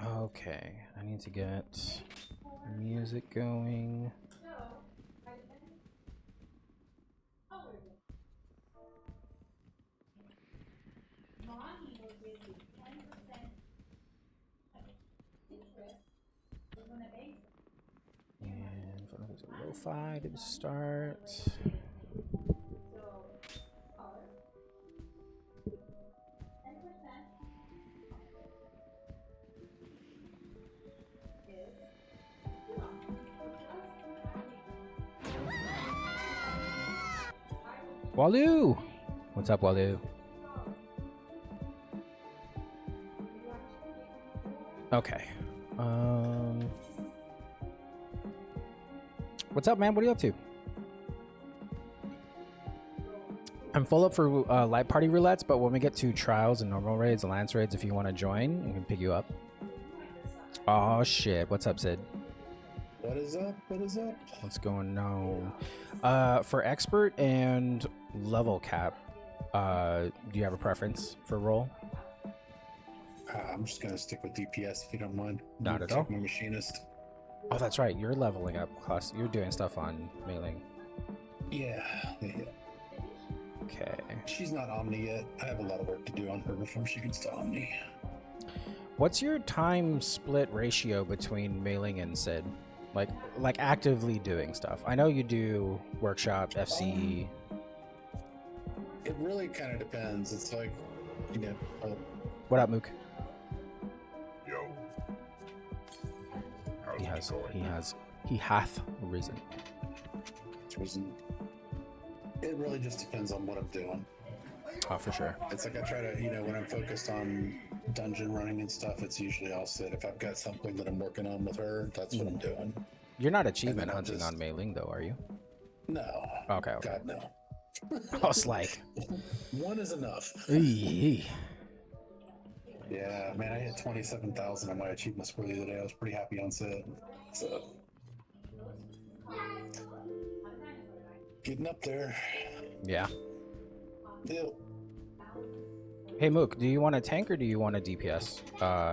Okay, I need to get music going. And there's a lo-fi to start. Waloo! What's up, Waloo? Okay. What's up, man? What are you up to? I'm full up for light party roulettes, but when we get to trials and normal raids, alliance raids, if you want to join, we can pick you up. Oh shit! What's up, Sid? What is up? What is up? What's going on? For expert and level cap, do you have a preference for role? I'm just gonna stick with DPS if you don't mind. Not at all. My machinist. Oh, that's right. You're leveling up. Class. You're doing stuff on mailing. Yeah. Okay. She's not Omni yet. I have a lot of work to do on her before she gets to Omni. What's your time split ratio between mailing and Sid? Like actively doing stuff. I know you do workshop, FCE. It really kind of depends. It's like, you know. What up, Mook? Yo. He hath risen. It really just depends on what I'm doing. Oh, for sure. It's like I try to, when I'm focused on dungeon running and stuff, it's usually I'll sit. If I've got something that I'm working on with her, that's what I'm doing. You're not achievement hunting on mailing, though, are you? No. Okay. God, no. I was like... One is enough. Eee. Yeah, man, I hit 27,000 on my achievement score the other day. I was pretty happy on set. So, getting up there. Yeah. Yep. Hey, Mook, do you want a tank or do you want a DPS?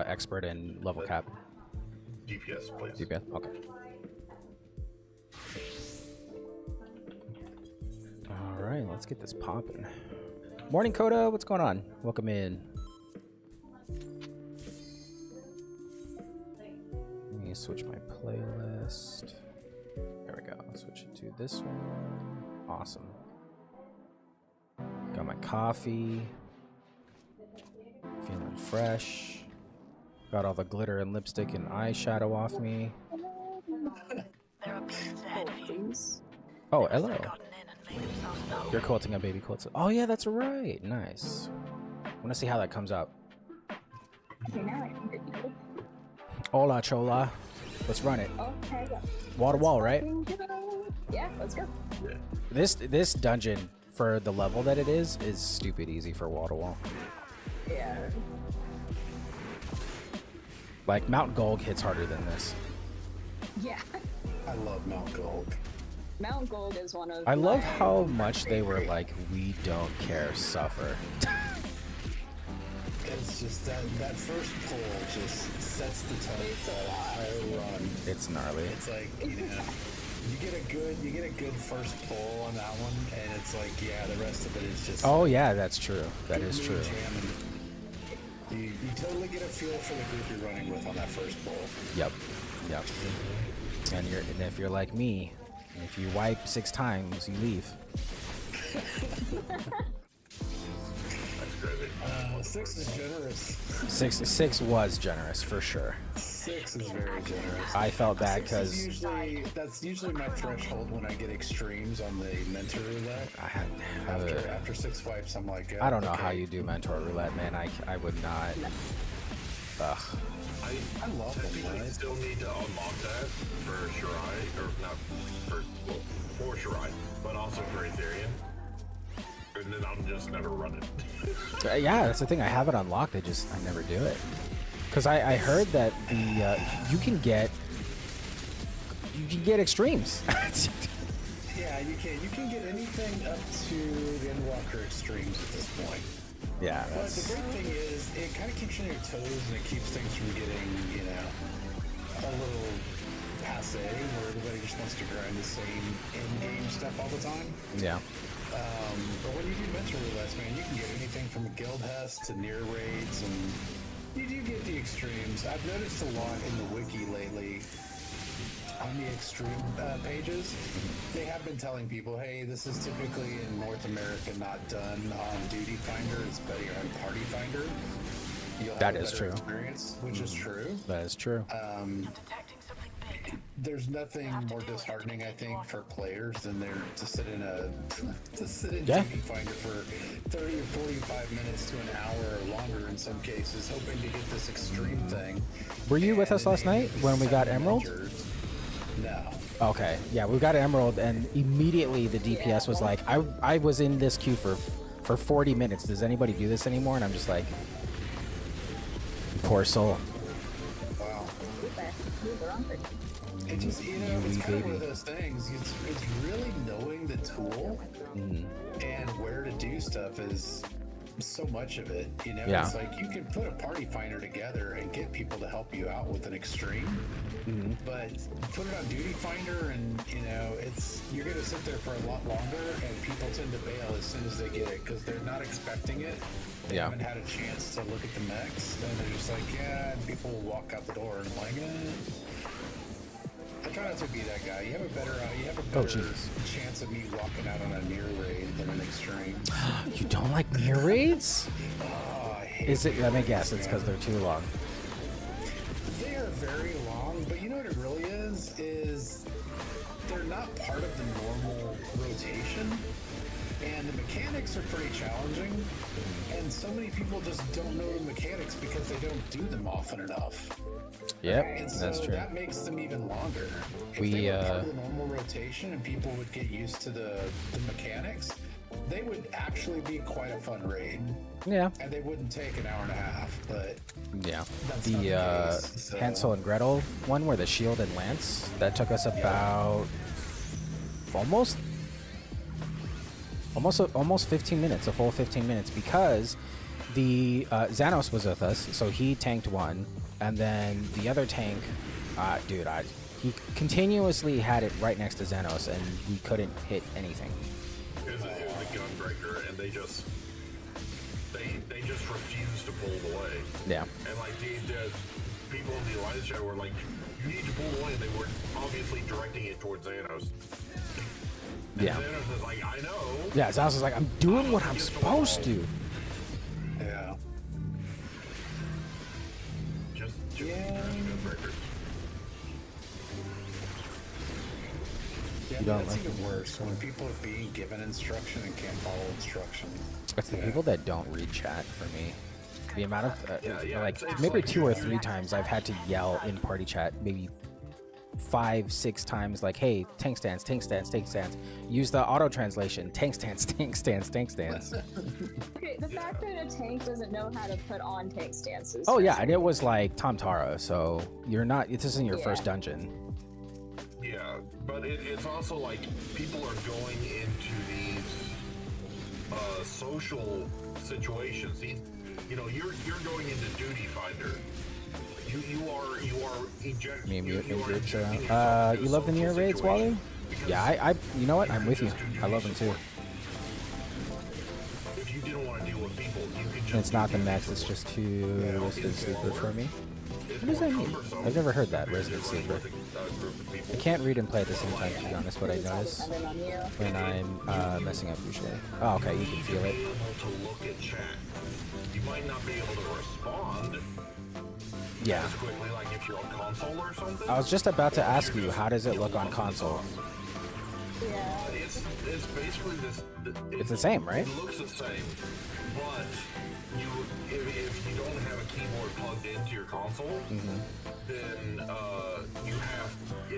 Expert and level cap? DPS, please. DPS? Okay. Alright, let's get this popping. Morning, Coda. What's going on? Welcome in. Let me switch my playlist. There we go. I'll switch it to this one. Awesome. Got my coffee. Feeling fresh. Got all the glitter and lipstick and eyeshadow off me. There are beasts ahead of you. Oh, hello. You're quilting a baby quilt. Oh yeah, that's right. Nice. I want to see how that comes out. Okay, now I can hear you. Hola, chola. Let's run it. Okay. Wall to wall, right? Yeah, let's go. This dungeon, for the level that it is stupid easy for wall to wall. Yeah. Like Mount Golg hits harder than this. Yeah. I love Mount Gold. Mount Gold is one of I love how much they were like, we don't care, suffer. It's just that first pull just sets the tone for that entire run. It's gnarly. It's like, you get a good first pull on that one, and it's like, yeah, the rest of it is just. Oh yeah, that's true. That is true. You totally get a feel for the group you're running with on that first pull. Yep. And if you're like me, if you wipe 6 times, you leave. That's crazy. 6 is generous. 6 was generous for sure. 6 is very generous. I felt bad because that's usually my threshold when I get extremes on the mentor roulette. I had After 6 wipes, I'm like, I don't know how you do mentor roulette, man. I would not. Ugh. I love technically them, still need to unlock that for Shirai, or not for Shirai, but also for Ethereum. And then I'll just never run it. Yeah, that's the thing. I have it unlocked. I never do it. Because I heard that the you can get extremes. Yeah, you can get anything up to the Endwalker extremes at this point. Yeah, But the that's great thing is, it kind of keeps you on your toes and it keeps things from getting, you know, a little passe where everybody just wants to grind the same in-game stuff all the time. yeah. But when you do mental roulettes, man, you can get anything from guild hests to near raids, and you do get the extremes. I've noticed a lot in the wiki lately on the extreme pages. They have been telling people, hey, this is typically in North America not done on Duty Finder. It's better on Party Finder. You'll have That a is better true. experience, which is true. That is true. Detecting something big. There's nothing more disheartening, I think, for players than to sit in Yeah. Duty Finder for 30 or 45 minutes to an hour or longer in some cases, hoping to get this extreme thing. Were you with us last night when we got Emerald? No. Okay, yeah, we got Emerald, and immediately the DPS was like, I was in this queue for 40 minutes. Does anybody do this anymore? And I'm just like, poor soul. Wow. Move around quick. It just, you know, it's Wee kind of one baby. of those things. It's really knowing the tool and where to do stuff is so much of it. You know, Yeah. it's like you can put a party finder together and get people to help you out with an extreme, but put it on Duty Finder and, you know, you're going to sit there for a lot longer and people tend to bail as soon as they get it because they're not expecting it. They Yeah. haven't had a chance to look at the mechs and they're just like, yeah, and people will walk out the door and like, I try not to be that guy. You have a better Jesus. chance of me walking out on a near raid than an extreme. You don't like near raids? Oh, I hate Is it? near Let me raids, guess. It's because man. they're too long. They are very long, but you know what it really is? Is they're not part of the normal rotation, and the mechanics are pretty challenging, and so many people just don't know the mechanics because they don't do them often enough. Yep, And so that's true. that makes them even longer. If We, they were part of the normal rotation and people would get used to the mechanics, they would actually be quite a fun raid. Yeah, And they wouldn't take an hour and a half, but yeah. That's The not the case, so- Hansel and Gretel one, where the shield and lance, that took us about almost 15 minutes, a full 15 minutes, because the Xanos was with us, so he tanked one, and then the other tank, dude, he continuously had it right next to Xanos, and we couldn't hit anything. It was a gunbreaker, and they just refused to pull it away. Yeah. And like the people in the Alliance chat were like, "You need to pull away." They were obviously directing it towards Xanos. And Yeah. Xanos is like, "I know." Yeah, Xanos was like, I'm doing what I'm Get the supposed ball. to. yeah. Just Yeah. gunbreakers. Yeah, You don't that's like even worse when people are being given instruction and can't follow instruction. It's the Yeah. people that don't read chat for me. The amount of, Yeah, like, it's maybe like 2 or you- 3 times I've had to yell in party chat, maybe 5, 6 times, like, hey, tank stance, tank stance, tank stance. Use the auto translation, tank stance, tank stance, tank stance. Okay, the fact that a tank doesn't know how to put on tank stances. Oh yeah, and it was like Tom Tara, so this isn't your Yeah. first dungeon. Yeah, but it's also like people are going into these social situations. You know, you're going into Duty Finder. You are ejecting. Me and you mute in are groups injecting around. yourself into You a love the social near raids, situation Wally? because Yeah, you know what? you I'm could with you. just do I love them duty too. support. If you didn't want to deal with people, you could just. And it's do not the duty next, it's support. just too Resident Sleeper for me. It's What does that more mean? cumbersome I've never heard that, compared to Resident running Sleeper. with a group of people. I can't read and play at the same time, to be honest, but I It's all notice dependent on you. when I'm messing up usually. Oh, okay, you can feel it. Be able to look at chat. You might not be able to respond Yeah. as quickly, like if you're on console or something. I was just about to ask you, how does it look on console? Yeah. It's basically this. It's the same, right? It looks the same, but if you don't have a keyboard plugged into your console, then you have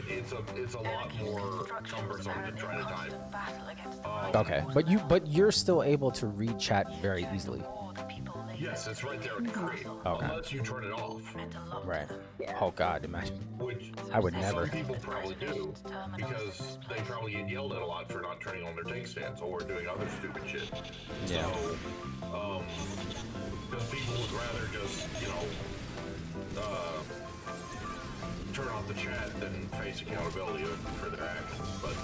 it's a lot more cumbersome to try to type. Okay, but you're still able to read chat very easily. Yes, it's right there in create. Okay. Unless you turn it off. Right. Yeah. Oh God, imagine. Which I would never. some people probably do because they probably get yelled at a lot for not turning on their tank stance or doing other stupid shit. Yeah. So, because people would rather just, turn off the chat than face accountability for their actions. But,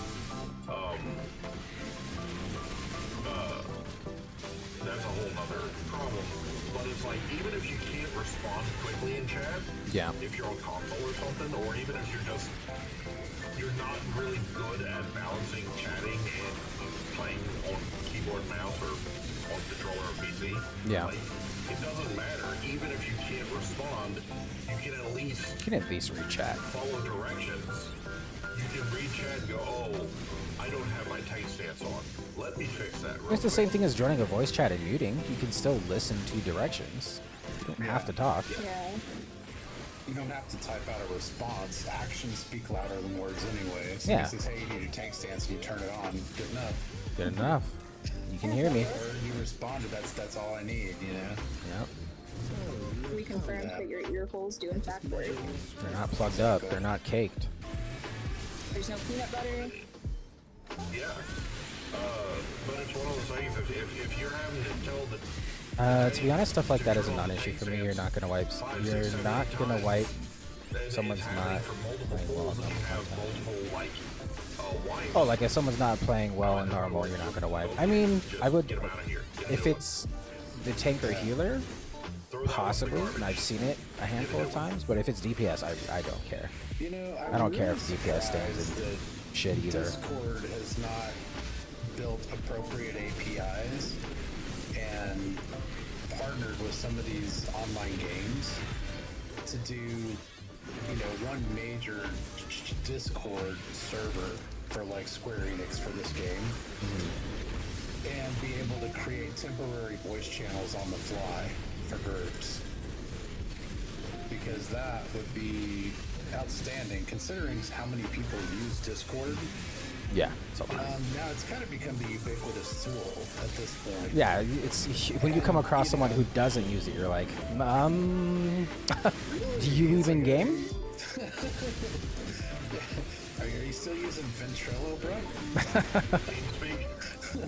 that's a whole nother problem. But it's like, even if you can't respond quickly in chat, Yeah. if you're on console or something, or even if you're not really good at balancing chatting and playing on keyboard and mouse or on controller or PC. Yeah. Like, it doesn't matter. Even if you can't respond, you can at least You can at least read chat. follow directions. You can read chat and go, oh, I don't have my tank stance on. Let me fix that real It's the quick. same thing as joining a voice chat and muting. You can still listen to directions. You don't have to talk. Yeah. You don't have to type out a response. Actions speak louder than words anyway. If Yeah. somebody says, hey, you need your tank stance, and you turn it on, good enough. Good enough. You can hear me. Or you responded, that's all I need, Yep. We confirmed that your ear holes do in fact work. They're not plugged up. They're not caked. There's no peanut butter. Yeah. But it's one of those things, if you're having to tell the... To be honest, stuff like that is a non-issue for me. You're not gonna wipe. You're not gonna wipe. Someone's not playing well in normal. Oh, like if someone's not playing well in normal, you're not gonna wipe. I mean, I would if it's the tank or healer, possibly, and I've seen it a handful of times. But if it's DPS, I don't care. I don't care if DPS stands in shit either. Discord has not built appropriate APIs and partnered with some of these online games to do, one major Discord server for like Square Enix for this game, and be able to create temporary voice channels on the fly for groups. Because that would be outstanding, considering how many people use Discord. Yeah, it's a lot. Now it's kind of become the ubiquitous tool at this point. Yeah, it's when you come across someone who doesn't use it, you're like, do you even game? Are you still using Ventrilo, bro?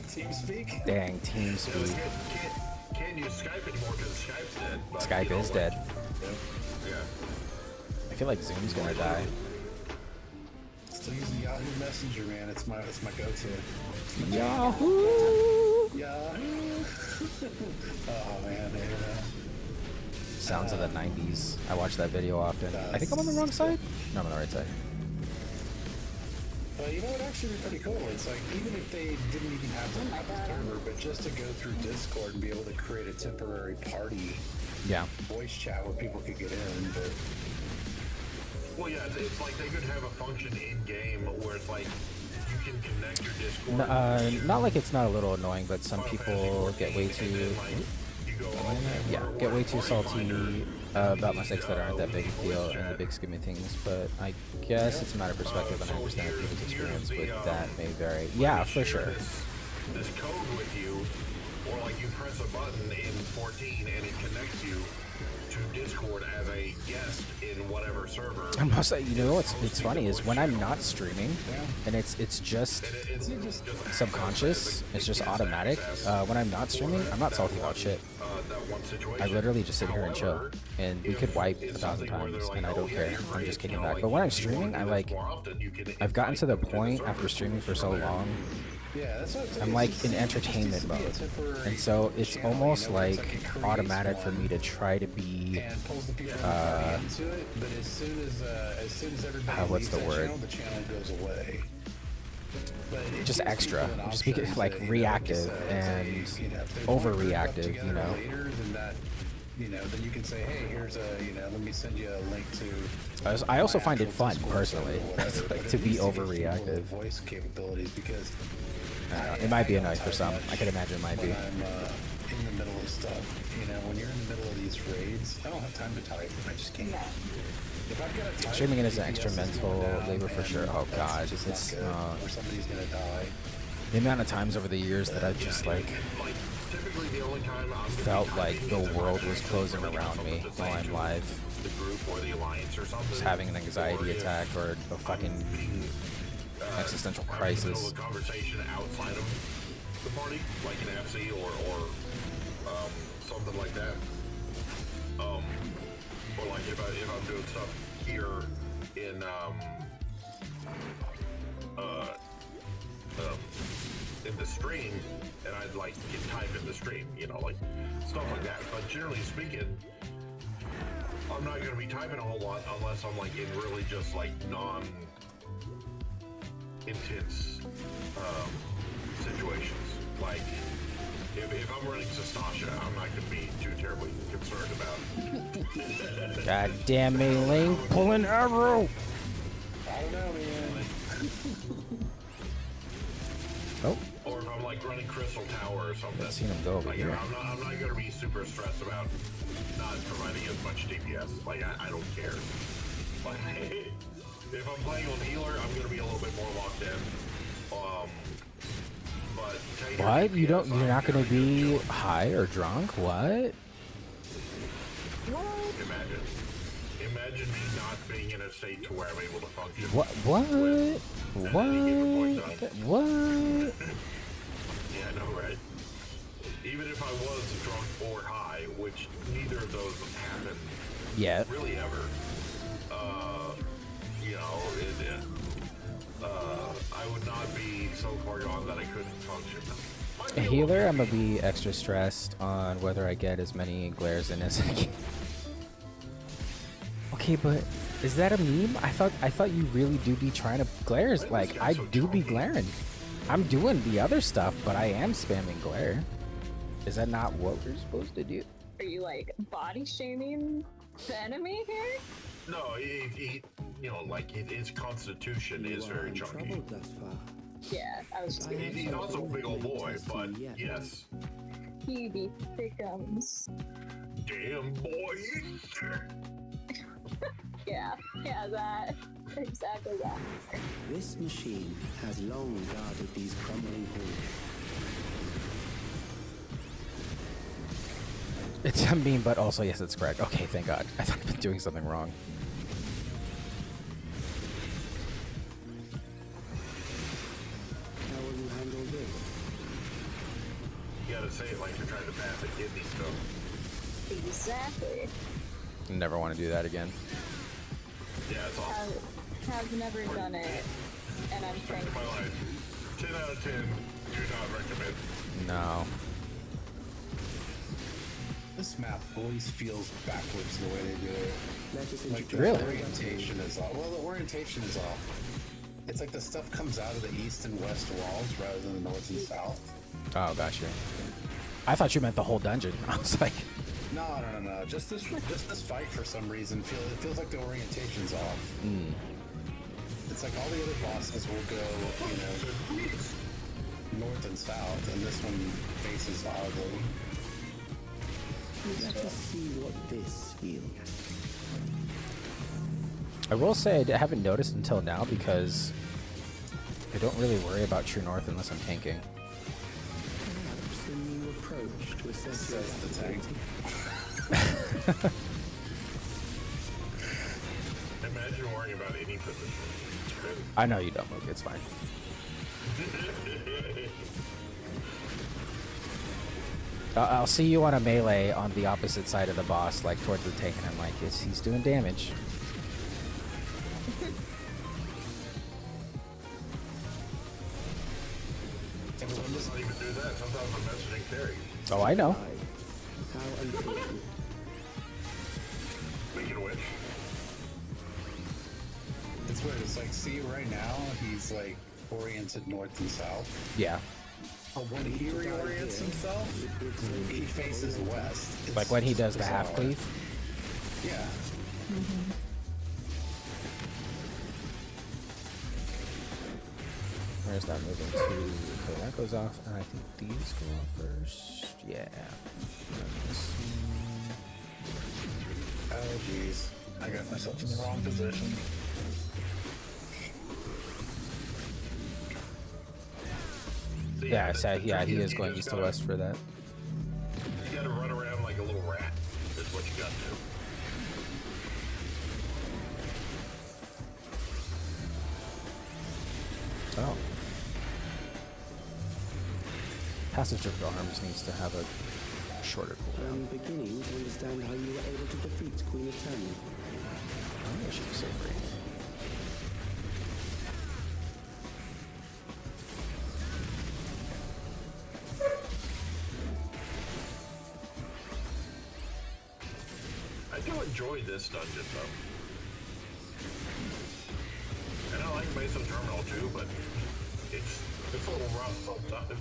TeamSpeak? Dang, TeamSpeak. Can't use Skype anymore because Skype's dead. But, Skype is dead. Yeah. I feel like Zoom's gonna die. Still using Yahoo Messenger, man. It's my go-to. Yahoo! Yahoo! Oh man, Sounds of the 90s. I watch that video often. I think I'm on the wrong side? No, I'm on the right side. But it would actually be pretty cool. It's like, even if they didn't even have to have a server, but just to go through Discord and be able to create a temporary party Yeah. voice chat where people could get in, but... Well, yeah, it's like they could have a function in-game where it's like you can connect your Discord. Not like it's not a little annoying, but some people get way too... Yeah, get way too salty about mistakes that aren't that big a deal in the big scheme of things, but I guess it's a matter of perspective, and I understand people's experience with that may vary. Yeah, for sure. This code with you, or like you press a button in 14 and it connects you to Discord as a guest in whatever server. I must say, what's funny is when I'm not streaming, and it's just subconscious, it's just automatic. When I'm not streaming, I'm not salty about shit. I literally just sit here and chill, and we could wipe 1,000 times, and I don't care. I'm just kicking back. But when I'm streaming, I've gotten to the point after streaming for so long. Yeah, that's what I'm like in entertainment mode, and so it's almost like automatic for me to try to be and pulls the people into it, but as soon as everybody what's leaves the that word? channel, the channel goes away. But it just gives extra, people an just be option like to, reactive say, and if they want to group up overreactive, together later, then that, then you can say, hey, here's let me send you a link to. I also my find it actual fun Discord personally, server or whatever, like, but to at be least it gives people overreactive. the voice capabilities, because It might be I don't annoying for type some. much I can imagine it might be. when I'm in the middle of stuff. When you're in the middle of these raids, I don't have time to type. I just can't. If I've got to type, Streaming it is an DPS extra going mental down, labor for and sure. Oh that's god, just it's not good, or somebody's gonna die. the amount of times over the years that I've just like Typically the only time I'm gonna be Felt like typing the is if world I'm was actually closing really got around me something to while say I'm to live. the group or the alliance or something. Just having an Or anxiety if attack or a fucking being, existential having in the middle crisis. of a conversation outside of the party, like an FC or something like that. Or like if I'm doing stuff here in the stream, and I'd like get type in the stream, you know, like stuff like that. But generally speaking, I'm not going to be typing a whole lot unless I'm like in really just like non-intense situations. Like if I'm running Sastasha, I'm not going to be too terribly concerned about. God damn me, Link, pull an arrow! I don't know, man. Oh, Or if I'm like running Crystal Tower or something. I've seen him go over Like, here. I'm not going to be super stressed about not providing as much DPS. Like, I don't care. Like, if I'm playing on healer, I'm going to be a little bit more locked in. But tanker What? You DPS, don't? You're not gonna very good be chilling. high or drunk? What? Imagine me not being in a state to where I'm able to function. What? What? What? What? Yeah, I know, right? Even if I was drunk or high, which neither of those happen Yeah. really ever, you know, I would not be so far gone that I couldn't function. Might A be healer, little- I'm gonna be extra stressed on whether I get as many glares in as I can. Okay, but is that a meme? I thought you really do be trying to glares. Like I do be glaring. I'm doing the other stuff, but I am spamming glare. Is that not what we're supposed to do? Are you like body shaming the enemy here? No, he you know, like his constitution is very chunky. Yeah, I was just He's also a big old boy, but yes. he be thickums. Damn boy. Yeah, that. Exactly that. This machine has long guarded these crumbling halls. It's a meme, but also yes, it's correct. Okay, thank God. I thought I'd been doing something wrong. How will you handle this? You gotta say it like you're trying to pass a kidney stone. Exactly. Never want to do that again. Yeah, it's awesome. Have never done it, and I'm Fact of thankful. my life. 10 out of 10. Do not recommend. No. This map always feels backwards the way they do it. Let us Like the Really? orientation is off. Well, the orientation is off. It's like the stuff comes out of the east and west walls rather than the north and south. Oh, gotcha. I thought you meant the whole dungeon. I was like, No. Just this fight for some reason feels like the orientation's off. It's like all the other bosses will go, you know, north and south, and this one faces oddly. Let us see what this yields. I will say I haven't noticed until now because I don't really worry about true north unless I'm tanking. Perhaps a new approach to assess your Says the tank. Imagine worrying about any position. I know you don't, Mook. It's fine. I'll see you on a melee on the opposite side of the boss, like towards the tank, and I'm like, he's doing damage. Sometimes I don't even do that. Sometimes I'm messaging Terry. Oh, I know. How unfortunate. Speaking of which, It's weird. It's like, see, right now he's like oriented north and south. Yeah. But when he reorients himself, he faces west. It's Like when he does the bizarre. half cleave. Yeah. Where's that moving to? Okay, that goes off, and I think these go off first. Yeah. This one. Oh, jeez. I got myself in the wrong position. Yeah, so yeah, he is going east to west for that. Passage of Arms needs to have a shorter cooldown. I'm beginning to understand how you were able to defeat Queen Eternal. I think I should be so free. I do enjoy this dungeon though. And I like Mesa Terminal too, but it's a little rough sometimes.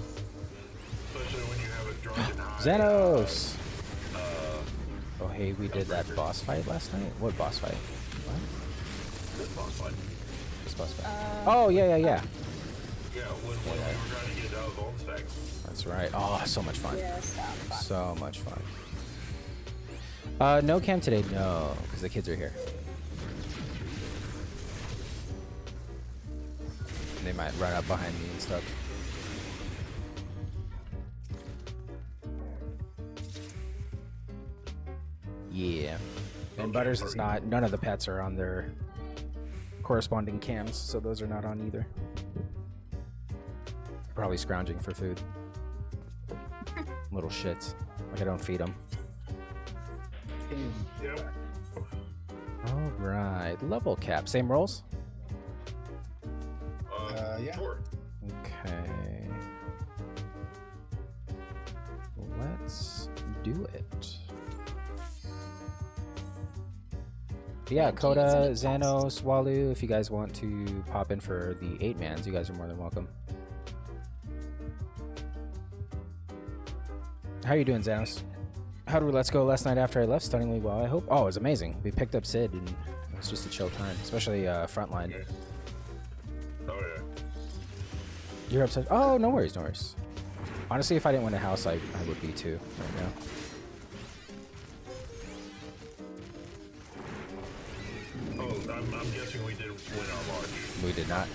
Especially when you have it drunk and high. Xenos! Oh, hey, we did that boss fight last night? What boss fight? What? This boss fight. This boss fight. Oh, yeah. Yeah, when we were trying to get out of Bone Stack. That's right. Oh, so much fun. Yes, that was fun. So much fun. No cam today? No, because the kids are here. They might run up behind me and stuff. Yeah. And Butters is not. None of the pets are on their corresponding cams, so those are not on either. Probably scrounging for food. Little shits. Like I don't feed them. Yep. All right. Level cap. Same rolls? Yeah. Sure. Okay. Let's do it. Yeah, Coda, Xanos, Walu, if you guys want to pop in for the 8-mans, you guys are more than welcome. How you doing, Xanos? How did we Let's Go last night after I left? Stunningly well, I hope. Oh, it was amazing. We picked up Sid, and it was just a chill time, especially frontline. Okay. Oh yeah. You're upset? Oh, no worries, no worries. Honestly, if I didn't win a house, I would be too right now. Oh, I'm guessing we did win our march. We did not.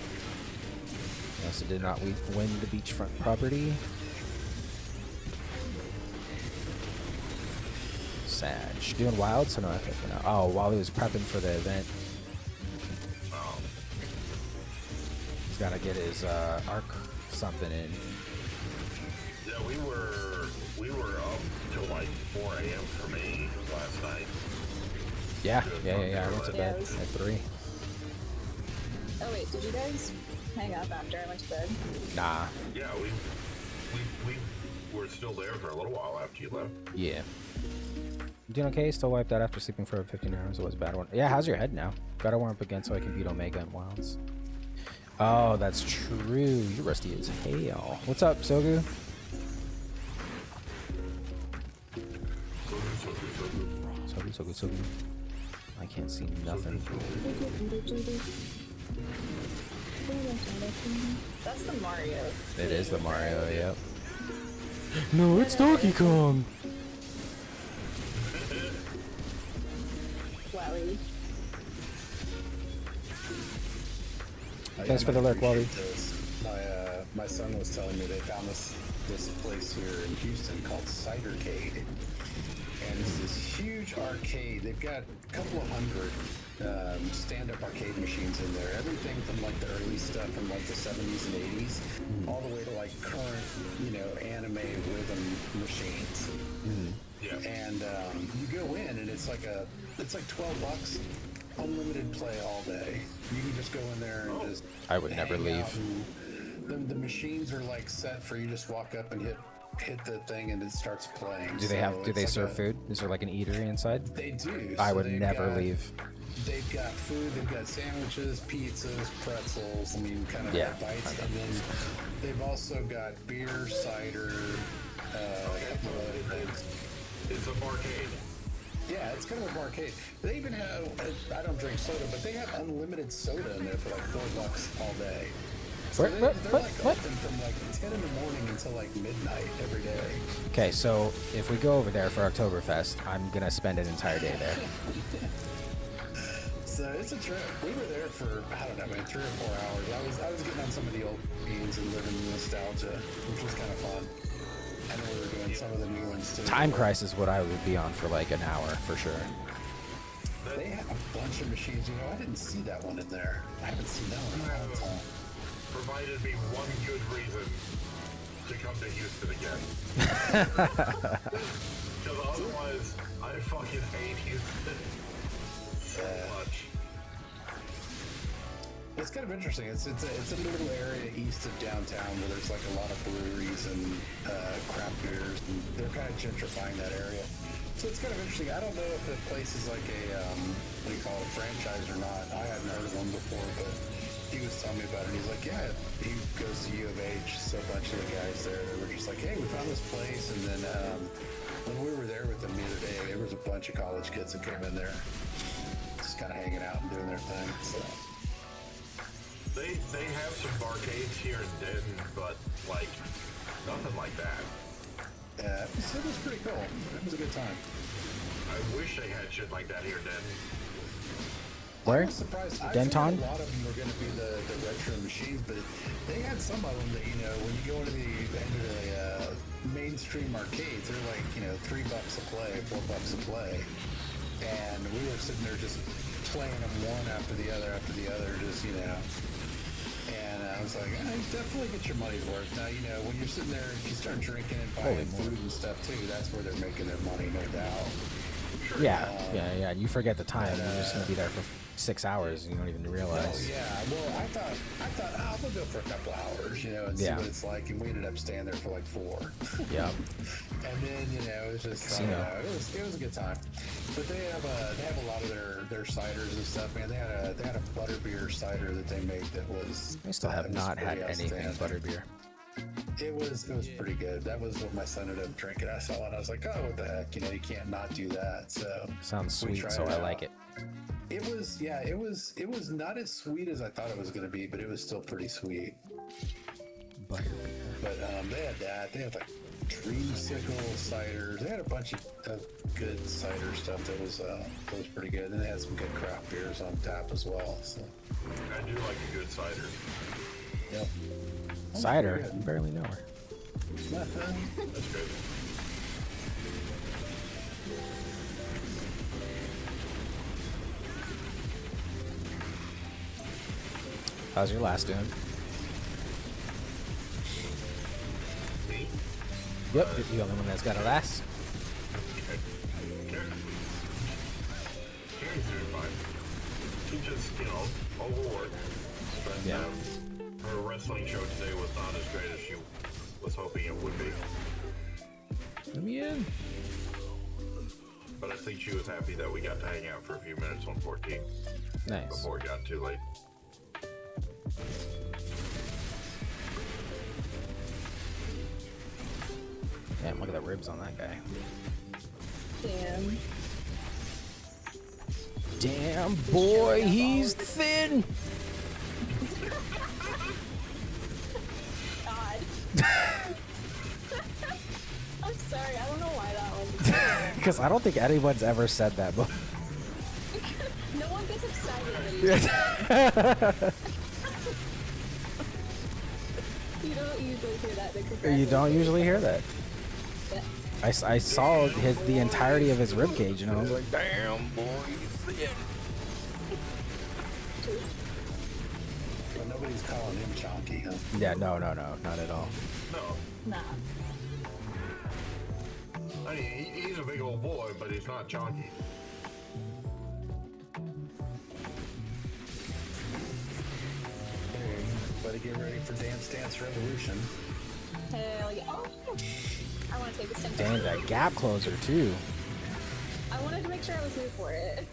Yes, it did not. We win the beachfront property. Sag. Doing wild, so no FF for now. Oh, while he was prepping for the event. Oh. He's got to get his arc something in. Yeah, we were up till like 4 a.m. for me last night. Yeah. I went to bed at 3. Oh wait, did you guys hang up after I went to bed? Nah. Yeah, we were still there for a little while after you left. Yeah. You doing okay? Still wiped out after sleeping for 15 hours. It was a bad one. Yeah, how's your head now? Gotta warm up again so I can beat Omega and Wilds. Oh, that's true. You're rusty as hell. What's up, Sogu? Sogu. I can't see nothing. That's the Mario. It is the Mario, yep. No, it's Donkey Kong! Wowie. Thanks for the lurk, Wally. My son was telling me they found this place here in Houston called Cidercade. And it's this huge arcade. They've got a couple of hundred stand-up arcade machines in there. Everything from like the early stuff from like the 70s and 80s, all the way to like current, anime rhythm machines. Yeah. And you go in and it's like $12, unlimited play all day. You can just go in there and just. I would never hang leave. out and the machines are like set for you. Just walk up and hit the thing and it starts playing. Do they serve food? Is there like an eatery inside? They do. I would never leave. They've got food, they've got sandwiches, pizzas, pretzels, kind of bites. And then they've also got beer, cider, a couple of other things. It's a barcade. Yeah, it's kind of a barcade. They even have, I don't drink soda, but they have unlimited soda in there for like $4 all day. So they're like open from like 10 in the morning until like midnight every day. Okay, so if we go over there for Oktoberfest, I'm gonna spend an entire day there. So it's a trip. We were there for, I don't know, 3 or 4 hours. I was getting on some of the old beans and living in nostalgia, which was kind of fun. I know we were doing some of the new ones too. Time Crisis is what I would be on for like an hour for sure. They have a bunch of machines. I didn't see that one in there. I haven't seen that one in a long time. Provided me one good reason to come to Houston again. Because otherwise, I fucking hate Houston so much. It's kind of interesting. It's a little area east of downtown where there's like a lot of breweries and craft beers, and they're kind of gentrifying that area. So it's kind of interesting. I don't know if the place is like a what do you call it, a franchise or not. I hadn't heard of one before, but he was telling me about it. And he's like, yeah, he goes to U of H. So a bunch of the guys there were just like, hey, we found this place, and then when we were there with them the other day, there was a bunch of college kids that came in there, just kind of hanging out and doing their thing. So. They have some barcades here in Denton, but like nothing like that. Yeah, it was pretty cool. It was a good time. I wish they had shit like that here in Denton. Where? I was surprised. I Denton? figured a lot of them were going to be the retro machines, but they had some of them that, you know, when you go into the mainstream arcades, they're like, you know, $3 a play, $4 a play. And we were sitting there just playing them one after the other, just, you know. And I was like, you definitely get your money's worth. Now, you know, when you're sitting there, if you start drinking and buying food and stuff too, that's where they're making their money, no doubt. Yeah. You forget the time. You're just gonna be there for 6 hours and you don't even realize. Oh yeah. Well, I thought we'll go for a couple hours, you know, and see what it's like. And we ended up staying there for like 4. Yeah. And then, you know, it was just it was a good time. But they have a lot of their ciders and stuff, man. They had a butterbeer cider that they made that was. I still have not had anything butterbeer. It was pretty good. That was what my son ended up drinking. I saw it and I was like, oh, what the heck? You know, you can't not do that. So sounds sweet, so I like it. It was not as sweet as I thought it was going to be, but it was still pretty sweet. Butterbeer. But they had that. They had like dreamsicle ciders. They had a bunch of good cider stuff that was pretty good. And they had some good craft beers on tap as well. So I do like a good cider. yep. Cider? I barely know her. That's good. How's your last doing? Me? Yep, you're the only one that's got a last. Karen's doing fine. She just, you know, overworked. Yeah. Her wrestling show today was not as great as she was hoping it would be. Let me in. But I think she was happy that we got to hang out for a few minutes on 14 Nice. before it got too late. Damn, look at the ribs on that guy. Damn. Damn, boy, he's thin. God. I'm sorry, I don't know why that one. Because I don't think anyone's ever said that before. No one gets excited when you don't usually hear that. You don't usually hear that. Yeah. I saw the entirety of his rib cage, and I was like, damn, boy, he's thin. But nobody's calling him chonky, huh? Yeah, no, not at all. No. Nah. I mean, he's a big old boy, but he's not chunky. Everybody get ready for Dance Dance Revolution. Hell yeah. Oh, I want to take this thing. Damn, that gap closer, too. I wanted to make sure I was here for it.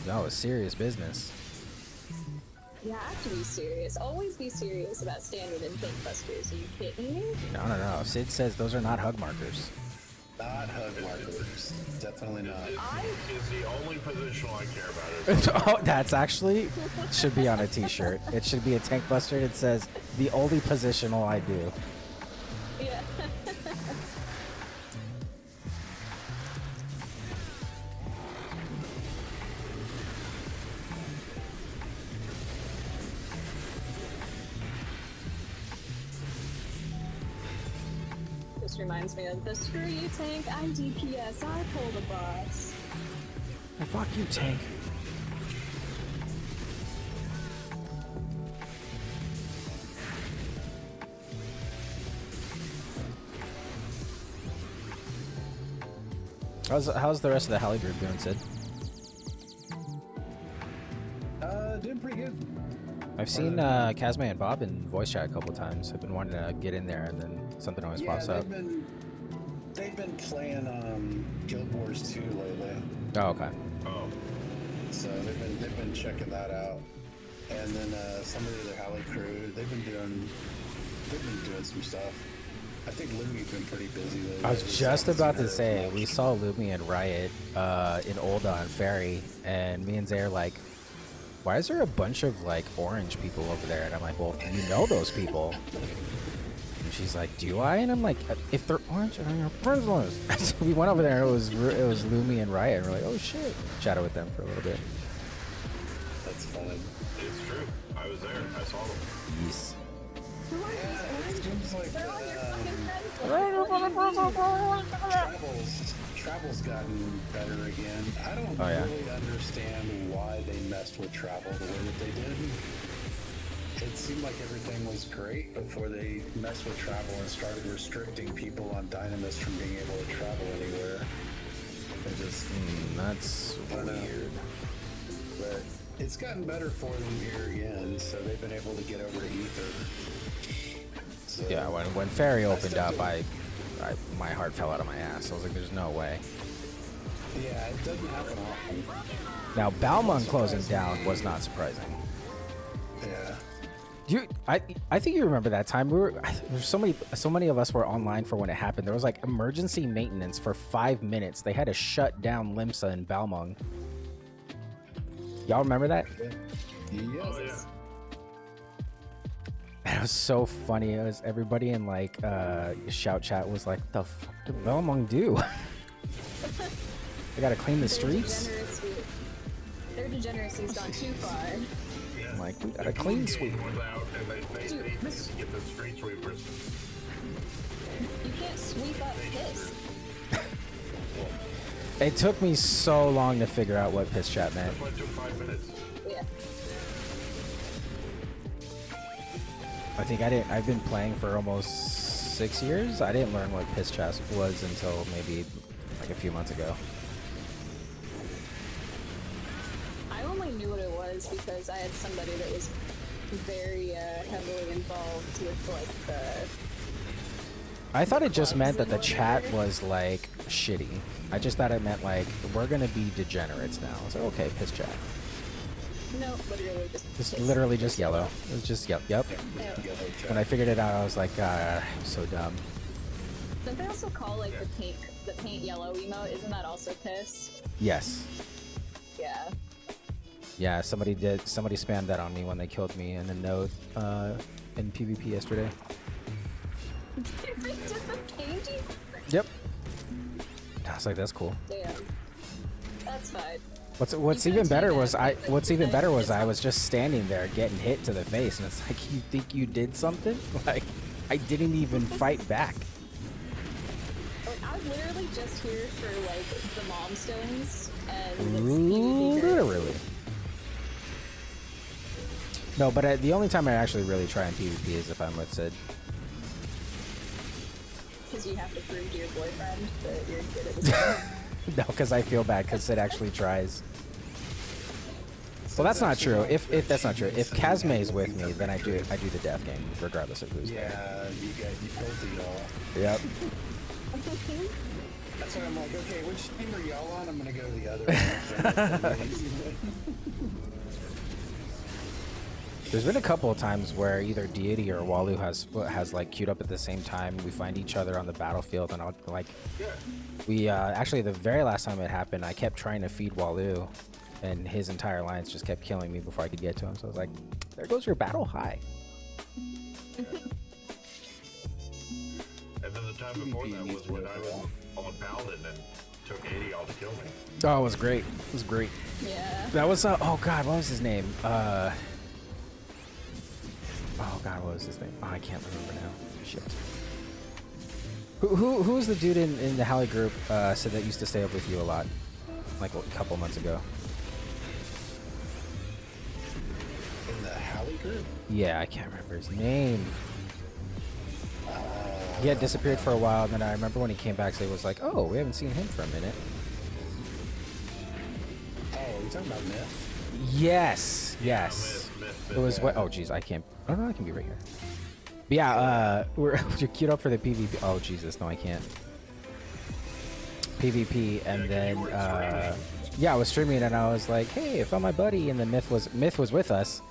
That was serious business. You have to be serious. Always be serious about standard and tank busters. Are you kidding me? No. Sid says those are not hug markers. Not hug markers. Definitely not. Is the only positional I care about. Oh, that's actually should be on a t-shirt. It should be a tank buster that says the only positional I do. Yeah. This reminds me of the screw you tank. I'm DPS. I pull the boss. Oh, fuck you, tank. How's the rest of the Halley group doing, Sid? Doing pretty good. I've seen Kazme and Bob in voice chat a couple times. I've been wanting to get in there, and then something always pops up. They've been playing Guild Wars 2 lately. Oh, okay. Oh. So they've been checking that out. And then some of the other Halley crew, they've been doing some stuff. I think Lumi's been pretty busy lately. I was just about to say, we saw Lumi and Riot in Olda on Ferry, and me and Zay are like, why is there a bunch of like orange people over there? And I'm like, well, you know those people. And she's like, do I? And I'm like, if they're orange, I'm your friends was. So we went over there, and it was Lumi and Riot, and we're like, oh shit. Chatted with them for a little bit. That's fun. It's true. I was there. I saw them. Yes. It seems like travel's gotten better again. I don't really understand why they messed with travel the way that they did. It seemed like everything was great before they messed with travel and started restricting people on Dynamis from being able to travel anywhere. It just That's weird. But it's gotten better for them here again, so they've been able to get over to Ether. So, Yeah, when Ferry opened up, my heart fell out of my ass. I was like, there's no way. yeah, it doesn't happen often. Now, Balmung closing down was not surprising. Yeah. I think you remember that time. There's so many of us were online for when it happened. There was like emergency maintenance for 5 minutes. They had to shut down Limsa and Balmung. Y'all remember that? Yes. Oh, yeah. It was so funny. It was everybody in like shout chat was like, "The fuck did Balmung do? I gotta clean the streets." Their degeneracy's gone too far. I'm like, we got a clean sweep. Was out and they Dude, needed to get the street sweepers. You can't sweep up piss. It took me so long to figure out what piss chat meant. That's why it took 5 minutes. Yeah. I think I've been playing for almost 6 years. I didn't learn what piss chat was until maybe like a few months ago. I only knew what it was because I had somebody that was very heavily involved with like the. I thought it just meant that the chat was like shitty. I just thought it meant like we're gonna be degenerates now. I was like, okay, piss chat. No, literally just. It's piss. literally just yellow. It was just yep. Yeah. When I figured it out, I was like, I'm so dumb. Don't they also call like the paint yellow emote? Isn't that also piss? Yes. Yeah. Yeah, somebody spammed that on me when they killed me in a note in PvP yesterday. They did the candy? Yep. I was like, that's cool. Damn. That's fine. What's even better was I was just standing there getting hit to the face, and it's like, you think you did something? Like, I didn't even fight back. Like, I was literally just here for like the mom stones and it's PvP very Literally. No, but the only time I actually really try in PvP is if I'm with Sid. because you have to prove to your boyfriend that you're good at the game. No, because I feel bad because Sid actually tries. Well, that's not true. If that's not true, if Kazme is with me, then I do the death game regardless of who's there. Yeah, you killed it all. Yep. That's why I'm like, okay, which team are y'all on? I'm gonna go to the other one. There's been a couple of times where either Deity or Walu has like queued up at the same time. We find each other on the battlefield, and I'll like, we actually the very last time it happened, I kept trying to feed Walu, and his entire alliance just kept killing me before I could get to him. So I was like, there goes your battle high. And then the time before that was when I was on Paladin and took 80 all to kill me. Oh, it was great. It was great. Yeah. That was oh god, what was his name? Oh god, what was his name? Oh, I can't remember now. Shit. Who was the dude in the Halley group said that used to stay up with you a lot, like a couple months ago? In the Halley group? Yeah, I can't remember his name. He had disappeared for a while, and then I remember when he came back, so he was like, "Oh, we haven't seen him for a minute." talking about Myth? Yes, yes. Myth, It was what? Oh, geez, I can't. Oh no, I can be right here. But yeah, we're queued up for the PvP. Oh Jesus, no, I can't. PvP, and then yeah, I was streaming, and I was like, "Hey, I found my buddy," and then Myth was with us,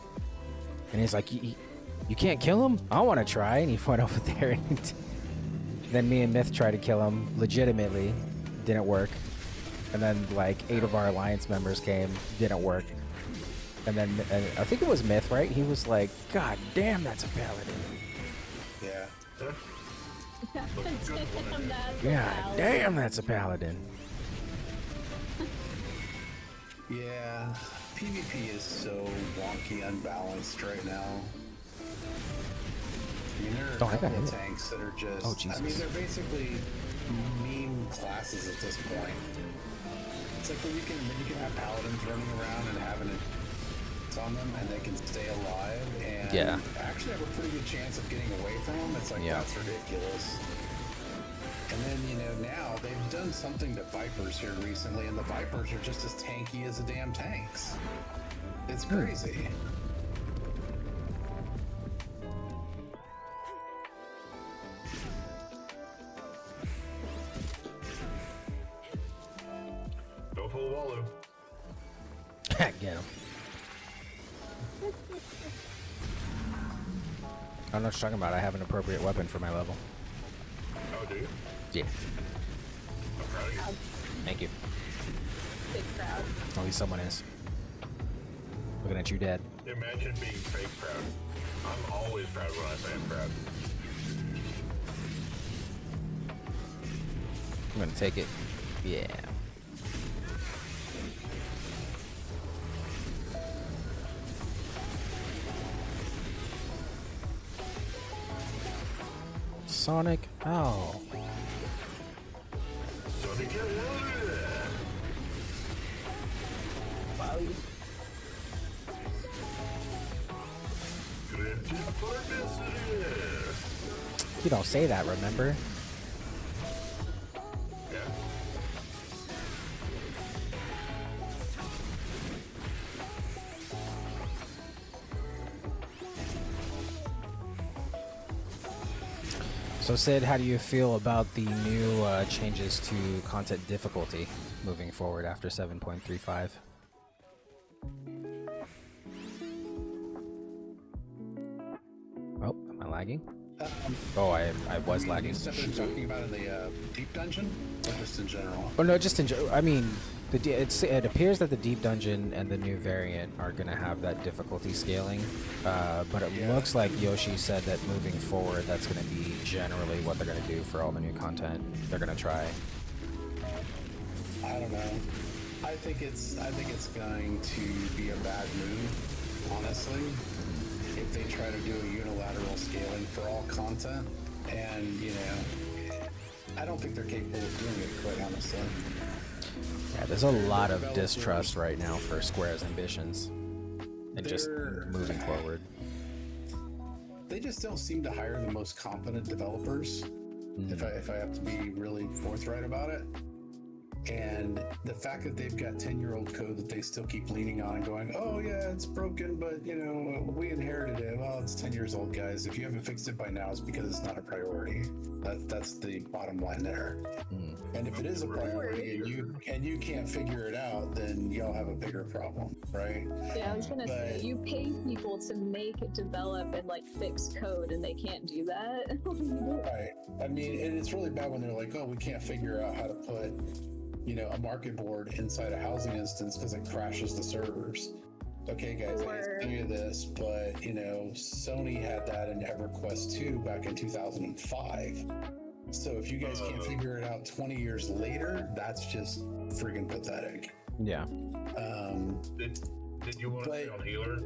and he's like, "You can't kill him? I want to try," and he went over there, and then me and Myth tried to kill him legitimately, didn't work, and then like 8 of our alliance members came, didn't work. And then I think it was Myth, right? He was like, "God damn, that's a paladin." Yeah. Yeah, damn, that's a paladin. Yeah. PvP is so wonky, unbalanced right now. I mean, there are a couple of tanks that are just... Oh, Jesus. I mean, they're basically meme classes at this point. It's like when you can have paladins running around and having it on them, and they can stay alive and actually have a pretty good chance of getting away from them. It's like, that's ridiculous. And then, you know, now they've done something to Vipers here recently, and the Vipers are just as tanky as the damn tanks. It's crazy. Go full wallow. Get him. I don't know what you're talking about. I have an appropriate weapon for my level. Oh, do you? Yeah. I'm proud of you. Thank you. Big crowd. At least someone is. Looking at you, Dad. Imagine being fake proud. I'm always proud when I say I'm proud. I'm gonna take it. Yeah. Sonic. Oh. Sonic You don't say that, remember? Yeah. So Sid, how do you feel about the new changes to content difficulty moving forward after 7.35? Oh, am I lagging? Oh, I was lagging. Stuff you're talking about in the deep dungeon, or just in general? Oh no, just in general. I mean, it appears that the deep dungeon and the new variant are gonna have that difficulty scaling, but it looks like Yoshi said that moving forward, that's gonna be generally what they're gonna do for all the new content. They're gonna try. I don't know. I think it's going to be a bad move, honestly, if they try to do a unilateral scaling for all content. And, you know, I don't think they're capable of doing it, quite honestly. Yeah, there's a lot of distrust right now for Square's ambitions and just moving forward. They just don't seem to hire the most competent developers, if I have to be really forthright about it. And the fact that they've got 10-year-old code that they still keep leaning on and going, oh yeah, it's broken, but you know, we inherited it. Well, it's 10 years old, guys. If you haven't fixed it by now, it's because it's not a priority. That's the bottom line there. And if it is a priority and you can't figure it out, then y'all have a bigger problem, right? Yeah, I was gonna say, you pay people to make, develop, and like fix code, and they can't do that. Right. I mean, and it's really bad when they're like, oh, we can't figure out how to put, you know, a market board inside a housing instance because it crashes the servers. Okay, guys, I hate to tell you this, but, you know, Sony had that in EverQuest 2 back in 2005. So if you guys can't figure it out 20 years later, that's just friggin' pathetic. Yeah. Did you want to stay on healer?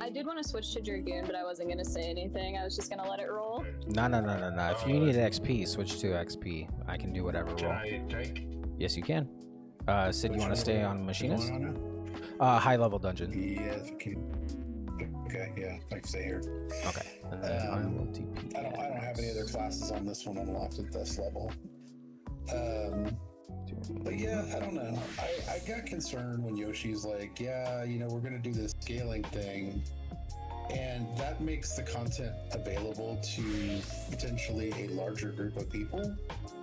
I did want to switch to Dragoon, but I wasn't going to say anything. I was just going to let it roll. No. If you need XP, switch to XP. I can do whatever roll. Can I take? Yes, you can. Sid, you want to stay on Machinist? On High level dungeon. yes, you can. Okay, yeah, I can stay here. Okay. And then I will TP. I don't have any other classes on this one unlocked at this level. But yeah, I don't know. I got concerned when Yoshi's like, yeah, we're going to do this scaling thing. And that makes the content available to potentially a larger group of people.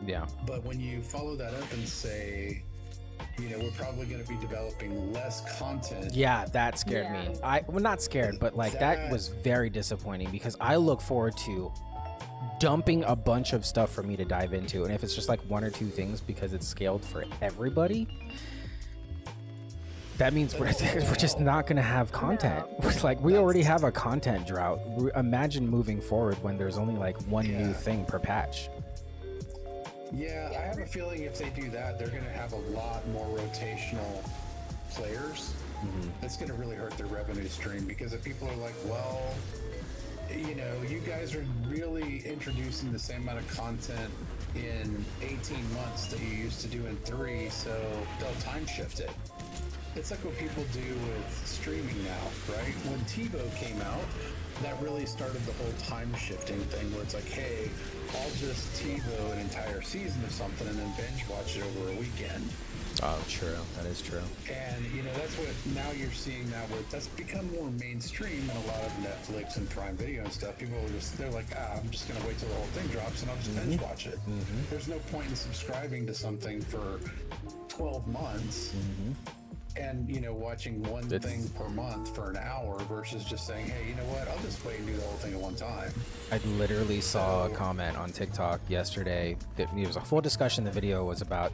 Yeah. But when you follow that up and say, we're probably going to be developing less content. Yeah, that scared me. Well, not scared, but like that was very disappointing because I look forward to dumping a bunch of stuff for me to dive into. And if it's just like one or two things because it's scaled for everybody, that means we're just not going to have content. Like we already have a content drought. Imagine moving forward when there's only like one new thing per patch. Yeah, I have a feeling if they do that, they're going to have a lot more rotational players. That's going to really hurt their revenue stream because if people are like, well, you guys are really introducing the same amount of content in 18 months that you used to do in 3, so they'll time shift it. It's like what people do with streaming now, right? When TiVo came out, that really started the whole time shifting thing where it's like, hey, I'll just TiVo an entire season of something and then binge watch it over a weekend. Oh, true. That is true. And, that's what now you're seeing that that's become more mainstream in a lot of Netflix and Prime Video and stuff. People are they're like, I'm just going to wait till the whole thing drops and I'll just binge watch it. There's no point in subscribing to something for 12 months. And watching one thing per month for an hour versus just saying, hey, you know what, I'll just wait and do the whole thing at one time. I literally saw a comment on TikTok yesterday that it was a full discussion. The video was about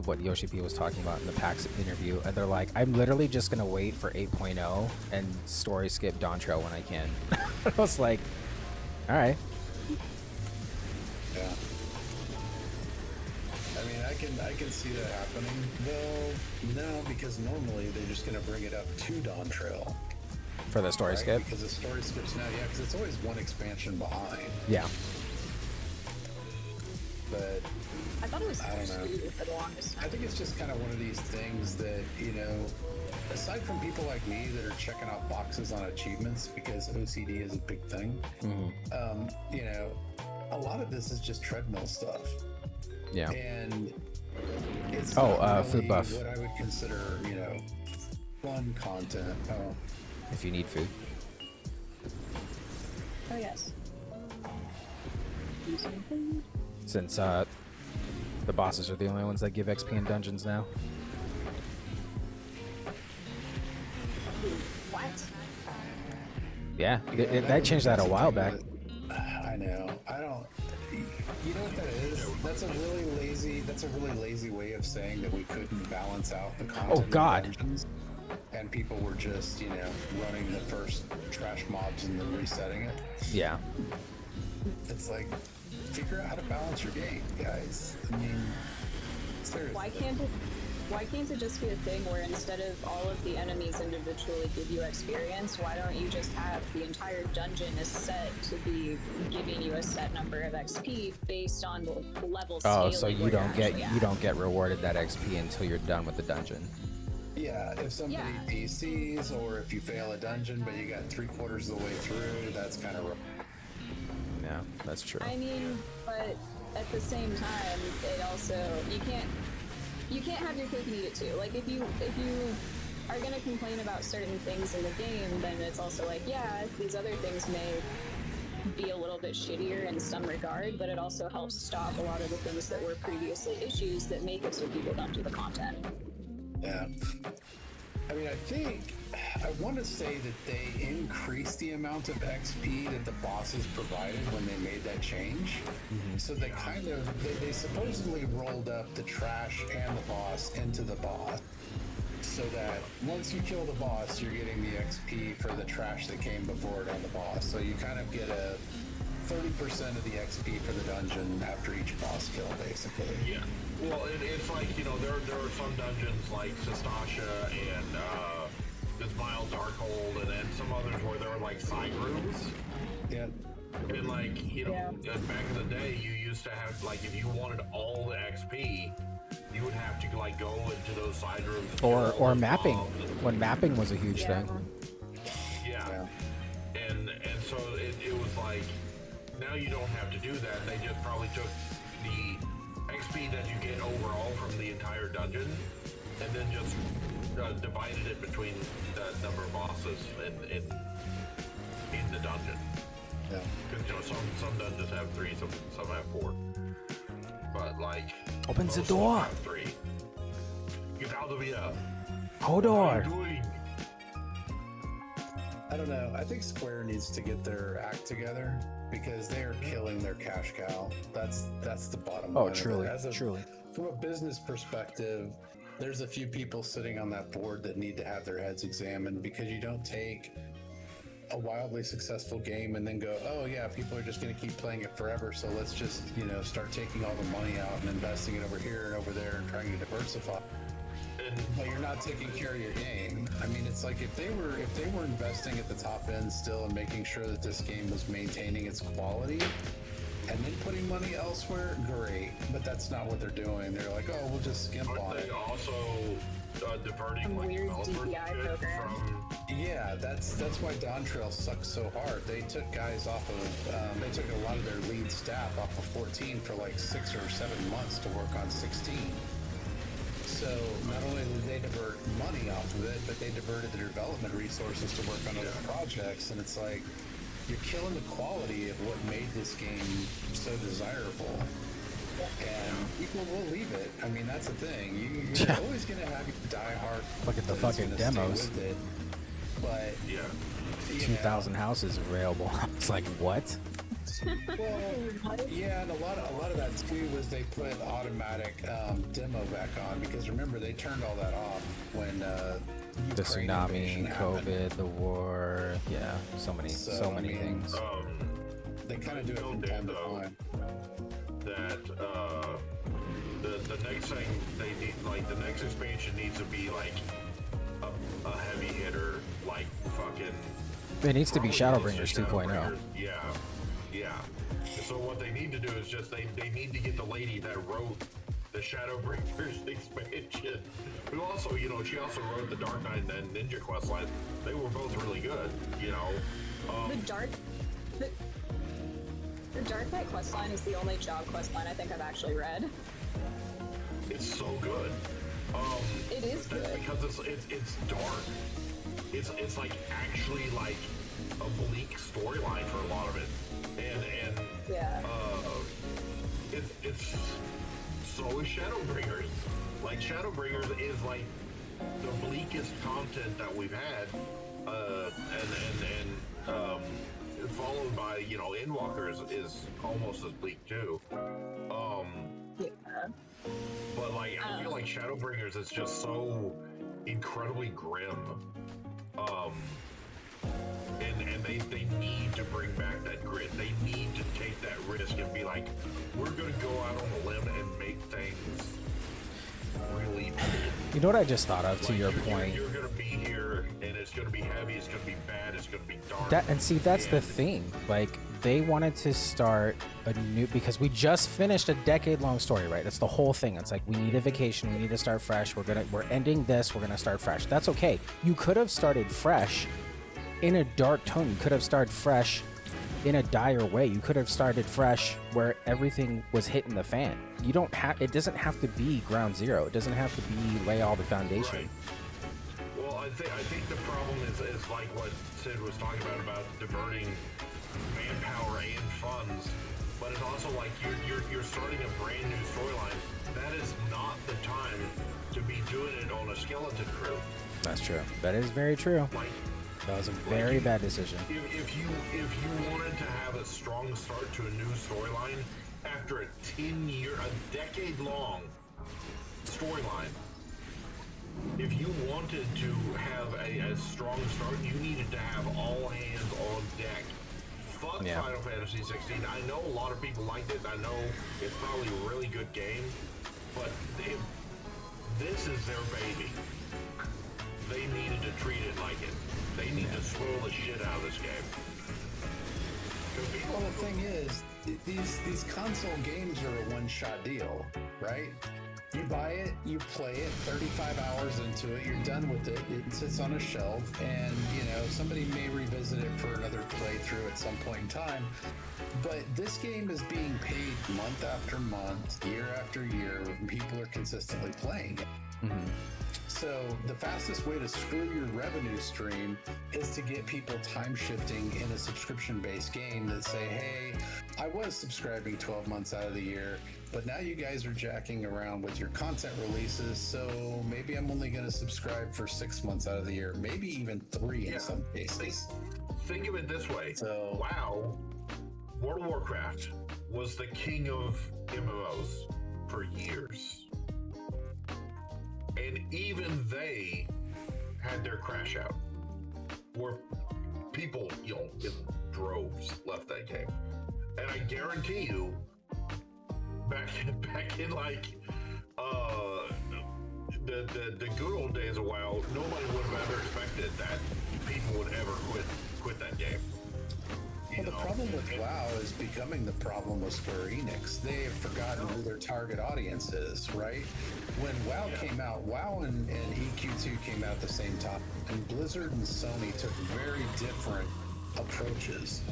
what Yoshi P was talking about in the PAX interview, and they're like, I'm literally just gonna wait for 8.0 and story skip Dawn Trail when I can. I was like, all right. Yeah. I mean, I can see that happening. Though, no, because normally they're just going to bring it up to Dawn Trail. For the story skip? Because the story skips now, because it's always one expansion behind. Yeah. But I thought it was I don't know. for the longest time. I think it's just kind of one of these things that, aside from people like me that are checking out boxes on achievements because OCD is a big thing, a lot of this is just treadmill stuff. Yeah. And it's food buff. what I would consider, fun content. Oh. If you need food. Oh, yes. Since the bosses are the only ones that give XP in dungeons now. What? Yeah, they changed that a while back. I know. I don't. You know what that is? That's a really lazy way of saying that we couldn't balance out the content. Oh God. In dungeons, and people were just, running the first trash mobs and then resetting it. Yeah. It's like, figure out how to balance your game, guys. I mean, seriously. Why can't it just be a thing where instead of all of the enemies individually give you experience, why don't you just have the entire dungeon is set to be giving you a set number of XP based on the level scaling? Oh, so you don't get rewarded that XP until you're done with the dungeon. Yeah, if somebody DCs or if you fail a dungeon but you got 3/4 of the way through, that's kind of rough. Yeah, that's true. I mean, but at the same time, it also you can't have your cake and eat it too. Like if you are gonna complain about certain things in the game, then it's also like, yeah, these other things may be a little bit shittier in some regard, but it also helps stop a lot of the things that were previously issues that make it so people don't do the content. Yeah. I mean, I want to say that they increased the amount of XP that the bosses provided when they made that change. So they they supposedly rolled up the trash and the boss into the boss. So that once you kill the boss, you're getting the XP for the trash that came before it on the boss. So you kind of get a 30% of the XP for the dungeon after each boss kill, basically. Yeah. Well, it's like, there are some dungeons like Sastasha and this Miles Darkhold, and then some others where there were like side rooms. Yeah. And like, back in the day, you used to have, like, if you wanted all the XP, you would have to like go into those side rooms. Or mapping, when mapping was a huge thing. Yeah. And so it was like, now you don't have to do that. They just probably took the XP XP that you get overall from the entire dungeon, and then just divided it between the number of bosses in the dungeon. Yeah. Because some dungeons have 3, some have 4. But like, Open the most door. have 3. Get out of here. Hold What are on. you doing? I don't know. I think Square needs to get their act together because they are killing their cash cow. That's the bottom line. Oh, of it. truly, As a- truly. From a business perspective, there's a few people sitting on that board that need to have their heads examined because you don't take a wildly successful game and then go, oh yeah, people are just going to keep playing it forever. So let's just, start taking all the money out and investing it over here and over there and trying to diversify. But you're not taking care of your game. I mean, it's like if they were investing at the top end still and making sure that this game was maintaining its quality and then putting money elsewhere, great. But that's not what they're doing. They're like, oh, we'll just skimp on They it. also diverting Some like weird developers DPI shit program. from. Yeah, that's why Dawn Trail sucks so hard. They took guys off of, they took a lot of their lead staff off of 14 for like 6 or 7 months to work on 16. So not only did they divert money off of it, but they diverted their development resources to work on other projects. And it's like, you're killing the quality of what made this game so desirable. And people will leave it. I mean, that's the thing. You're always going to have your diehard. Look at the that's fucking gonna stay demos. with it. But Yeah. 2,000 houses available. It's like, what? Well, yeah, and a lot of that too was they put automatic demo back on because remember they turned all that off when The Ukraine tsunami, invasion happened. COVID, the war. Yeah, so many I mean, things. They kind of do it Still from did, time to though. time. That the next thing they need, like the next expansion needs to be like a heavy hitter, like fucking. It needs to be probably Shadowbringers the 2.0. Shadowbringers. Yeah. So what they need to do is just they need to get the lady that wrote the Shadowbringers expansion, who also she also wrote the Dark Knight and Ninja Quest line. They were both really good, The Dark Knight questline is the only job questline I think I've actually read. It's so good. It is That's good. because it's dark. It's like actually like a bleak storyline for a lot of it, and Yeah. it's so is Shadowbringers. Like Shadowbringers is like the bleakest content that we've had, and followed by Endwalker is almost as bleak too. Yeah. But like I feel like Shadowbringers is just so incredibly grim. And they need to bring back that grit. They need to take that risk and be like, we're gonna go out on a limb and make things really big. You know what I just thought of, to Like, your you're point? gonna be here and it's gonna be heavy, it's gonna be bad, it's gonna be dark. That's the and- thing. Like, they wanted to start a new, because we just finished a decade-long story, right? That's the whole thing. It's like, we need a vacation, we need to start fresh. We're ending this, we're gonna start fresh. That's okay. You could have started fresh in a dark tone. You could have started fresh in a dire way. You could have started fresh where everything was hitting the fan. You don't have, it doesn't have to be ground zero. It doesn't have to be lay all the foundation. Right. Well, I think the problem is like what Sid was talking about diverting manpower and funds, but it's also like you're starting a brand new storyline. That is not the time to be doing it on a skeleton crew. That's true. That is very true. Like, That was a very bad decision. if you wanted to have a strong start to a new storyline after a decade-long storyline, if you wanted to have a strong start, you needed to have all hands on deck. Fuck Yeah. Final Fantasy 16. I know a lot of people liked it. I know it's probably a really good game, but this is their baby. They needed to treat it like it. They need to spoil the shit out of this game. Well, the thing is, these console games are a one-shot deal, right? You buy it, you play it, 35 hours into it, you're done with it, it sits on a shelf, and, you know, somebody may revisit it for another playthrough at some point in time. But this game is being paid month after month, year after year, when people are consistently playing it. So the fastest way to screw your revenue stream is to get people time shifting in a subscription-based game that say, hey, I was subscribing 12 months out of the year, but now you guys are jacking around with your content releases, so maybe I'm only going to subscribe for 6 months out of the year, maybe even 3 in some cases. Think of it this way. So, WoW, World of Warcraft, was the king of MMOs for years. And even they had their crash out, where people, you know, in droves left that game. And I guarantee you, back in like the good old days of WoW, nobody would have ever expected that people would ever quit that game. well, the problem with WoW is becoming the problem with Square Enix. They have forgotten who their target audience is, right? When WoW came out, WoW and EQ2 came out at the same time, and Blizzard and Sony took very different approaches.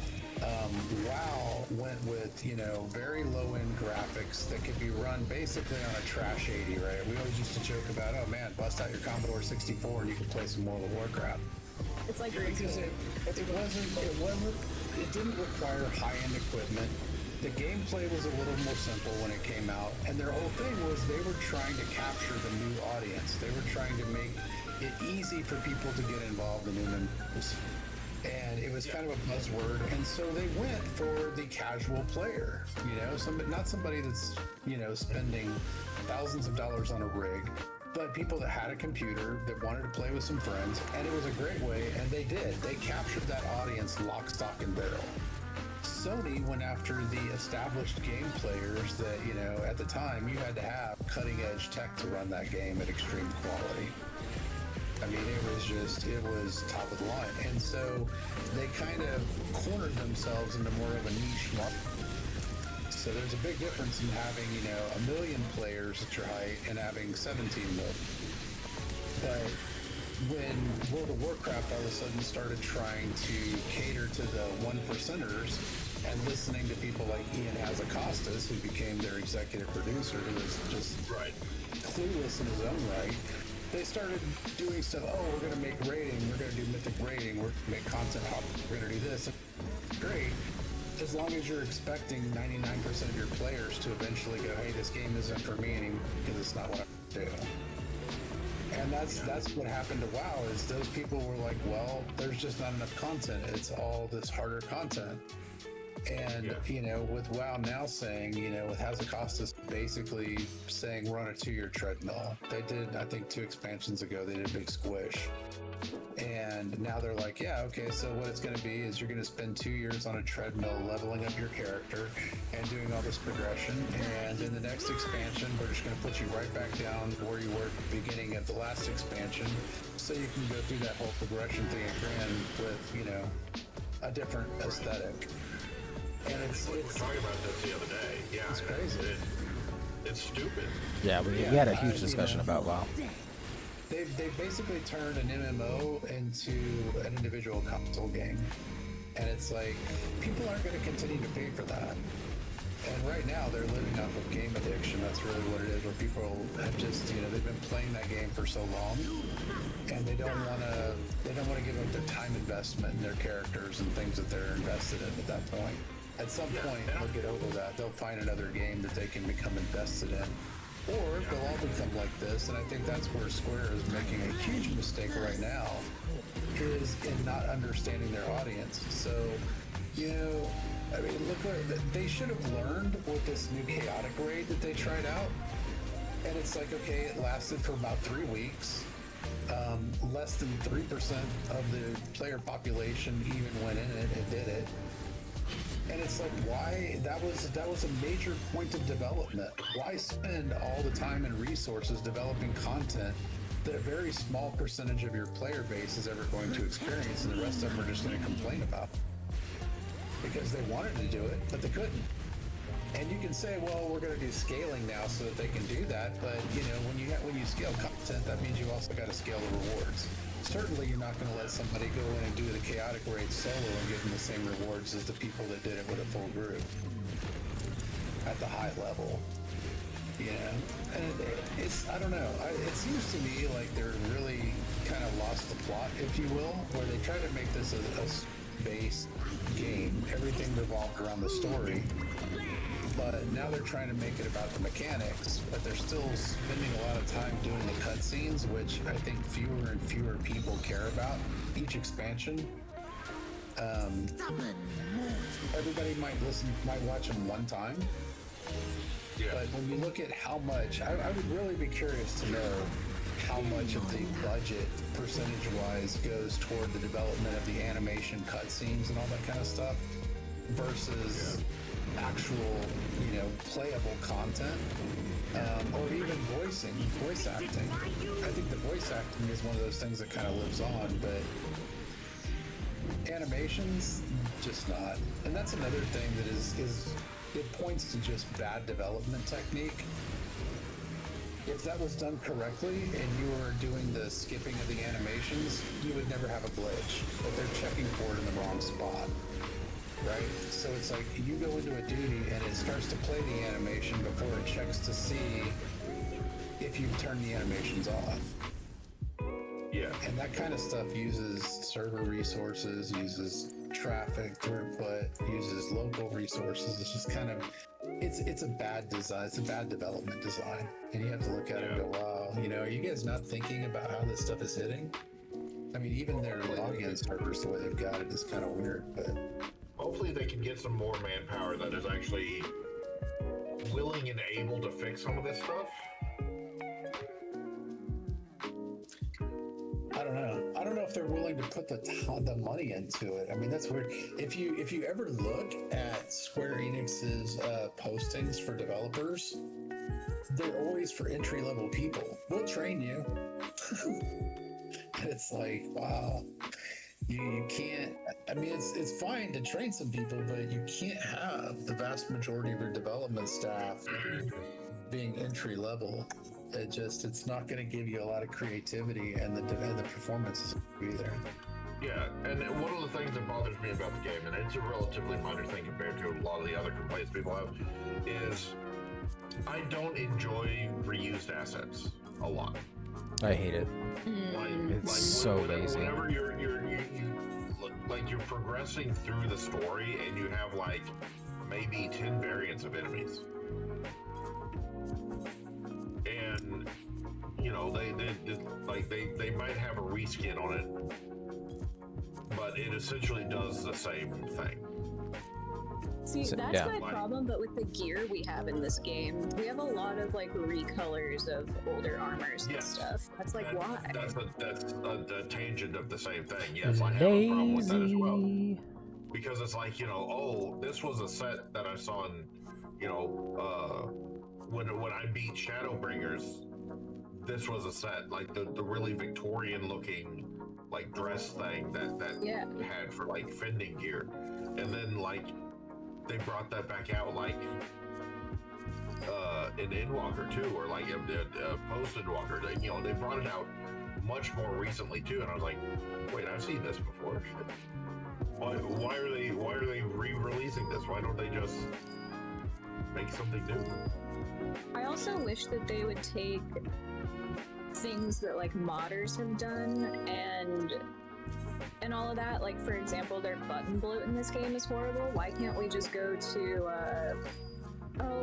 WoW went with, you know, very low-end graphics that could be run basically on a trash 80, right? We always used to joke about, oh man, bust out your Commodore 64 and you can play some World of Warcraft. It's like Because it didn't require high-end equipment. The gameplay was a little more simple when it came out, and their whole thing was they were trying to capture the new audience. They were trying to make it easy for people to get involved in MMOs. And it was kind of a buzzword, and so they went for the casual player, you know, not somebody that's, you know, spending thousands of dollars on a rig, but people that had a computer that wanted to play with some friends, and it was a great way, and they did. They captured that audience lock, stock, and barrel. Sony went after the established game players that, you know, at the time you had to have cutting edge tech to run that game at extreme quality. I mean, it was top of the line. And so they kind of cornered themselves into more of a niche market. So there's a big difference in having, you know, 1 million players at your height and having 17 million. But when World of Warcraft all of a sudden started trying to cater to the 1%ers and listening to people like Ian Hazzakostas, who became their executive producer, who was just clueless in his own right, they started doing stuff. Oh, we're going to make raiding. We're going to do mythic raiding. We're going to make content hop. We're going to do this. Great. As long as you're expecting 99% of your players to eventually go, hey, this game isn't for me anymore because it's not what I do. And that's what happened to WoW is those people were like, well, there's just not enough content. It's all this harder content. And, you know, with WoW now saying, you know, with Hazzakostas basically saying we're on a 2-year treadmill. They did, I think 2 expansions ago, they did a big squish. And now they're like, yeah, okay, so what it's going to be is you're going to spend 2 years on a treadmill leveling up your character and doing all this progression. And in the next expansion, we're just going to put you right back down where you were at the beginning of the last expansion so you can go through that whole progression thing again with, you know, a different aesthetic. And we were talking about this the other day. Yeah, it's crazy. It's stupid. Yeah, we had a huge discussion about WoW. They've basically turned an MMO into an individual console game. And it's like, people aren't going to continue to pay for that. And right now, they're living off of game addiction. That's really what it is, where people have just, you know, they've been playing that game for so long, and they don't want to give up their time investment in their characters and things that they're invested in at that point. At some point, they'll get over that. They'll find another game that they can become invested in. Or they'll all become like this, and I think that's where Square is making a huge mistake right now, is in not understanding their audience. So, you know, I mean, look, they should have learned with this new chaotic raid that they tried out. And it's like, okay, it lasted for about 3 weeks. Less than 3% of the player population even went in it and did it. And it's like, why? That was a major point of development. Why spend all the time and resources developing content that a very small percentage of your player base is ever going to experience, and the rest of them are just going to complain about? Because they wanted to do it, but they couldn't. And you can say, well, we're going to do scaling now so that they can do that. But when you scale content, that means you also got to scale the rewards. Certainly, you're not going to let somebody go in and do the chaotic raid solo and give them the same rewards as the people that did it with a full group at the high level. And it's, I don't know. It seems to me like they're really kind of lost the plot, if you will, where they try to make this a base game. Everything revolved around the story. But now they're trying to make it about the mechanics, but they're still spending a lot of time doing the cutscenes, which I think fewer and fewer people care about. Each expansion, everybody might watch them one time. Yeah. But when you look at how much, I would really be curious to know how much of the budget, percentage-wise, goes toward the development of the animation cutscenes and all that kind of stuff, versus actual, playable content, or even voice acting. I think the voice acting is one of those things that kind of lives on, but animations, just not. And that's another thing that is it points to just bad development technique. If that was done correctly and you were doing the skipping of the animations, you would never have a glitch, but they're checking for it in the wrong spot. Right? So it's like you go into a duty and it starts to play the animation before it checks to see if you've turned the animations off. Yeah. And that kind of stuff uses server resources, uses traffic throughput, uses local resources. It's just kind of, it's a bad design. It's a bad development design. And you have to look at it and go, wow, are you guys not thinking about how this stuff is hitting? I mean, even their login servers, the way they've got it is kind of weird, but... Hopefully they can get some more manpower that is actually willing and able to fix some of this stuff. I don't know if they're willing to put the money into it. I mean, that's weird. If you ever look at Square Enix's postings for developers, they're always for entry-level people. We'll train you. It's like, wow. You can't, I mean, it's fine to train some people, but you can't have the vast majority of your development staff being entry level. It's not going to give you a lot of creativity, and the performance is going to be there. Yeah, and one of the things that bothers me about the game, and it's a relatively minor thing compared to a lot of the other complaints people have, is I don't enjoy reused assets a lot. I hate it. It's so lazy. Whenever you're progressing through the story and you have like maybe 10 variants of enemies, and they might have a reskin on it, but it essentially does the same thing. See, that's my problem, but with the gear we have in this game, we have a lot of recolors of older armors and stuff. That's why? That's a tangent of the same thing. Yes, I have a problem with that as well. Because it's like, this was a set that I saw in, when I beat Shadowbringers, this was a set, like the really Victorian looking dress thing that had for fending gear. And then they brought that back out in Endwalker too, or post Endwalker. They brought it out much more recently too, and I was like, wait, I've seen this before. Why are they re-releasing this? Why don't they just make something new? I also wish that they would take things that modders have done and all of that. For example, their button bloat in this game is horrible. Why can't we just go to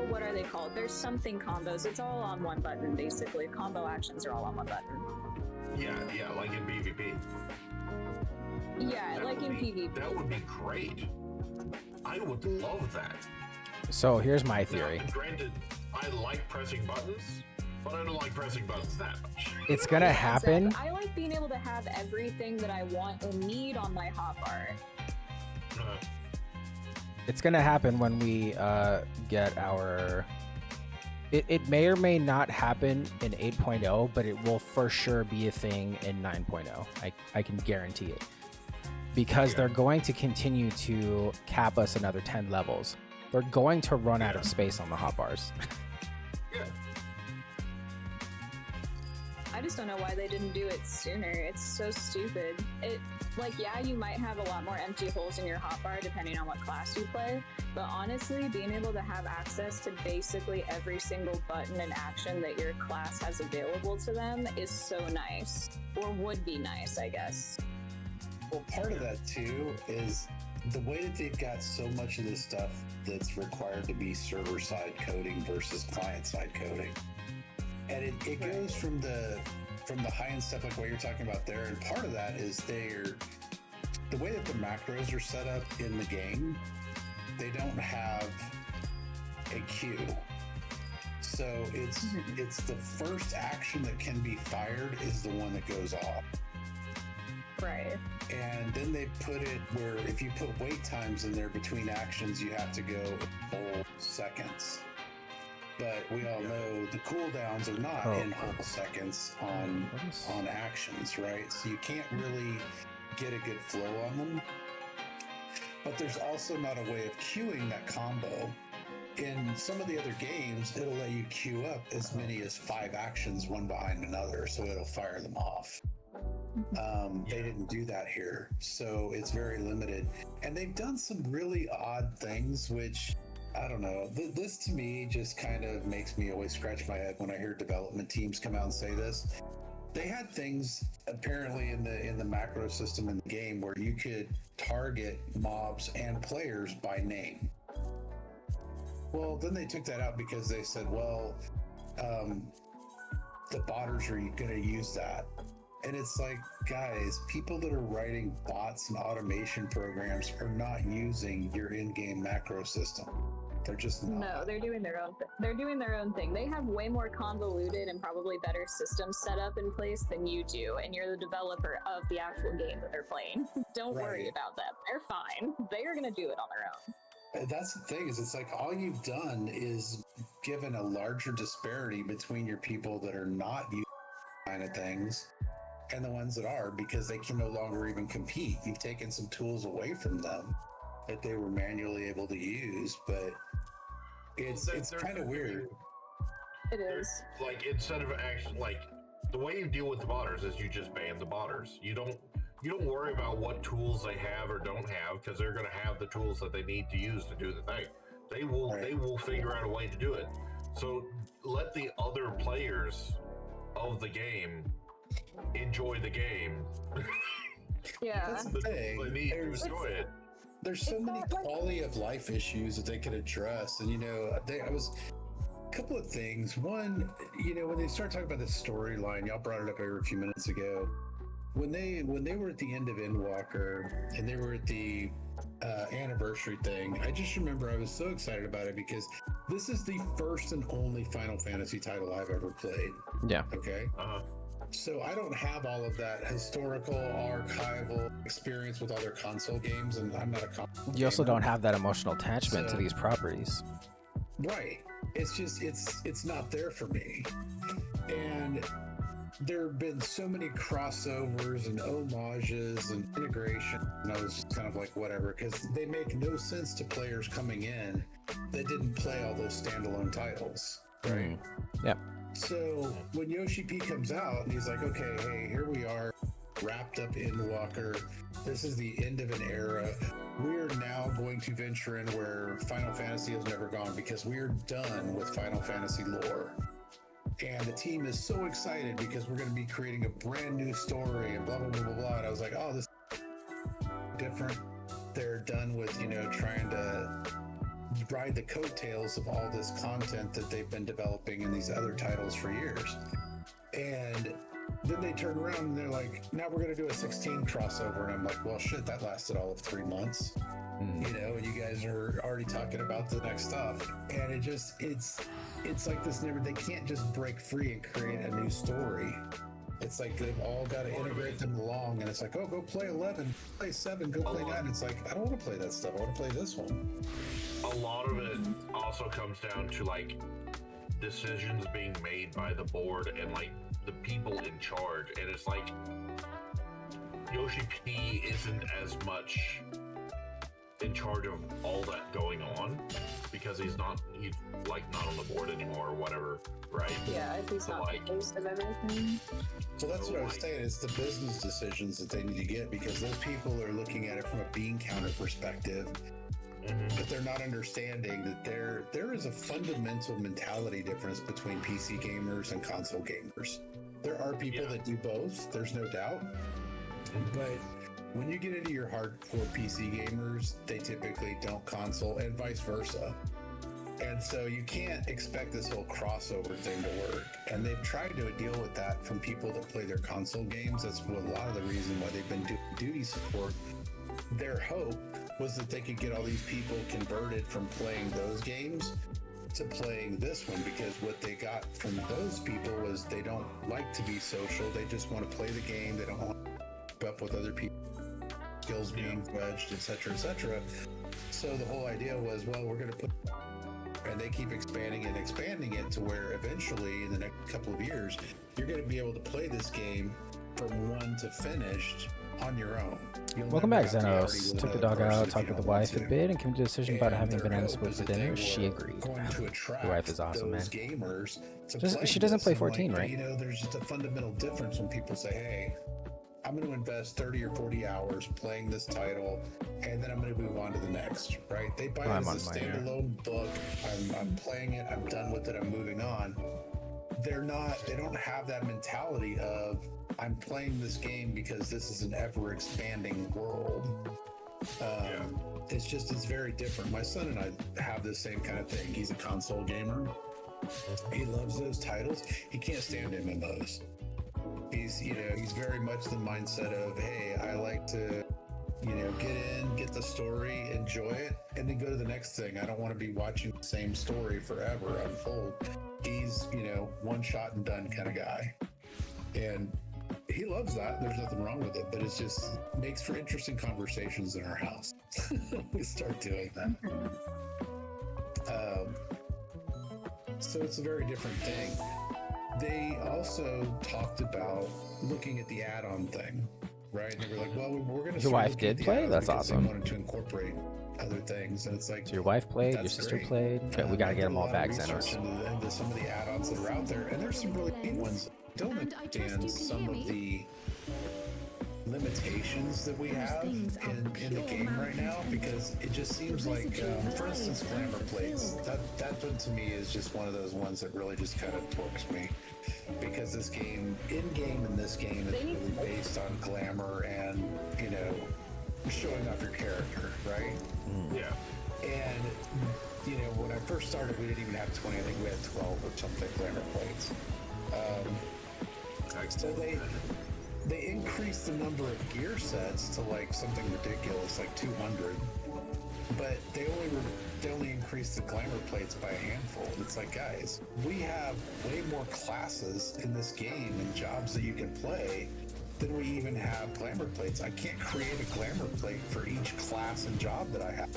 what are they called? There's something combos. It's all on one button, basically. Combo actions are all on one button. Yeah, like in PvP. Yeah, in PvP. That would be great. I would love that. So here's my theory. Now, granted, I like pressing buttons, but I don't like pressing buttons that much. It's gonna happen. I like being able to have everything that I want and need on my hotbar. It's gonna happen when we get our... It may or may not happen in 8.0, but it will for sure be a thing in 9.0. I can guarantee it. Because they're going to continue to cap us another 10 levels. They're going to run out of space on the hotbars. Yeah. I just don't know why they didn't do it sooner. It's so stupid. Yeah, you might have a lot more empty holes in your hotbar depending on what class you play, but honestly, being able to have access to basically every single button and action that your class has available to them is so nice. Or would be nice, I guess. Well, part of that too is the way that they've got so much of this stuff that's required to be server-side coding versus client-side coding. And it goes from the high-end stuff like what you're talking about there, and part of that is the way that the macros are set up in the game, they don't have a queue. So it's the first action that can be fired is the one that goes off. Right. And then they put it where if you put wait times in there between actions, you have to go whole seconds. But we all know the cooldowns are not in whole seconds on actions, right? So you can't really get a good flow on them. But there's also not a way of queuing that combo. In some of the other games, it'll let you queue up as many as 5 actions one behind another, so it'll fire them off. They didn't do that here, so it's very limited. And they've done some really odd things, which, I don't know, this to me just kind of makes me always scratch my head when I hear development teams come out and say this. They had things apparently in the macro system in the game where you could target mobs and players by name. Well, then they took that out because they said, well, the botters are going to use that. And it's like, guys, people that are writing bots and automation programs are not using your in-game macro system. They're just not. No, they're doing their own. They're doing their own thing. They have way more convoluted and probably better systems set up in place than you do, and you're the developer of the actual game that they're playing. Don't worry about them. They're fine. They are going to do it on their own. That's the thing, is it's like all you've done is given a larger disparity between your people that are not using kind of things and the ones that are, because they can no longer even compete. You've taken some tools away from them that they were manually able to use, but it's kind of weird. It is. Like, instead of actually, like, the way you deal with the botters is you just ban the botters. You don't worry about what tools they have or don't have, because they're going to have the tools that they need to use to do the thing. They will figure out a way to do it. So let the other players of the game enjoy the game. Yeah. That's the thing. They need to enjoy it. There's so many quality of life issues that they could address, and a couple of things. One, when they start talking about the storyline, y'all brought it up a few minutes ago. When they were at the end of Endwalker and they were at the anniversary thing, I just remember I was so excited about it because this is the first and only Final Fantasy title I've ever played. Yeah. Okay. So I don't have all of that historical, archival experience with other console games, and I'm not a console You also gamer. don't have that emotional attachment to these properties. Right. It's just, it's not there for me. And there have been so many crossovers and homages and integration, and I was just kind of like, whatever, because they make no sense to players coming in that didn't play all those standalone titles. Right. Yep. So when Yoshi P comes out and he's like, okay, hey, here we are, wrapped up in Walker. This is the end of an era. We're now going to venture in where Final Fantasy has never gone, because we're done with Final Fantasy lore. And the team is so excited because we're going to be creating a brand new story and blah, blah, blah, blah, blah. And I was like, oh, this is different. They're done with, trying to ride the coattails of all this content that they've been developing in these other titles for years. And then they turn around and they're like, now we're going to do a 16 crossover. And I'm like, well, shit, that lasted all of 3 months. And you guys are already talking about the next stuff. And it's like this they can't just break free and create a new story. It's like they've all got to integrate them along, and it's like, oh, go play 11, play 7, go play 9. It's like, I don't want to play that stuff. I want to play this one. A lot of it also comes down to like decisions being made by the board and like the people in charge, and it's like Yoshi P isn't as much. in charge of all that going on because he's like not on the board anymore or whatever, right? Yeah, if he's not the host of everything. So that's what I was saying. It's the business decisions that they need to get because those people are looking at it from a bean counter perspective, but they're not understanding that there is a fundamental mentality difference between PC gamers and console gamers. There are people that do both, there's no doubt, but when you get into your hardcore PC gamers, they typically don't console and vice versa. And so you can't expect this whole crossover thing to work. And they've tried to deal with that from people that play their console games. That's a lot of the reason why they've been doing duty support. Their hope was that they could get all these people converted from playing those games to playing this one, because what they got from those people was they don't like to be social. They just want to play the game. They don't want to keep up with other people, skills being judged, etc., etc. So the whole idea was, well, we're going to put, and they keep expanding it to where eventually in the next couple of years, you're going to be able to play this game from one to finished on your own. Welcome back, Xenos. Took the dog out, talked with the wife a bit, and came to a decision about having banana split for dinner. She agreed. The wife is awesome, man. She doesn't play 14, right? You know, there's just a fundamental difference when people say, hey, I'm going to invest 30 or 40 hours playing this title, and then I'm going to move on to the next, right? They buy it as a standalone book. I'm playing it. I'm done with it. I'm moving on. They don't have that mentality of, I'm playing this game because this is an ever expanding world. It's very different. My son and I have the same kind of thing. He's a console gamer. He loves those titles. He can't stand MMOs. He's very much the mindset of, hey, I like to, get in, get the story, enjoy it, and then go to the next thing. I don't want to be watching the same story forever unfold. He's, one shot and done kind of guy. And he loves that. There's nothing wrong with it, but it just makes for interesting conversations in our house. We start doing that. So it's a very different thing. They also talked about looking at the add-on thing, right? They were like, well, we're going to. Your wife did play? That's awesome. They wanted to incorporate other things, and it's like, so your wife played, your sister played. Okay, we got to get them all back, Xenos. Into some of the add-ons that are out there, and there's some really neat ones. Don't understand some of the limitations that we have in the game right now, because it just seems like, for instance, glamour plates. That one to me is just one of those ones that really just kind of torques me, because this game, in this game, is really based on glamour and showing off your character, right? Yeah. And when I first started, we didn't even have 20. I think we had 12 or something glamour plates. So they increased the number of gear sets to like something ridiculous, like 200. But they only increased the glamour plates by a handful. It's like, guys, we have way more classes in this game and jobs that you can play than we even have glamour plates. I can't create a glamour plate for each class and job that I have.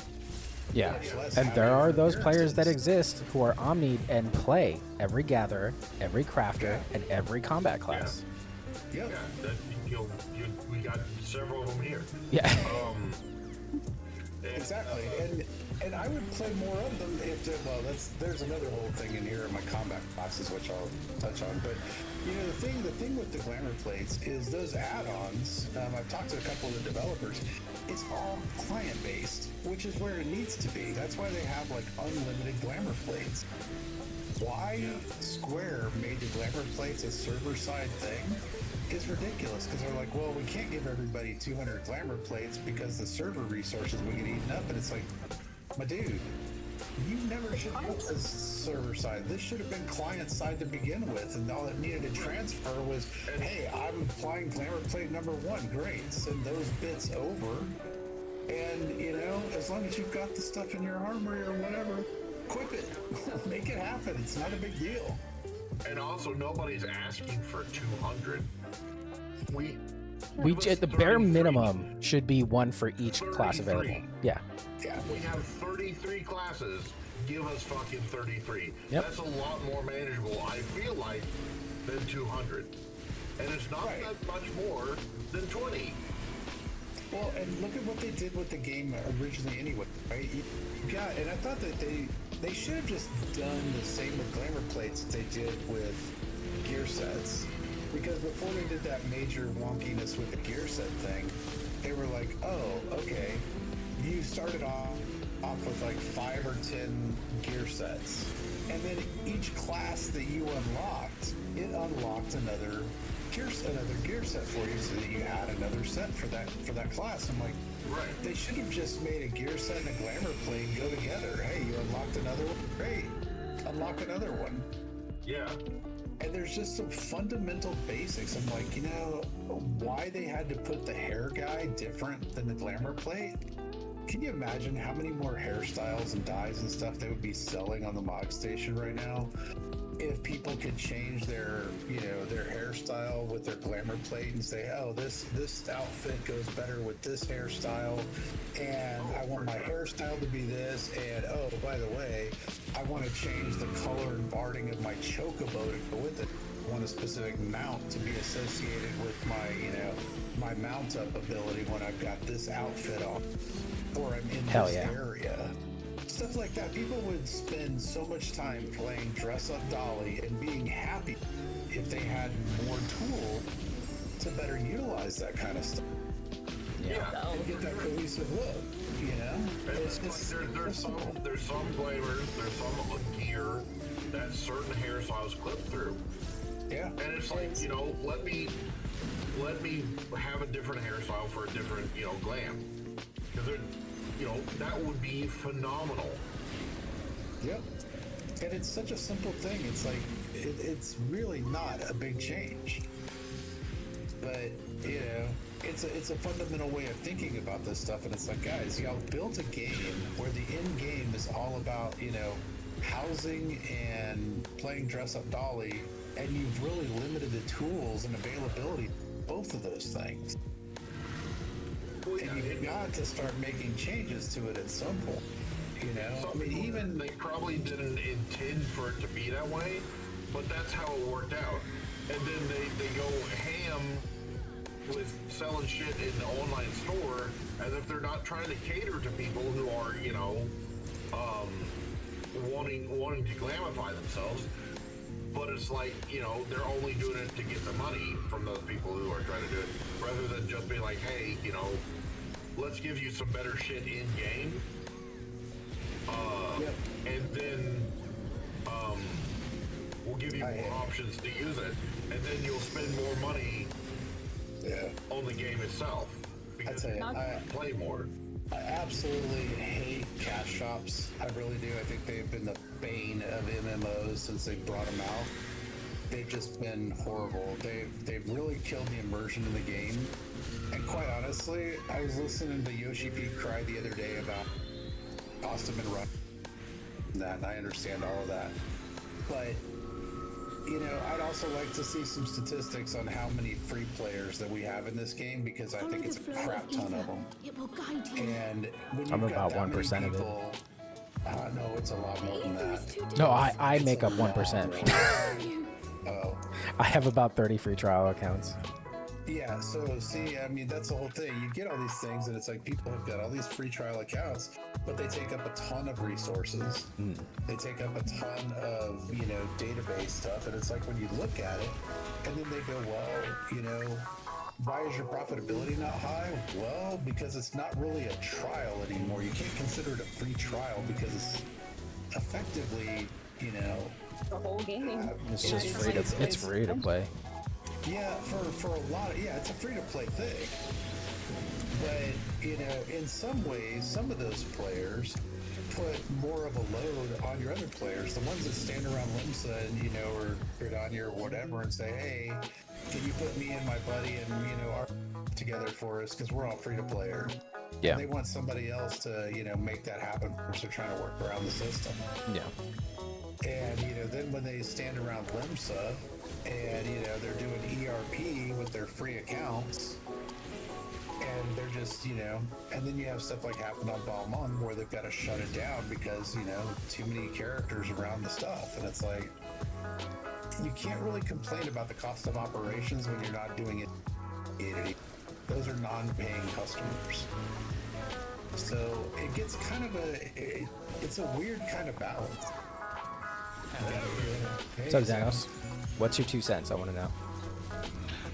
Yeah, and there are those players that exist who are omnied and play every gatherer, every crafter, and every combat class. Yeah. We got several of them here. Yeah. Exactly, and I would play more of them if there's another whole thing in here in my combat classes which I'll touch on. But the thing with the glamour plates is those add-ons. I've talked to a couple of the developers. It's all client based, which is where it needs to be. That's why they have like unlimited glamour plates. Why Square made the glamour plates a server side thing is ridiculous, because they're like, well, we can't give everybody 200 glamour plates because the server resources will get eaten up. And it's like, my dude, you never should have put this server side. This should have been client side to begin with, and all it needed to transfer was, hey, I'm applying glamour plate number 1. Great, send those bits over, and as long as you've got the stuff in your armory or whatever, equip it. Make it happen. It's not a big deal. And also, nobody's asking for 200. We at the bare minimum should be one for each class available. Yeah. We have 33 classes. Give us fucking 33. Yep. That's a lot more manageable, I feel like, than 200. And it's not that much more than 20. Well, and look at what they did with the game originally anyway, right? You got, and I thought that they should have just done the same with glamour plates that they did with gear sets. Because before they did that major wonkiness with the gear set thing, they were like, oh, okay, you started off with like 5 or 10 gear sets. And then each class that you unlocked, it unlocked another gear set for you, so that you had another set for that class. I'm like, Right. they should have just made a gear set and a glamour plate go together. Hey, you unlocked another one, great. Unlock another one. Yeah. And there's just some fundamental basics. I'm like, why they had to put the hair guy different than the glamour plate? Can you imagine how many more hairstyles and dyes and stuff they would be selling on the mod station right now if people could change their hairstyle with their glamour plate and say, oh, this outfit goes better with this hairstyle, and I want my hairstyle to be this, and oh, by the way, I want to change the color and barding of my chocobo to go with it. I want a specific mount to be associated with my mount up ability when I've got this outfit on, or I'm in this area. Stuff like that. People would spend so much time playing Dress Up Dolly and being happy if they had more tools to better utilize that kind of stuff. Yeah. And get that cohesive look, It's just, there's some glamours, there's some gear that certain hairstyles clip through. Yeah. And it's like, let me have a different hairstyle for a different, glam. Because that would be phenomenal. Yep. And it's such a simple thing. It's like, it's really not a big change. But, it's a fundamental way of thinking about this stuff. And it's like, guys, y'all built a game where the end game is all about, housing and playing Dress Up Dolly. And you've really limited the tools and availability, both of those things. And you've got to start making changes to it at some point. Even they probably didn't intend for it to be that way, but that's how it worked out. And then they go ham with selling shit in the online store as if they're not trying to cater to people who are, wanting to glamify themselves. But it's like, they're only doing it to get the money from those people who are trying to do it, rather than just be like, hey, let's give you some better shit in game. And then we'll give you more options to use it, and then you'll spend more money on the game itself because you play more. I absolutely hate cash shops. I really do. I think they've been the bane of MMOs since they brought them out. They've just been horrible. They've really killed the immersion in the game. And quite honestly, I was listening to Yoshi P cry the other day about cost of interrupt that, and I understand all of that. But I'd also like to see some statistics on how many free players that we have in this game, because I think it's a crap ton of them. It will guide you. And when I'm you've about got that 1% many of it. people, no, it's a lot more than that. No, I make up 1%. Oh. I have about 30 free trial accounts. Yeah, so see, that's the whole thing. You get all these things, and it's like people have got all these free trial accounts, but they take up a ton of resources. They take up a ton of, database stuff, and it's like when you look at it, and then they go, well, why is your profitability not high? Well, because it's not really a trial anymore. You can't consider it a free trial because it's effectively, The whole game. It's just free to play. Yeah, for a lot of, it's a free-to-play thing. But, in some ways, some of those players put more of a load on your other players. The ones that stand around Limsa and, or Gridania or whatever and say, hey, can you put me and my buddy and, our together for us? Because we're all free-to-play. Yeah. And they want somebody else to, make that happen because they're trying to work around the system. Yeah. And, then when they stand around Limsa and, they're doing ERP with their free accounts, and they're just, and then you have stuff like happened on Balmung where they've got to shut it down because, too many characters around the stuff. And it's like, you can't really complain about the cost of operations when you're not doing it. those are non-paying customers. So it gets kind of it's a weird kind of balance. What's up, Xanos? What's your 2 cents? I want to know.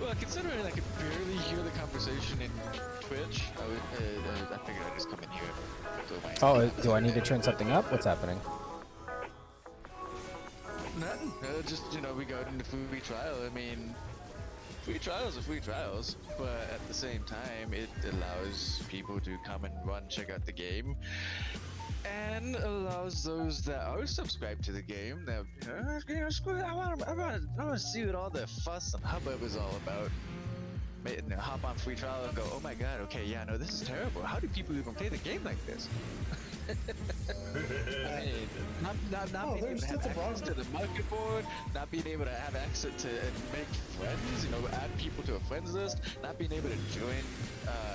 Well, considering I could barely hear the conversation in Twitch, I figured I'd just come in here. Oh, do I need to turn something up? What's happening? Nothing. Just, we go into free trial. I mean, free trials are free trials, but at the same time, it allows people to come and check out the game, and allows those that are subscribed to the game that, screw it, I want to see what all the fuss and hubbub is all about. Hop on free trial and go, oh my god, okay, yeah, no, this is terrible. How do people even play the game like this? Not being able to have access to the market board, not being able to have access to and make friends, add people to a friends list, not being able to join,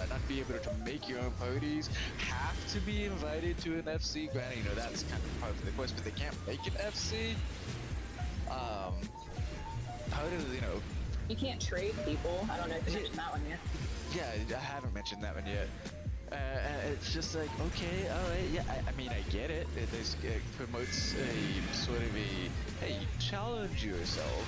not being able to make your own parties, have to be invited to an FC. Granted, that's kind of part of the course, but they can't make an FC. How does, You can't trade people. I don't know if you mentioned that one yet. Yeah, I haven't mentioned that one yet. It's just like, okay, alright, yeah, I mean, I get it. It promotes a sort of hey, challenge yourself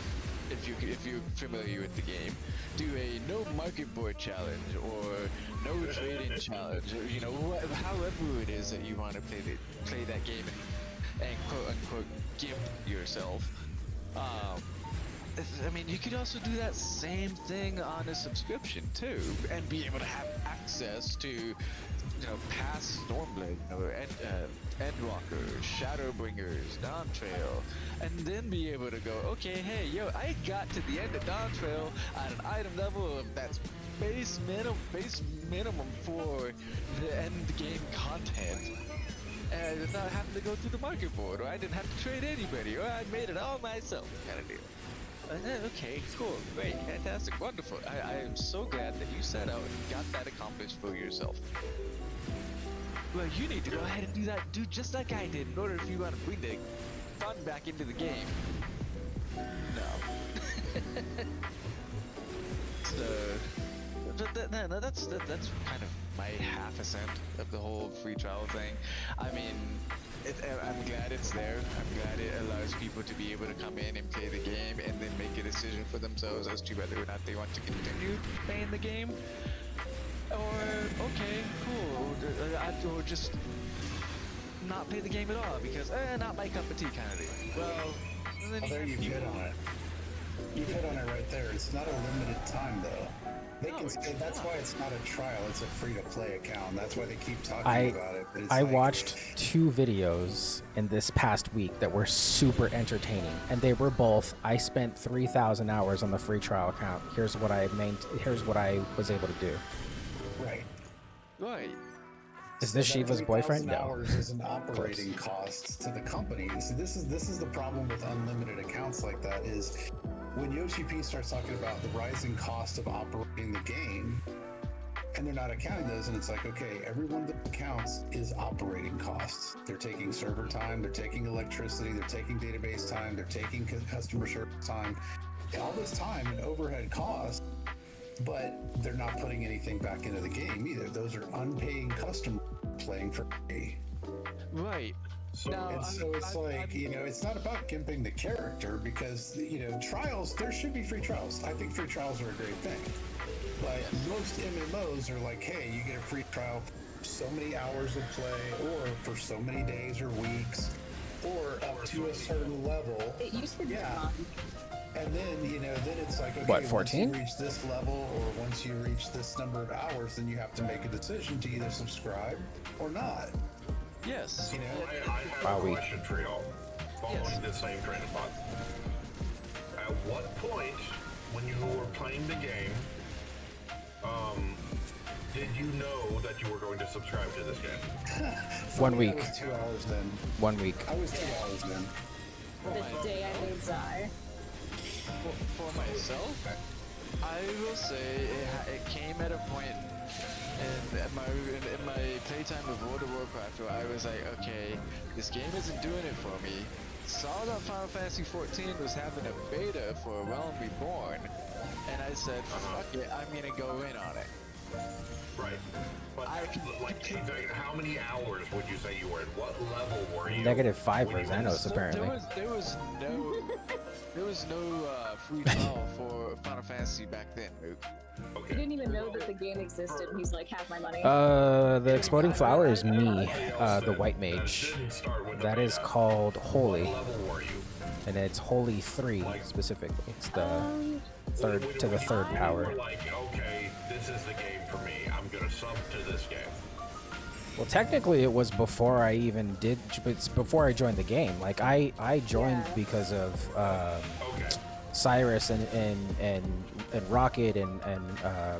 if you're familiar with the game. Do a no market board challenge or no trading challenge, or however it is that you want to play that game and quote unquote gimp yourself. I mean, you could also do that same thing on a subscription too, and be able to have access to, past Stormblade, Endwalkers, Shadowbringers, Dawntrail, and then be able to go, okay, hey, I got to the end of Dawntrail at an item level of that's base minimum for the end game content. And I did not have to go through the market board, or I didn't have to trade anybody, or I made it all myself, kind of deal. Okay, cool, great, fantastic, wonderful. I am so glad that you set out and got that accomplished for yourself. Well, you need to go ahead and do just like I did in order if you want to bring the fun back into the game. No. So, that's kind of my half a cent of the whole free trial thing. I mean, I'm glad it's there. I'm glad it allows people to be able to come in and play the game and then make a decision for themselves as to whether or not they want to continue playing the game. Or, okay, cool, or just not play the game at all because, not my cup of tea kind of thing. Well, then there you hit on it. You hit on it right there. It's not a limited time though. They can say that's why it's not a trial, it's a free-to-play account. That's why they keep talking about it. But I watched 2 videos in this past week that were super entertaining, and they were both, I spent 3,000 hours on the free trial account. Here's what I was able to do. Right. Right. Is this Shiva's boyfriend? No. Hours is an operating cost to the company. So this is the problem with unlimited accounts like that is when Yoshi P starts talking about the rising cost of operating the game, and they're not accounting those, and it's like, okay, every one of the accounts is operating costs. They're taking server time, they're taking electricity, they're taking database time, they're taking customer service time, all this time and overhead costs, but they're not putting anything back into the game either. Those are unpaying customers playing for free. Right. So it's like, it's not about gimping the character because, trials, there should be free trials. I think free trials are a great thing. But most MMOs are like, hey, you get a free trial for so many hours of play or for so many days or weeks or up to a certain level. It used to be And then, then it's like, okay, what, 14? Once you reach this level or once you reach this number of hours, then you have to make a decision to either subscribe or not. Yes. I have a question for y'all, following the same train of thought. At what point, when you were playing the game, did you know that you were going to subscribe to this game? 1 week. I was 2 hours then. 1 week. I was 2 hours then. the day I made Zai. For myself, I will say it came at a point in my playtime of World of Warcraft where I was like, okay, this game isn't doing it for me. Saw that Final Fantasy XIV was having a beta for Realm Reborn, and I said, fuck it, I'm gonna go in on it. like exactly how many hours would you say you were in? What level were you? -5 for when you Xanos, were- apparently. There was no free trial for Final Fantasy back then. Luke. He Okay. didn't even know that the game existed. He's like, have my money. The exploding flower is me, Everybody else the that- white that mage. didn't start with the That is beta, called Holy, What level were you? and it's Holy 3 specifically. It's the third When- to the when third you power. were like, okay, this is the game for me. I'm gonna sub to this game. Well, technically, it was before I even did. It's before I joined the game. Like I joined Yeah. because of Okay. Cyrus and Rocket and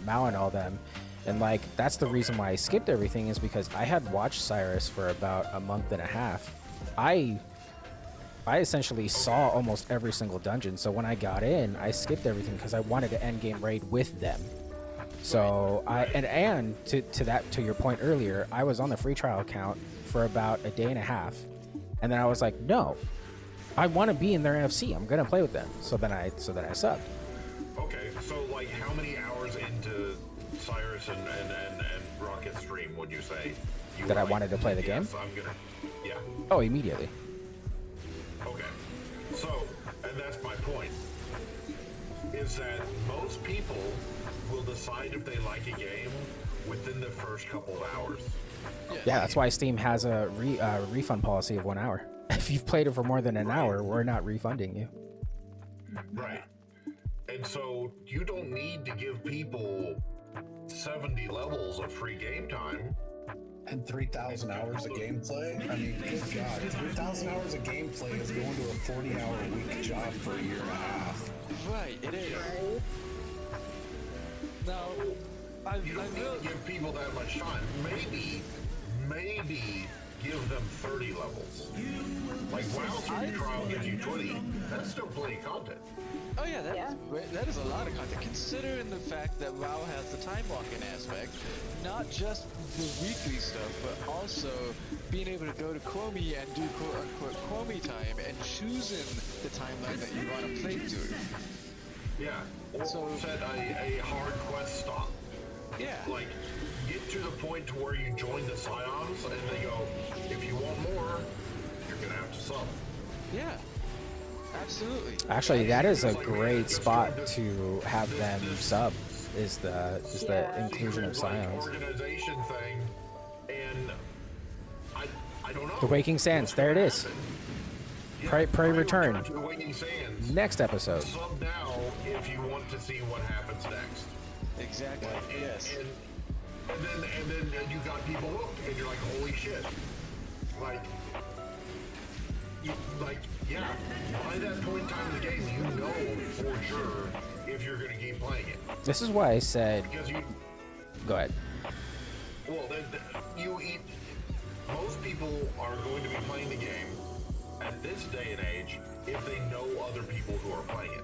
Mao and all them, and like that's the reason why I skipped everything is because I had watched Cyrus for about a month and a half. I essentially saw almost every single dungeon, so when I got in, I skipped everything because I wanted to end game raid with them. So and to your point earlier, I was on the free trial account for about a day and a half, and then I was like, no, I want to be in their NFC. I'm gonna play with them. So then I subbed. Okay, so like how many hours into Cyrus and Rocket stream would you say you That were I like, wanted to play the game? yes, I'm gonna, yeah. Oh, immediately. Okay. So, and that's my point, is that most people will decide if they like a game within the first couple of hours. Yeah, that's why Steam has a refund policy of 1 hour. If you've played it for more than an hour, we're not refunding you. Right. And so you don't need to give people 70 levels of free game time. And 3,000 hours of gameplay? I mean, good God, 3,000 hours of gameplay is going to a 40-hour-a-week job for a year and a half. Right, it is. Now, I You don't need will. to give people that much time. Maybe give them 30 levels. Like WoW's free trial gives you 20. That's still plenty of content. Oh yeah, Yeah. that is a lot of content. Considering the fact that WoW has the time walking aspect, not just the weekly stuff, but also being able to go to Chromie and do quote unquote Chromie time and choosing the timeline that you want to play through. Yeah. Or So- set a hard quest stop. Yeah. Like, get to the point to where you join the Scions and they go, if you want more, you're gonna have to sub. Yeah. Absolutely. Actually, that is a great spot to have them sub. Is the Yeah. inclusion of Scions. Organization thing, and I don't know. The Waking Sands. There it is. Pray return. To the Waking Sands. Next episode. Sub now if you want to see what happens next. Exactly. Yes. And then you got people hooked, and you're like, holy shit. Yeah, by that point in time in the game, you know for sure if you're going to keep playing it. This is why I said. Because you, Go ahead. well, most people are going to be playing the game at this day and age if they know other people who are playing it.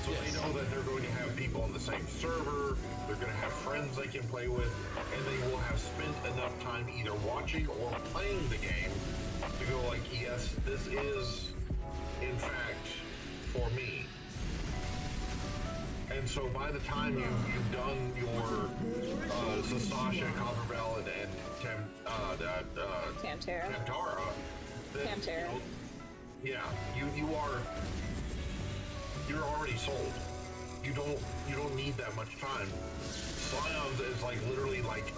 So they know that they're going to have people on the same server, they're going to have friends they can play with, and they will have spent enough time either watching or playing the game to go like, yes, this is, in fact, for me. And so by the time you've done your Sasasha, Copperbell, and Tamtara. Tamtara, then, Tamtara. yeah, you're already sold. You don't need that much time. Scions is like literally like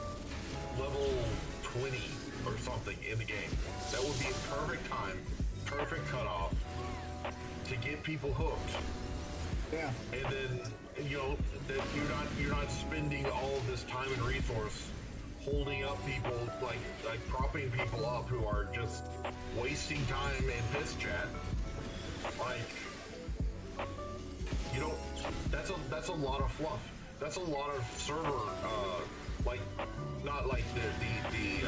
level 20 or something in the game. That would be a perfect time, perfect cutoff to get people hooked. Yeah. And then that you're not spending all of this time and resource holding up people, like propping people up who are just wasting time in piss chat. Like, that's a lot of fluff. That's a lot of server, not like the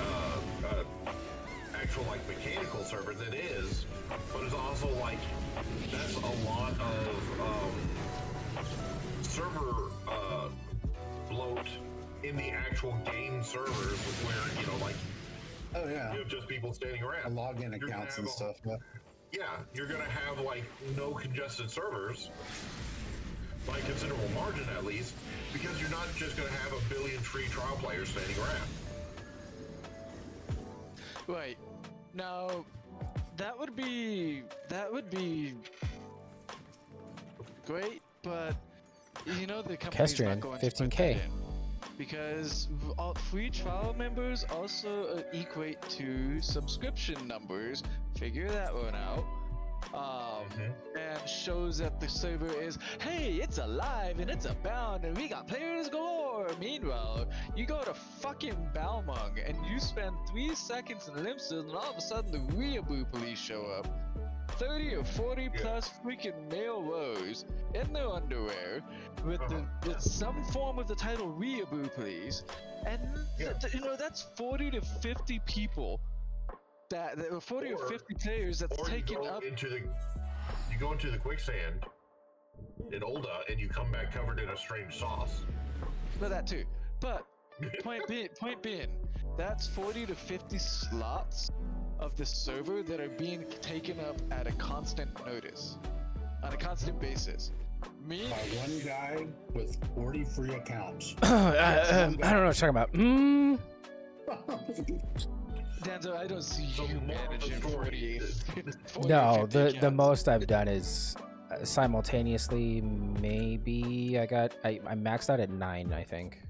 actual like mechanical servers. It is, but it's also like that's a lot of server bloat in the actual game servers where Oh, yeah. you have just people standing around. Login You're gonna accounts have and a- stuff. Yeah. Yeah, you're gonna have like no congested servers by considerable margin at least, because you're not just gonna have a billion free trial players standing around. Right. Now, that would be great, but you know the company's Kestrian, not going to put 15K. that in. Because free trial members also equate to subscription numbers. Figure that one out. And shows that the server is, hey, it's alive and it's abound and we got players galore. Meanwhile, you go to fucking Balmung and you spend 3 seconds in Limsa and all of a sudden the Weeaboo police show up. 30 or 40 plus freaking male rows in their underwear with some form of the title Weeaboo police, and you know that's 40 to 50 people that 40 or 50 players that's taken up. You go into the quicksand in Olda and you come back covered in a strange sauce. But that too. But point being, that's 40 to 50 slots of the server that are being taken up at a constant notice, on a constant basis. By one guy with 40 free accounts. I don't know what you're talking about. Danzo, I don't see you managing 40. No, the most I've done is simultaneously. Maybe I maxed out at 9, I think.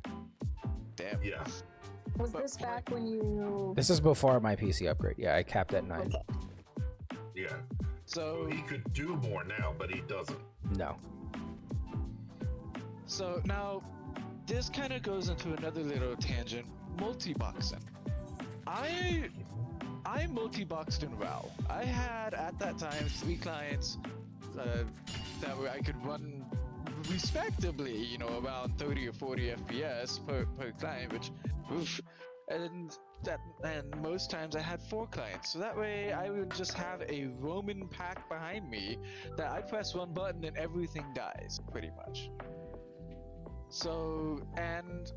Damn. Yeah. Was this back when you? This is before my PC upgrade. Yeah, I capped at 9. Yeah. So he could do more now, but he doesn't. No. So now, this kind of goes into another little tangent. Multi-boxing. I multi-boxed in WoW. I had at that time 3 clients that I could run respectably, you know, around 30 or 40 FPS per client, which, oof. And most times I had 4 clients, so that way I would just have a Roman pack behind me that I press one button and everything dies, pretty much. So, and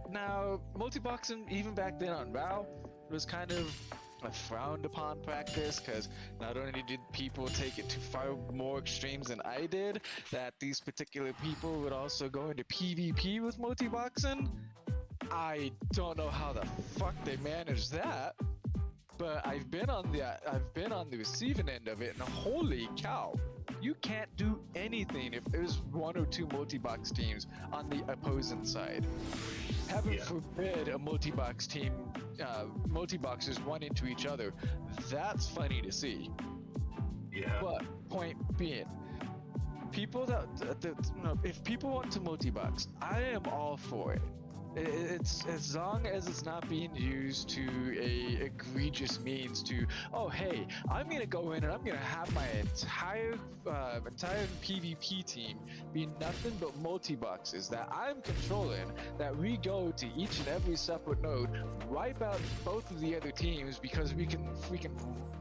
now multi-boxing, even back then on WoW, was kind of a frowned upon practice, because not only did people take it to far more extremes than I did, that these particular people would also go into PvP with multi-boxing. I don't know how the fuck they managed that, but I've been on the receiving end of it, and holy cow, you can't do anything if there's 1 or 2 multi-box teams on the opposing side. Heaven forbid a multi-box team, multi-boxers run into each other. That's funny to see. Yeah. But point being, people if people want to multi-box, I am all for it. It's as long as it's not being used to a egregious means to, oh hey, I'm gonna go in and I'm gonna have my entire PvP team be nothing but multi-boxes that I'm controlling, that we go to each and every separate node, wipe out both of the other teams because we can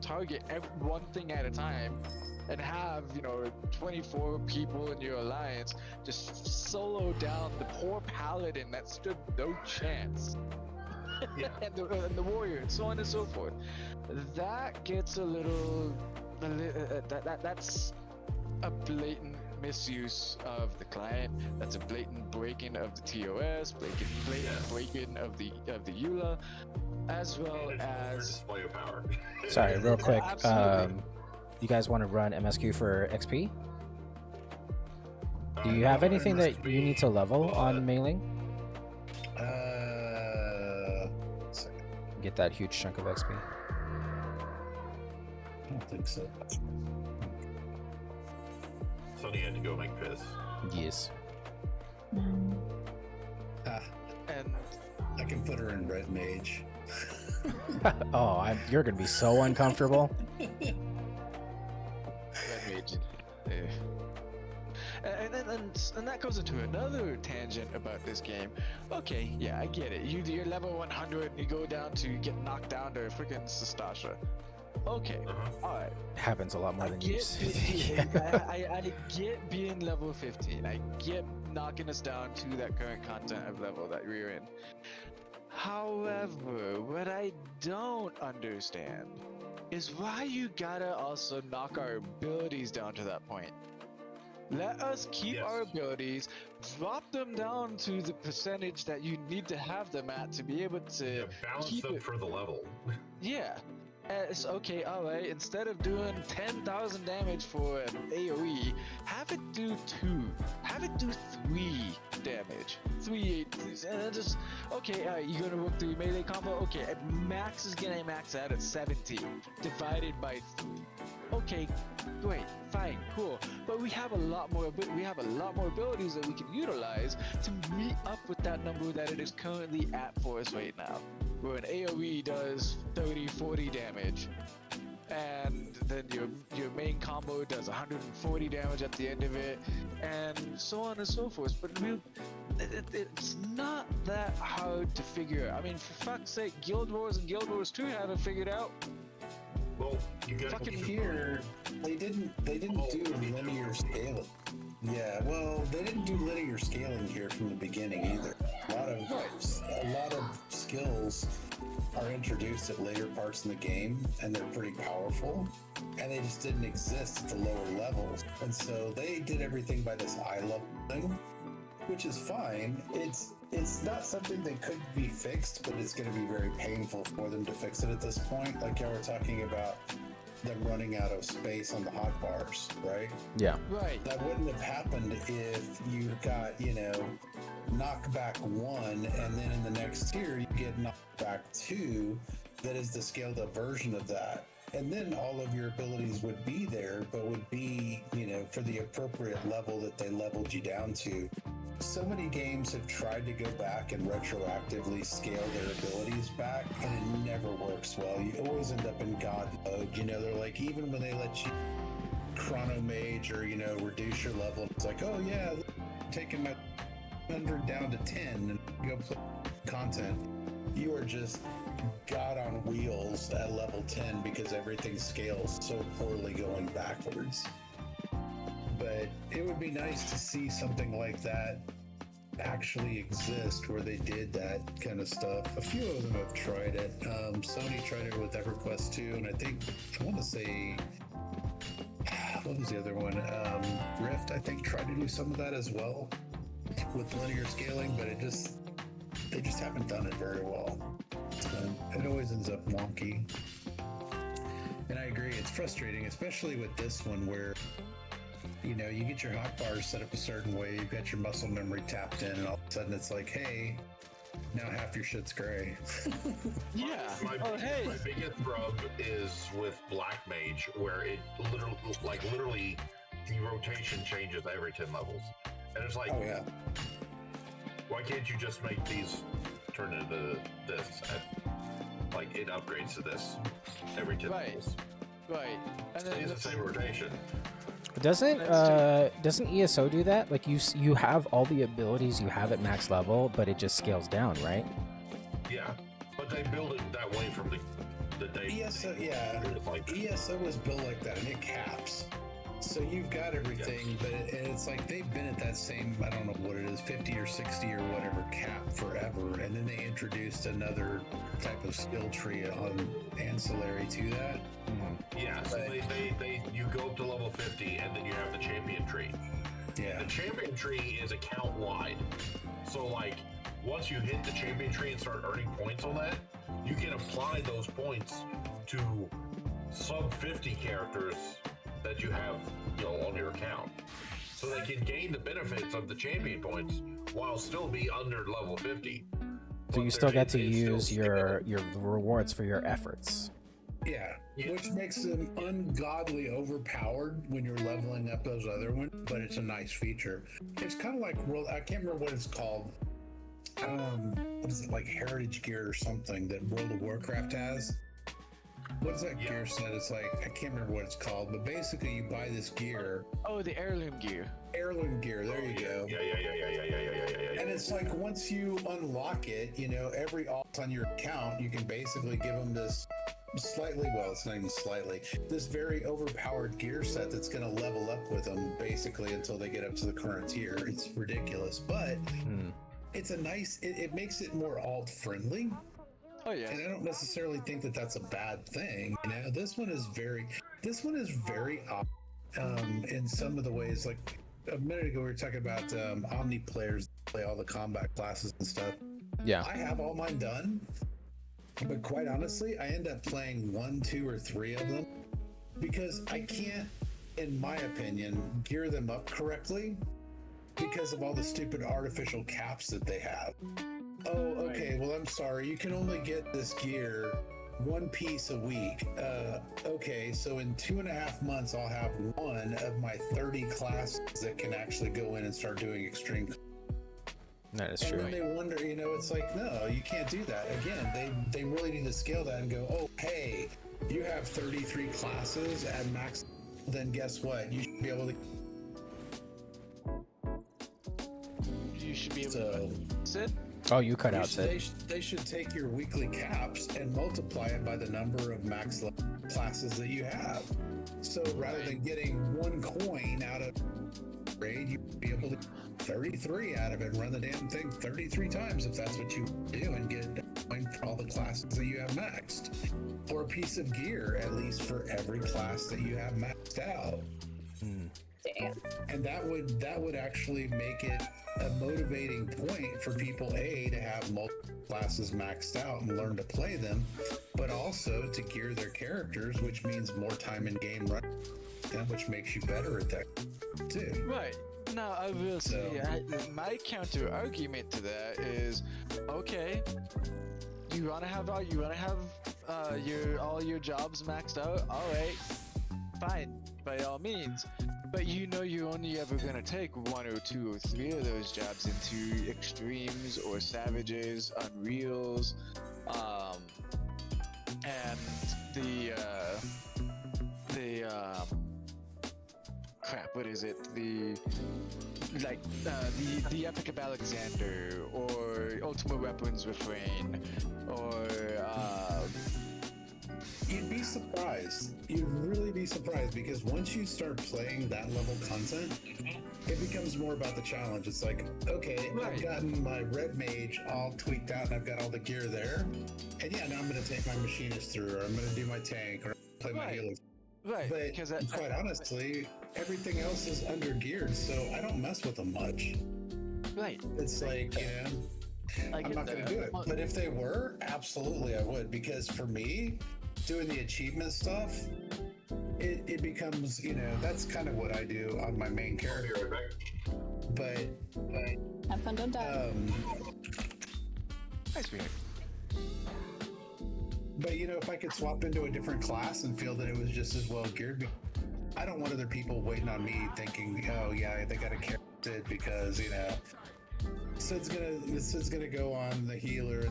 target one thing at a time, and have, you know, 24 people in your alliance just solo down the poor paladin that stood no chance. and the warrior, and so on and so forth. That gets a little... that's a blatant misuse of the client. That's a blatant breaking of the TOS, blatant breaking of the EULA, as well as... display of power. Sorry, real quick. Absolutely. You guys want to run MSQ for XP? Do you have anything that you need to level on mailing? Get that huge chunk of XP. I don't think so. Sonny had to go make piss. Yes. And I can put her in Red Mage. Oh, you're gonna be so uncomfortable. And that goes into another tangent about this game. Okay, yeah, I get it. You're level 100 and you go down to get knocked down to freaking Sastasha. Okay, alright. Happens a lot more than you think. I get being level 15. I get knocking us down to that current content of level that we're in. However, what I don't understand is why you gotta also knock our abilities down to that point. Let us keep our abilities, drop them down to the percentage that you need to have them at to be able to balance keep them it for the level. Yeah. It's okay, alright, instead of doing 10,000 damage for an AoE, have it do 2. Have it do 3 damage. 3, 8, and then just, okay, alright, you're gonna work 3 melee combo? Okay, at max is gonna max out at 70, divided by 3. Okay, great, fine, cool. But we have a lot more abilities that we can utilize to meet up with that number that it is currently at for us right now. Where an AoE does 30, 40 damage, and then your main combo does 140 damage at the end of it, and so on and so forth. But it's not that hard to figure out. I mean, for fuck's sake, Guild Wars and Guild Wars 2 haven't figured out. Well, you got Fucking Here, they didn't do linear scaling. Yeah, well, they didn't do linear scaling here from the beginning either. A lot of skills are introduced at later parts in the game, and they're pretty powerful, and they just didn't exist at the lower levels. And so they did everything by this eye level thing, which is fine. It's not something that could be fixed, but it's going to be very painful for them to fix it at this point. Like y'all were talking about them running out of space on the hotbars, right? Yeah. Right. That wouldn't have happened if you got, knockback 1, and then in the next tier you get knockback 2, that is the scaled up version of that. And then all of your abilities would be there, but would be, for the appropriate level that they leveled you down to. So many games have tried to go back and retroactively scale their abilities back, and it never works well. You always end up in God mode. They're like, even when they let you chrono mage or, reduce your level, it's like, oh yeah, I'm taking my 100 down to 10 and go play content. You are just God on wheels at level 10 because everything scales so poorly going backwards. But it would be nice to see something like that actually exist where they did that kind of stuff. A few of them have tried it. Sony tried it with EverQuest 2, and I want to say, what was the other one? Rift, I think, tried to do some of that as well with linear scaling, but they just haven't done it very well. It always ends up wonky. And I agree, it's frustrating, especially with this one where you get your hotbars set up a certain way, you've got your muscle memory tapped in, and all of a sudden it's like, hey, now half your shit's gray. Yeah. My biggest rub is with Black Mage, where it literally the rotation changes every 10 levels. And it's like, Oh yeah. Why can't you just make these turn into this? And, it upgrades to this every 10 levels. Right. And then It's the same rotation. Doesn't ESO do that? Like you have all the abilities you have at max level, but it just scales down, right? Yeah, but they build it that way from the day. ESO, yeah. ESO was built like that, and it caps. So you've got everything, but it's like they've been at that same, I don't know what it is, 50 or 60 or whatever cap forever, and then they introduced another type of skill tree on ancillary to that. Yeah, so you go up to level 50, and then you have the champion tree. Yeah. The champion tree is account wide. So once you hit the champion tree and start earning points on that, you can apply those points to sub 50 characters that you have, on your account. So they can gain the benefits of the champion points while still be under level 50. So you still get to use your rewards for your efforts. Yeah, which makes them ungodly overpowered when you're leveling up those other ones, but it's a nice feature. It's kind of like I can't remember what it's called. What is it, like Heritage Gear or something that World of Warcraft has? What is that gear set? It's like, I can't remember what it's called, but basically you buy this gear. Oh, the heirloom gear. Heirloom gear, there you go. Yeah. And it's like, once you unlock it, every alt on your account, you can basically give them this it's not even slightly, this very overpowered gear set that's going to level up with them basically until they get up to the current tier. It's ridiculous, but it's a nice, it makes it more alt friendly. Oh yeah. And I don't necessarily think that that's a bad thing. This one is very in some of the ways. Like a minute ago, we were talking about Omni players play all the combat classes and stuff. Yeah. I have all mine done. But quite honestly, I end up playing 1, 2, or 3 of them because I can't, in my opinion, gear them up correctly because of all the stupid artificial caps that they have. Oh, okay, well, I'm sorry. You can only get this gear 1 piece a week. Okay, so in 2.5 months, I'll have 1 of my 30 classes that can actually go in and start doing extreme. That is And true. then they wonder, it's like, no, you can't do that. Again, they really need to scale that and go, oh, hey, you have 33 classes at max. Then guess what? You should be able to. You should be able So, to. Sid? Oh, you cut out, Sid. they should take your weekly caps and multiply it by the number of max level classes that you have. So rather than getting 1 coin out of raid, you'd be able to 33 out of it, run the damn thing 33 times if that's what you do, and get a coin for all the classes that you have maxed, or a piece of gear at least for every class that you have maxed out. Damn. And that would actually make it a motivating point for people to have multiple classes maxed out and learn to play them, but also to gear their characters, which means more time in game running, and which makes you better at that too. Right. Now, I will say, my counter argument to that is, okay, you wanna have all your jobs maxed out? All right, fine, by all means. But you're only ever gonna take 1 or 2 or 3 of those jobs into extremes or savages, unreals, and the crap, what is it? The Epic of Alexander, or Ultimate Weapons Refrain, or You'd be surprised. You'd really be surprised, because once you start playing that level content, it becomes more about the challenge. It's like, okay, Right. I've gotten my red mage all tweaked out and I've got all the gear there. And yeah, now I'm going to take my machinist through, or I'm going to do my tank, or play my Right. healer. right, But because quite honestly, everything else is under geared, so I don't mess with them much. right. It's like, I I'm get not going that. to do it. But if they were, absolutely I would, because for me, doing the achievement stuff, it becomes, that's kind of what I do on my main character. But Have fun, don't die. Nice being. but if I could swap into a different class and feel that it was just as well geared, I don't want other people waiting on me thinking, oh yeah, they got to carry Sid because Sid's gonna go on the healer,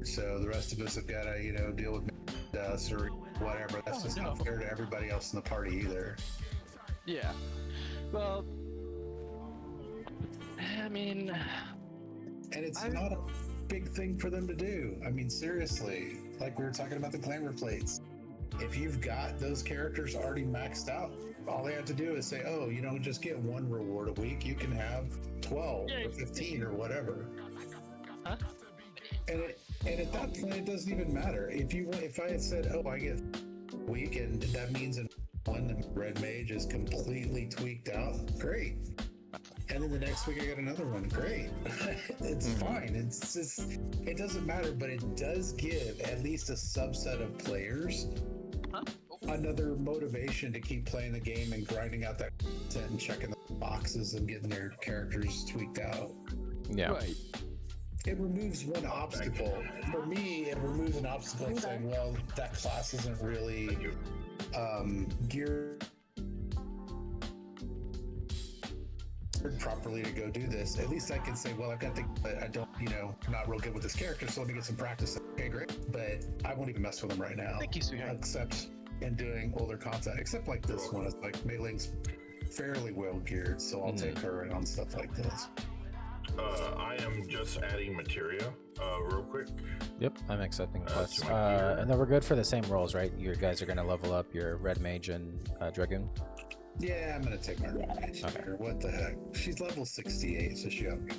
so the rest of us have got to deal with us or whatever. That's just not fair to everybody else in the party either. Yeah. Well, I mean, And it's not a big thing for them to do. I mean, seriously, like we were talking about the glamour plates. If you've got those characters already maxed out, all they have to do is say, oh, you don't just get 1 reward a week. You can have 12 or 15 or whatever. Huh? And at that point, it doesn't even matter. If I had said, oh, I get a week, and that means in one, the red mage is completely tweaked out, great. And then the next week I got another one, great. It's fine. It's just, it doesn't matter, but it does give at least a subset of players another motivation to keep playing the game and grinding out that content and checking the boxes and getting their characters tweaked out. Yeah. right. It removes one obstacle. For me, it removes an obstacle of saying, well, that class isn't really geared properly to go do this. At least I can say, well, I've got but I don't, not real good with this character, so let me get some practice. Okay, great. But I won't even mess with them right now. Thank you, sweetheart. Except in doing older content, except like this one. It's like Mei Ling's fairly well geared, so I'll take her in on stuff like this. I am just adding materia real quick. Yep, I'm accepting plus. to my gear. And then we're good for the same roles, right? You guys are going to level up your red mage and dragoon. Yeah, I'm gonna take my red mage here. What the heck? She's level 68, so she got me.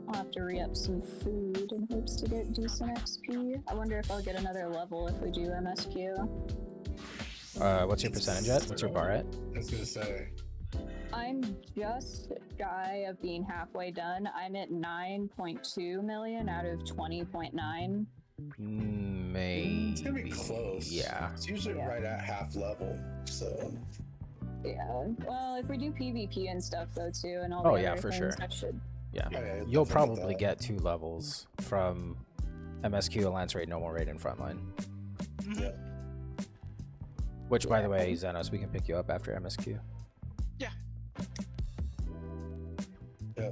I'll have to re-up some food in hopes to get decent XP. I wonder if I'll get another level if we do MSQ. What's your percentage at? What's your bar at? I was gonna say. I'm just shy of being halfway done. I'm at 9.2 million out of 20.9. Maybe. It's gonna be close. Yeah. It's usually right at half level. So Yeah. Well, if we do PvP and stuff though too, and all Oh, the yeah, other for things, sure. that should. Yeah. yeah, You'll definitely probably that. get 2 levels from MSQ, Alliance Raid, Normal Raid, and Frontline. Yeah. Which, by the way, Xenos, we can pick you up after MSQ. Yeah. Yeah.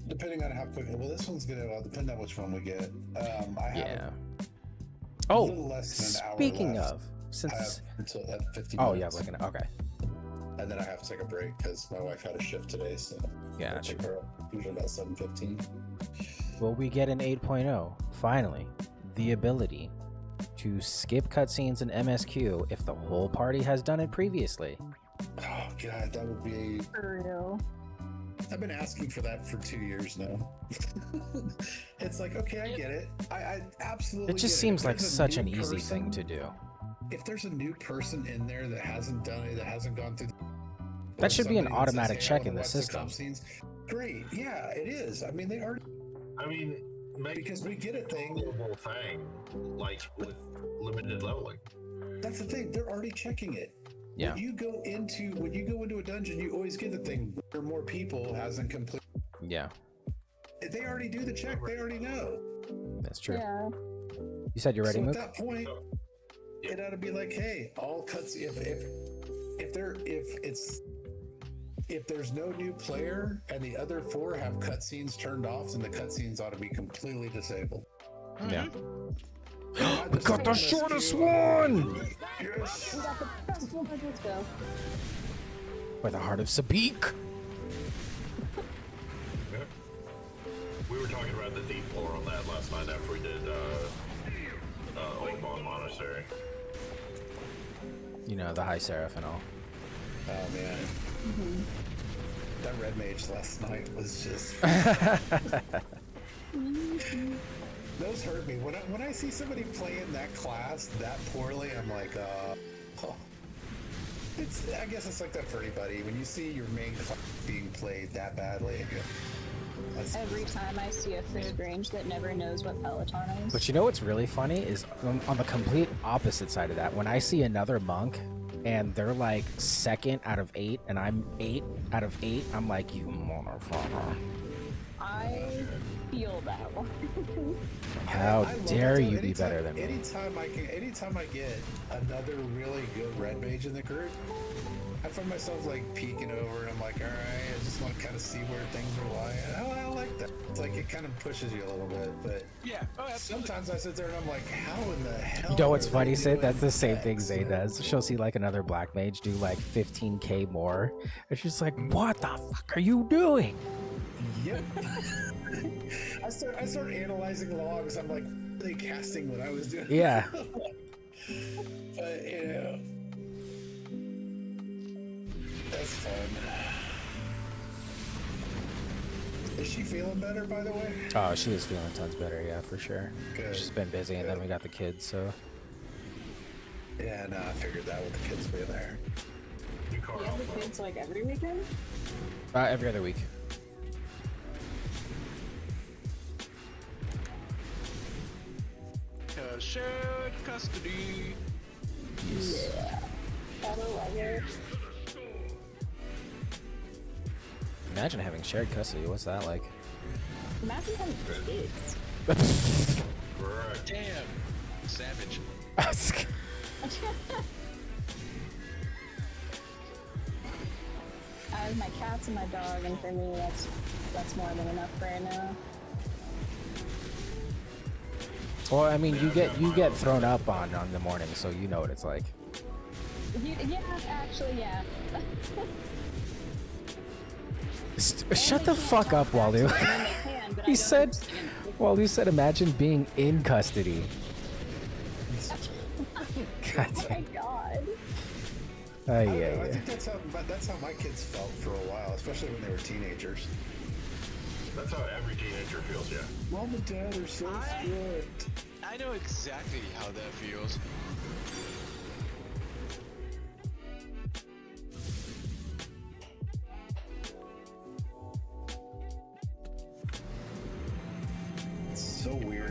Depending on how quick. Well, this one's gonna depend on which one we get. I have Yeah. a Oh, little less than an hour speaking left. of, I have since until at 50 oh minutes. yeah, like okay, And then I have to take a break because my wife had a shift today, so yeah. I'll pick her up usually about 7:15. Will we get an 8.0 finally? The ability to skip cutscenes in MSQ if the whole party has done it previously. Oh god, that would be. For real. I've been asking for that for 2 years now. It's like, okay, I get it. I absolutely. It just get seems If like there's a such new an easy person- thing to do. If there's a new person in there that hasn't done it, that hasn't gone through, That should be an somebody that says, automatic "Hey, I check wanna in the watch system. cutscenes," great, yeah, it is. I mean, they already. I mean, make Because we get a thing. downloadable thing, like with limited leveling. That's the thing. They're already checking it. Yeah. When you go into a dungeon, you always get the thing. Or more people hasn't completed. Yeah, They already do the check. They already know. that's true. Yeah. You said you're ready, So at Mook? that point, it ought to be like, hey, all cuts. If there's no new player and the other 4 have cutscenes turned off, then the cutscenes ought to be completely disabled. Yeah. We got the shortest one! Yes. We got the best one. Let's go. By the heart of Sabik. Yeah. We were talking about the deep lore on that last night after we did Old Bond Monastery. You know, the High Seraph and all. Oh man. That red mage last night was just. Those hurt me. When I see somebody playing that class that poorly, I'm like, oh. I guess it's like that for anybody. When you see your main class being played that badly, you go, Every time I see a third range that never knows what Peloton is. But you know what's really funny is on the complete opposite side of that, when I see another monk and they're like 2nd out of 8 and I'm 8 out of 8, I'm like, you motherfucker. I feel that one. How I love dare it, though. you be better than me? Anytime I get another really good red mage in the group, I find myself like peeking over and I'm like, all right, I just want to kind of see where things are lying. I like that. It's like it kind of pushes you a little bit, but Yeah. Oh, absolutely. sometimes I sit there and I'm like, how in the hell? You know what's are funny, they Sid? That's doing the same thing that? Zay does. She'll see like another black mage do like 15k more. And she's like, what the fuck are you doing? Yep. I start analyzing logs. I'm like, what are they casting what I was doing? Yeah. But you know, that's fun. Is she feeling better, by the way? Oh, she is feeling tons better, yeah, for sure. Good. She's been busy, and then we got the kids, so. Yeah, no, I figured that with the kids being there. New car You have alpha. the kids like every weekend? Every other week. Shared custody. Yes. I don't like it. Imagine having shared custody. What's that like? Imagine having kids. Correct. Damn. Savage. I have my cats and my dog, and for me, that's more than enough right now. Well, I mean, you get thrown up on the morning, so you know what it's like. Yeah, actually, yeah. Shut the fuck up, Walu. He said, well, you said, imagine being in custody. God Oh my damn. god. Oh, I don't yeah, know, I yeah. think that's how my kids felt for a while, especially when they were teenagers. That's how every teenager feels, yeah. Mom and Dad are so strict. I know exactly how that feels.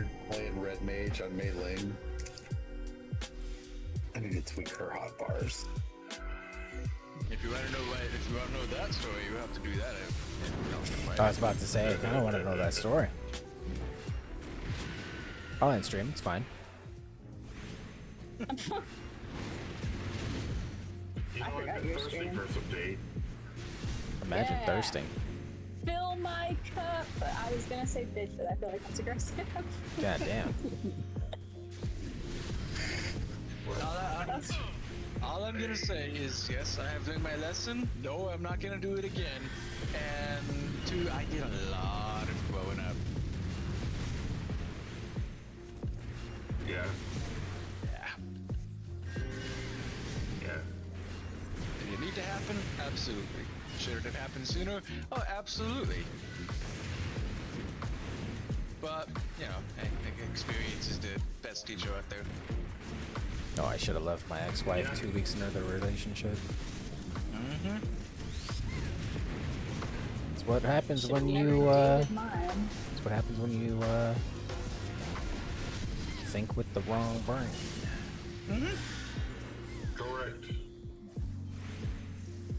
hard playing Red Mage on Mei Ling. I need to tweak her hot bars. If you want to know that story, you have to do that. I was about to say, I kind of want to know that story. I'll end stream. It's fine. You know, I've forgot been your thirsty stream. for some date. Imagine Yeah. thirsting. Fill my cup. I was gonna say bitch, but I feel like that's aggressive. God damn. All I'm gonna say is, yes, I have learned my lesson. No, I'm not gonna do it again. And two, I did a lot of growing up. Yeah. Yeah. Yeah. Did it need to happen? Absolutely. Should it have happened sooner? Oh, absolutely. But, you know, hey, experience is the best teacher out there. Oh, I should have left my ex-wife 2 weeks into the relationship. Mm-hmm. It's what happens when Never you, dated mine. it's what happens when you, think with the wrong brain. Correct.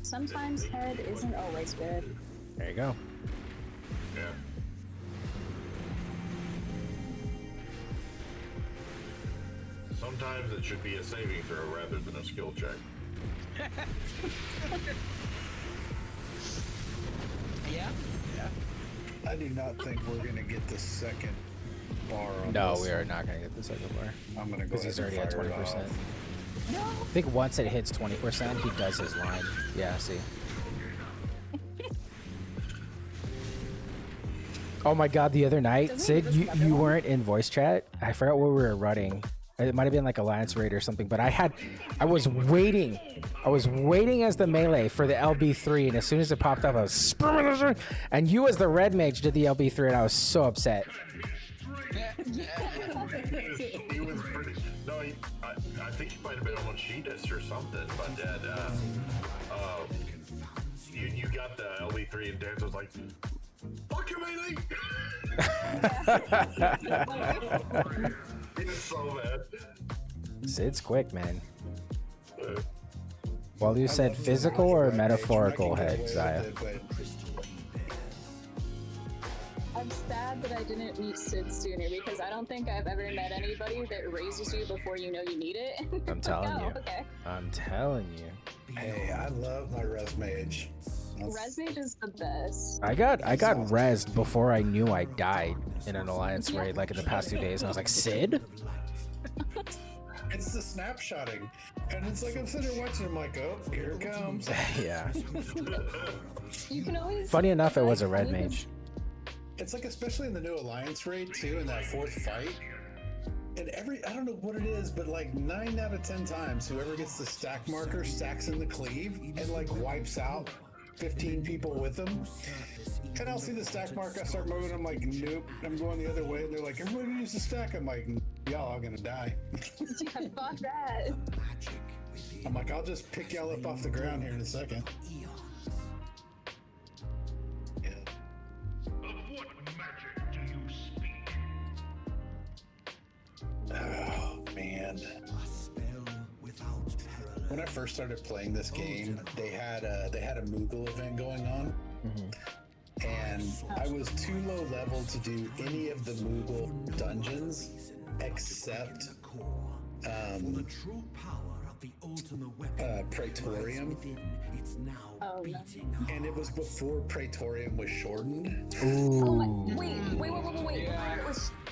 Sometimes head isn't always good. There you go. Yeah. Sometimes it should be a saving throw rather than a skill check. Yeah. Yeah. I do not think we're gonna get the second bar on No, this. we are not going to get the second bar. I'm gonna go Because he's ahead and already at fire it 20%. off. No. I think once it hits 20%, he does his line. Yeah, see. Oh my god, the other night, Doesn't Sid, he just have it you on? weren't in voice chat. I forgot what we were running. It might have been like Alliance Raid or something, but I was waiting as the melee for the LB3, and as soon as it popped up, I was and you as the red mage did the LB3, and I was so upset. He was pretty. No, I think he might have been on Sheetus or something, but you got the LB3 and Dance was like, fuck you, Melee! He was so mad. Sid's quick, man. Uh, Well, you said I love physical the or Red Mage. metaphorical I can head, get Zaya? away with it, I'm sad that I didn't meet Sid sooner because I don't think I've ever met anybody that raises you before you know you need it. I'm telling Oh, you. okay. I'm telling you. but hey, I love my Res Mage. Res Mage is the best. I got rezzed before I knew I died in an Alliance raid, like in the past 2 days, and I was like, Sid? It's the snapshotting. And it's like I'm sitting there watching, I'm like, oh, here it comes. Yeah. You can always. Funny enough, it was a red you can- mage. It's like, especially in the new Alliance raid, too, in that fourth fight. And I don't know what it is, but like 9 out of 10 times, whoever gets the stack marker stacks in the cleave and like wipes out 15 people with them. And I'll see the stack mark, I start moving, I'm like, nope, I'm going the other way. And they're like, everybody use the stack. I'm like, y'all all gonna die. Yeah, fuck that. I'm like, I'll just pick y'all up off the ground here in a second. Yeah. Oh man. When I first started playing this game, they had a Moogle event going on, and I was too low level to do any of the Moogle dungeons except Praetorium, Oh, no. and it was before Praetorium was shortened. Oh my, Ooh.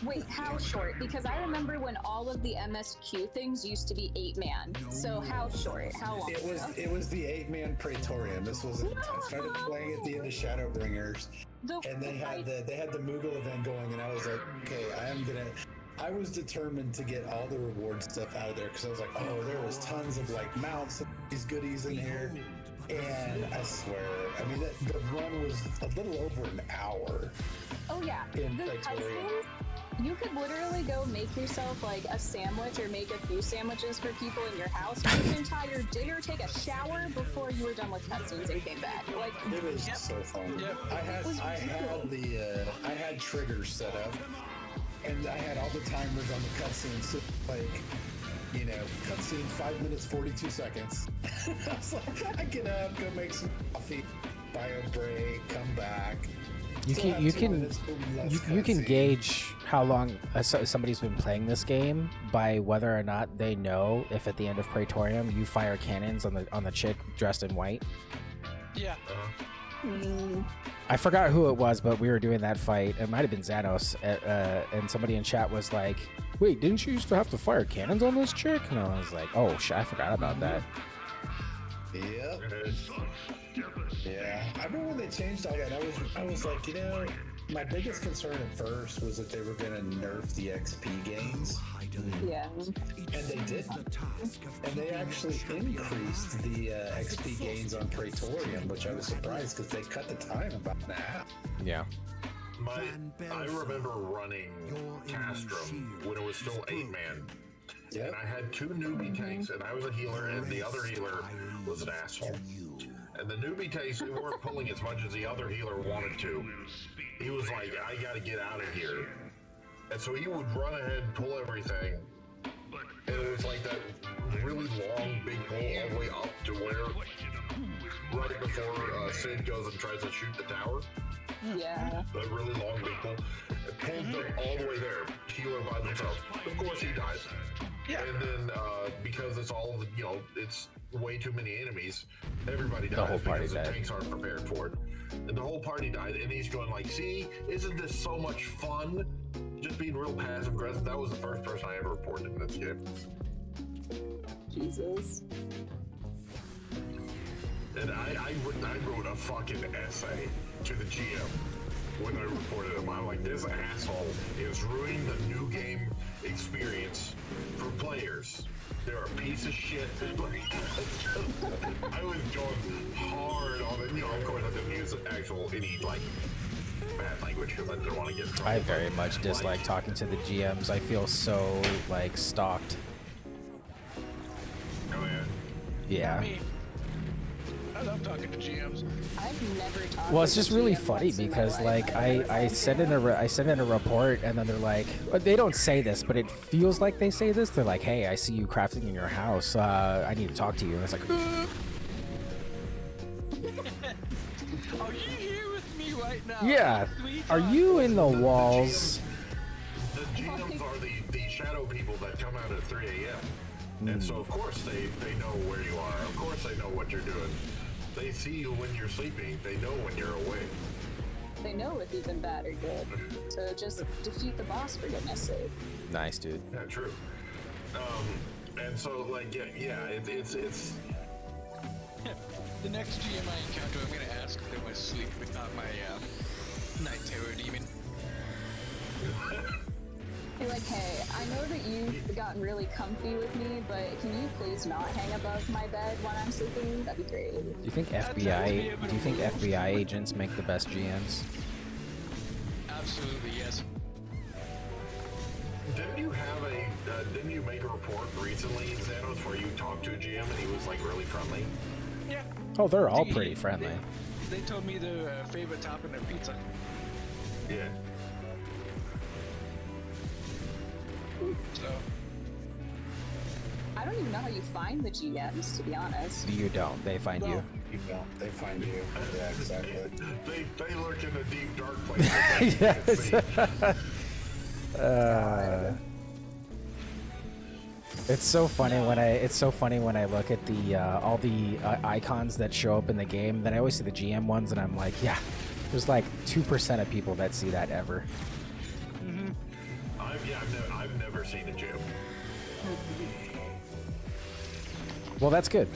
wait, how short? Because I remember when all of the MSQ things used to be 8-man. So how short? How long? It was the 8-man Praetorium. This was I started playing at the end of Shadowbringers, and they had the Moogle event going, and I was like, okay, I was determined to get all the reward stuff out of there because I was like, oh, there was tons of like mounts and these goodies in here, and I swear, I mean, the run was a little over an hour. Oh yeah, In the Praetorium. cutscenes, you could literally go make yourself like a sandwich or make a few sandwiches for people in your house, cook an entire dinner, take a shower before you were done with cutscenes and came back. Like, It was so fun. Yep. I had triggers set up and I had all the timers on the cutscenes, so like, you know, cutscene 5 minutes 42 seconds. I was like, I get up, go make some coffee, buy a break, come back. You Still have 2 can minutes for less you can cutscene. gauge how long somebody's been playing this game by whether or not they know if at the end of Praetorium you fire cannons on the chick dressed in white. Yeah. I forgot who it was, but we were doing that fight. It might have been Xanos, and somebody in chat was like, "Wait, didn't you used to have to fire cannons on this chick?" And I was like, "Oh shit, I forgot about that." Yep. Yeah, I remember when they changed all that. I was like, you know, my biggest concern at first was that they were going to nerf the XP gains, Yeah. and they didn't. And they actually increased the XP gains on Praetorium, which I was surprised because they cut the time about in half. Yeah. I remember running Castrum when it was still 8-man. Yep. And I had 2 newbie tanks, and I was a healer, and the other healer was an asshole. And the newbie tanks weren't pulling as much as the other healer wanted to. He was like, I gotta get out of here. And so he would run ahead and pull everything. And it was like that really long, big pull all the way up to where, right before Sid goes and tries to shoot the tower. Yeah. That really long big pull. It pulled them all the way there. Healer by themselves. Of course he dies. Yeah. And then because it's all, you know, it's way too many enemies, everybody dies The whole party because died. the tanks aren't prepared for it. And the whole party died, and he's going like, see, isn't this so much fun? Just being real passive aggressive. That was the first person I ever reported in this game. Jesus. And I wrote a fucking essay to the GM when I reported him. I'm like, this asshole is ruining the new game experience for players. They're a piece of shit. I was going hard on it. You know, of course, I didn't use any like bad language because I didn't want to get in trouble. I very much dislike talking to the GMs. I feel so like stalked. Oh yeah. Yeah. Me. I love talking to GMs. I've never talked Well, it's to a just really GM funny once in my because life. like I've never I talked send to in them. I send in a report and then they're like, they don't say this, but it feels like they say this. They're like, hey, I see you crafting in your house. I need to talk to you. And it's like, Are you here with me right now? yeah. Are you in the walls? The GMs are the shadow people that come out at 3 a.m. And so, of course, they know where you are. Of course, they know what you're doing. They see you when you're sleeping. They know when you're awake. They know if you've been bad or good. So just defeat the boss for goodness sake. Nice, dude. Yeah, true. And so, like, it's The next GM I encounter, I'm gonna ask if they want to sleep with not my night terror demon. Be like, hey, I know that you've gotten really comfy with me, but can you please not hang above my bed when I'm sleeping? That'd be great. Do you think FBI agents make the best GMs? Absolutely, yes. Didn't you make a report recently, Xanos, where you talked to a GM and he was, like, really friendly? Yeah. Oh, they're all pretty friendly. They told me their favorite topping of pizza. Yeah. So, I don't even know how you find the GMs, to be honest. You don't. They find you. You don't. They find you. Yeah, exactly. They lurk in the deep, dark places. Yes. It's so funny when I look at the all the icons that show up in the game. Then I always see the GM ones, and I'm like, yeah, there's like 2% of people that see that ever. I've never seen a gym. Well, that's good.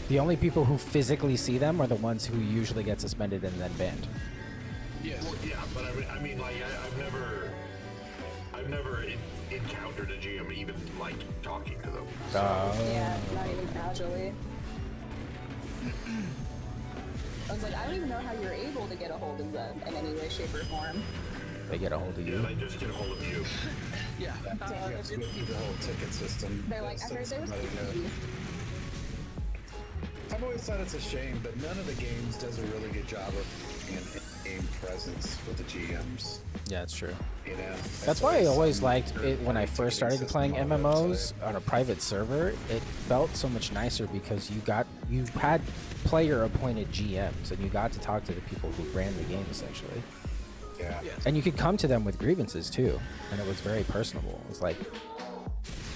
The only people who physically see them are the ones who usually get suspended and then banned. yes. Well, yeah, but I mean, like, I've never encountered a GM even like talking to them. Yeah, not even casually. I was like, I don't even know how you're able to get a hold of them in any way, shape, or form. They get a hold of Yeah, you. they just get a hold of you. Yeah. You have to go through the whole ticket system. They're like, I heard there was I've always thought it's a shame, but none of the games does a really good job of being game presence with the GMs. Yeah, it's true. You know, That's why I always liked it when I first started playing MMOs on a private server. It felt so much nicer because you had player appointed GMs and you got to talk to the people who ran the game essentially. Yeah. And you could come to them with grievances too, and it was very personable. It was like,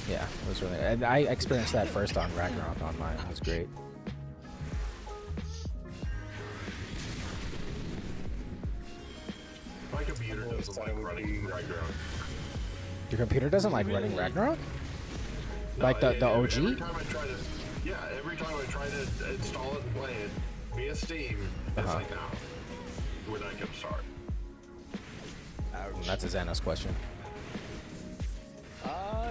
yeah, it was really. And I experienced that first on Ragnarok Online. It was great. My computer doesn't like running Ragnarok. Your computer doesn't like running Ragnarok? No, Like the OG? Every time I try to, every time I try to install it and play it via Steam, it's like, no, we're not gonna start. That's a Xanos question.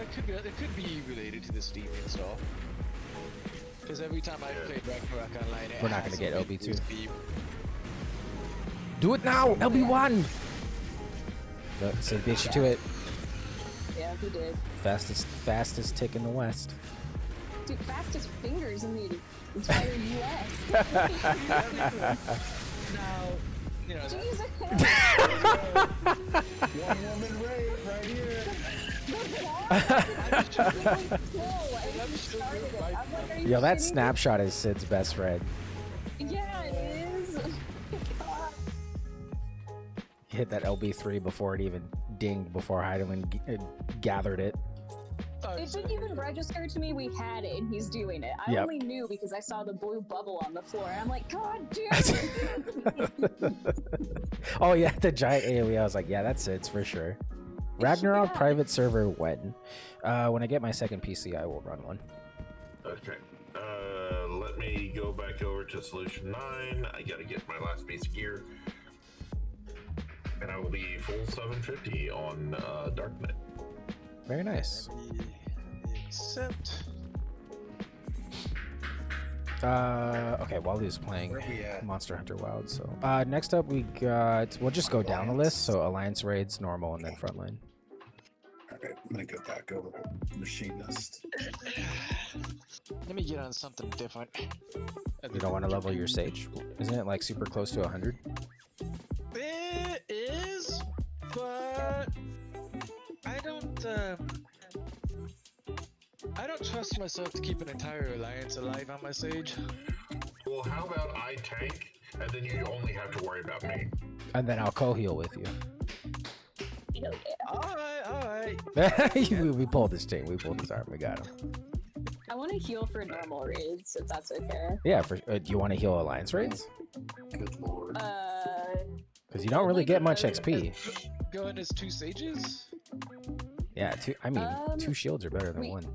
It could be related to the Steam install. Because every time I play Ragnarok Online, We're not gonna get LB2. Steam. Do it now, LB1. Look, Sid beat you to it. Yeah, he did. Fastest tick in the West. Dude, fastest fingers in the entire US. Now, you know, Jesus. One woman raid right here. Yo, that snapshot is Sid's best friend. Yeah, it is. He hit that LB3 before it even dinged, before Heidemann gathered it. It didn't even register to me we had it, and he's doing it. I only knew because I saw the blue bubble on the floor. I'm like, God damn it! Oh yeah, the giant AoE. I was like, yeah, that's Sid's for sure. Ragnarok private server when? When I get my second PC, I will run one. Okay. Let me go back over to Solution 9. I gotta get my last piece of gear. And I will be full 750 on Darknet. Very nice. Accept. Okay, Wally's playing Where we at? Monster Hunter Wild. So next up we got. We'll just go down the list. So Alliance raids, normal, and then frontline. Okay, I'm gonna go back over to Machinist. Let me get on something different. You don't want to level your Sage? Isn't it like super close to 100? It is, but I don't trust myself to keep an entire alliance alive on my Sage. Well, how about I tank, and then you only have to worry about me? And then I'll co-heal with you. Alright. We pulled this thing. We pulled this arm. We got him. I want to heal for normal raids, if that's okay. Yeah. For do you want to heal Alliance raids? Good lord. Because you don't really get much XP. Going as 2 Sages? Yeah. Two shields are better than one.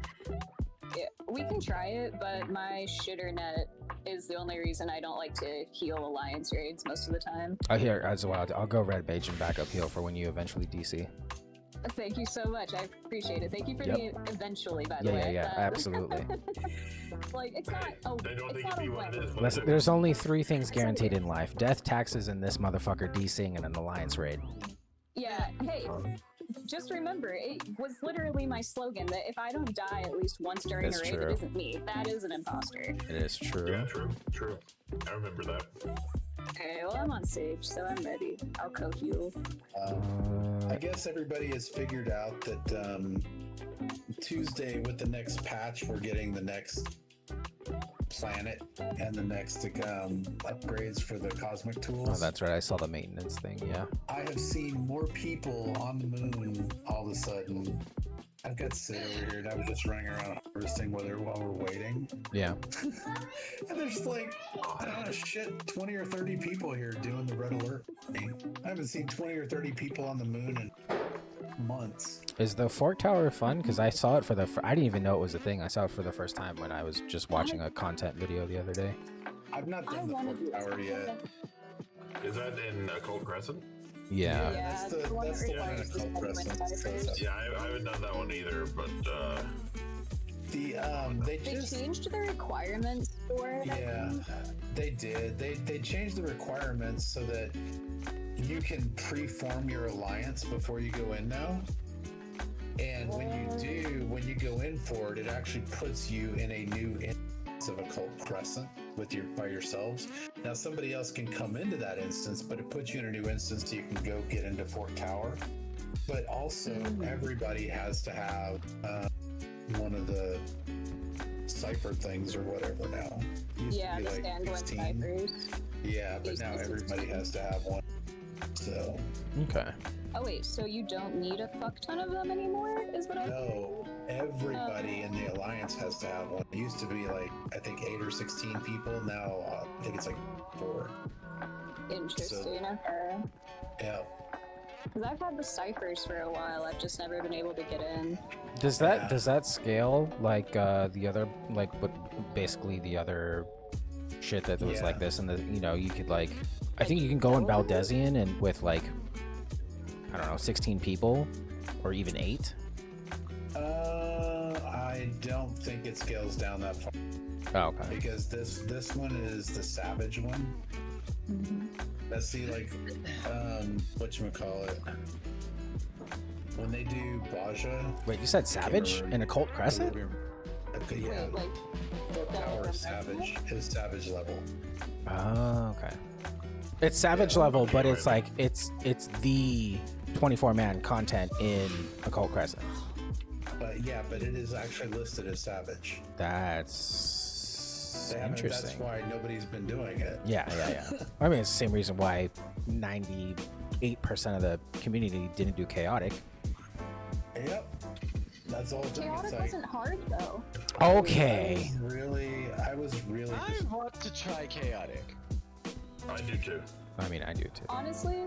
Yeah, we can try it, but my shitter net is the only reason I don't like to heal Alliance raids most of the time. Oh, here as well. I'll go red mage and backup heal for when you eventually DC. Thank you so much. I appreciate it. Thank you for the eventually, by the Yeah, way. yeah, absolutely. Like, it's not. Oh, They don't it's think not it'd a be what it win. is. but Listen, it there's only 3 things guaranteed in life: death, taxes, and this motherfucker DCing in an Alliance raid. Yeah. Hey, just remember, it was literally my slogan that if I don't die at least once during That's a raid, true. it isn't me. That is an imposter. It is true. Yeah, true. I remember that. Okay, well, I'm on Sage, so I'm ready. I'll co-heal. I guess everybody has figured out that Tuesday with the next patch, we're getting the next planet and the next upgrades for the cosmic tools. Oh, that's right. I saw the maintenance thing. Yeah. I have seen more people on the moon all of a sudden. I've got Sid over here, and I was just running around harvesting while we're waiting. Yeah. And there's like, I don't know, shit, 20 or 30 people here doing the red alert thing. I haven't seen 20 or 30 people on the moon in months. Is the Fork Tower fun? Because I saw it for the. I didn't even know it was a thing. I saw it for the first time when I was just watching a content video the other day. I've not done the Fork Tower yet. Is that in Cold Crescent? Yeah. That's the one that requires the Crescent. Yeah, I haven't done that one either, but they They just changed the requirements for it. I yeah, think. they did. They changed the requirements so that you can pre-form your alliance before you go in now. And when you go in for it, it actually puts you in a new instance Knights of Occult Crescent by yourselves. Now somebody else can come into that instance, but it puts you in a new instance so you can go get into Fort Tower. But also everybody has to have one of the cipher things or whatever now. Used Yeah, to be the like standalone 16. ciphers. Yeah, but Used to now be everybody 16. has to have one. So Okay. Oh wait, so you don't need a fuck ton of them anymore? Is what I? no, everybody in the Alliance has to have one. It used to be like I think 8 or 16 people. Now I think it's like 4. Interesting. Okay. Yeah. Because I've had the ciphers for a while. I've just never been able to get in. Does that scale like the other basically the other shit that was like this, and you could like I think you can go in Baldesion and with like I don't know 16 people or even 8. I don't think it scales down that far. Oh, okay. Because this one is the Savage one. Let's see, like whatchamacallit. When they do Baja. Wait, you said Savage in Occult Crescent? Okay, yeah. Wait, like Fort Tower is Savage level. Oh, okay. It's Savage level, but it's like it's the 24-man content in Occult Crescent. But it is actually listed as Savage. That's interesting. That's why nobody's been doing it. Yeah. I mean, it's the same reason why 98% of the community didn't do Chaotic. Yep. That's all. Chaotic wasn't hard though. Okay. I was really. I want to try Chaotic. I do too. I mean, I do too. Honestly,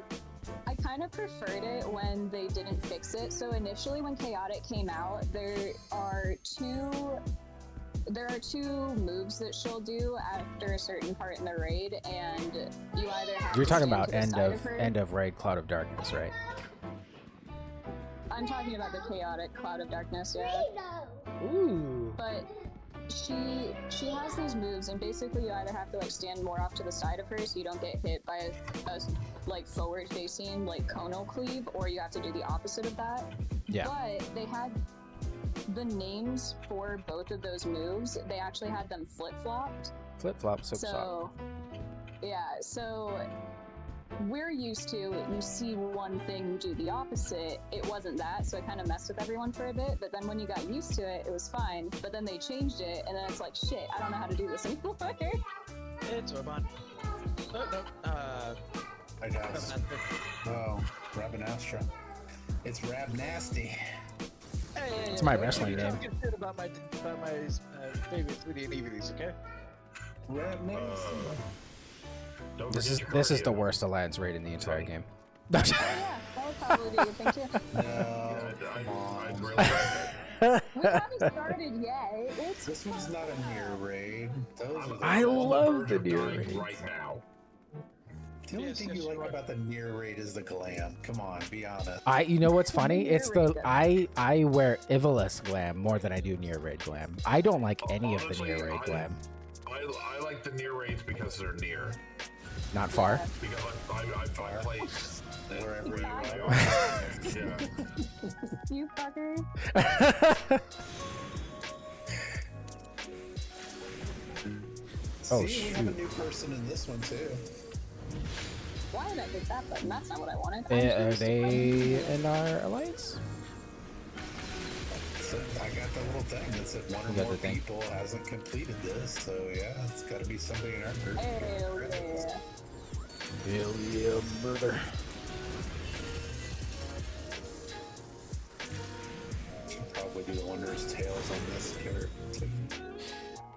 I kind of preferred it when they didn't fix it. So initially when Chaotic came out, there are two moves that she'll do after a certain part in the raid, and you either have You're to talking stand about to the end side of her. end of raid Cloud of Darkness, right? I'm talking about the Chaotic Cloud of Darkness, yeah. Ooh. But she has these moves, and basically you either have to like stand more off to the side of her so you don't get hit by a like forward facing like Kono cleave, or you have to do the opposite of that. Yeah. But they had the names for both of those moves, they actually had them flip-flopped. Flip-flop, flip-flop. So yeah, so we're used to you see one thing, you do the opposite. It wasn't that, so it kind of messed with everyone for a bit, but then when you got used to it, it was fine. But then they changed it, and then it's like, shit, I don't know how to do this anymore. It's Orban. No. I guess. Oh, Rabinastra. It's Rab Nasty. Hey, It's my wrestling name. Talking shit about my favorite 3D and EVDs, okay? Rab Nasty. Don't This forget your is the cardio. worst alliance raid in the entire game. Yeah, that would probably be a good thing too. No, I'd really like that. We haven't started yet. It's this one's not a near raid. Those are the, I love the Verge of near dying raids. right now. the only Yes, thing yes, you like you're right. about the near raid is the glam. Come on, be honest. You know what's funny? Near It's the raid I wear Ivalus glam more than I do near raid glam. I don't like any of the Honestly, near raid glam. I like the near raids because they're near. Not far. Because I play Wherever you are. yeah. you fucker. Oh, See, we have a shoot. new person in this one too. Why did I hit that button? That's not what I wanted. Are they in our alliance? So I got the little thing that said one You or got more the thing. people hasn't completed this. So yeah, it's got to be somebody in our group. Hell yeah. Hell yeah, brother. Should probably do the Wondrous Tales on this character too.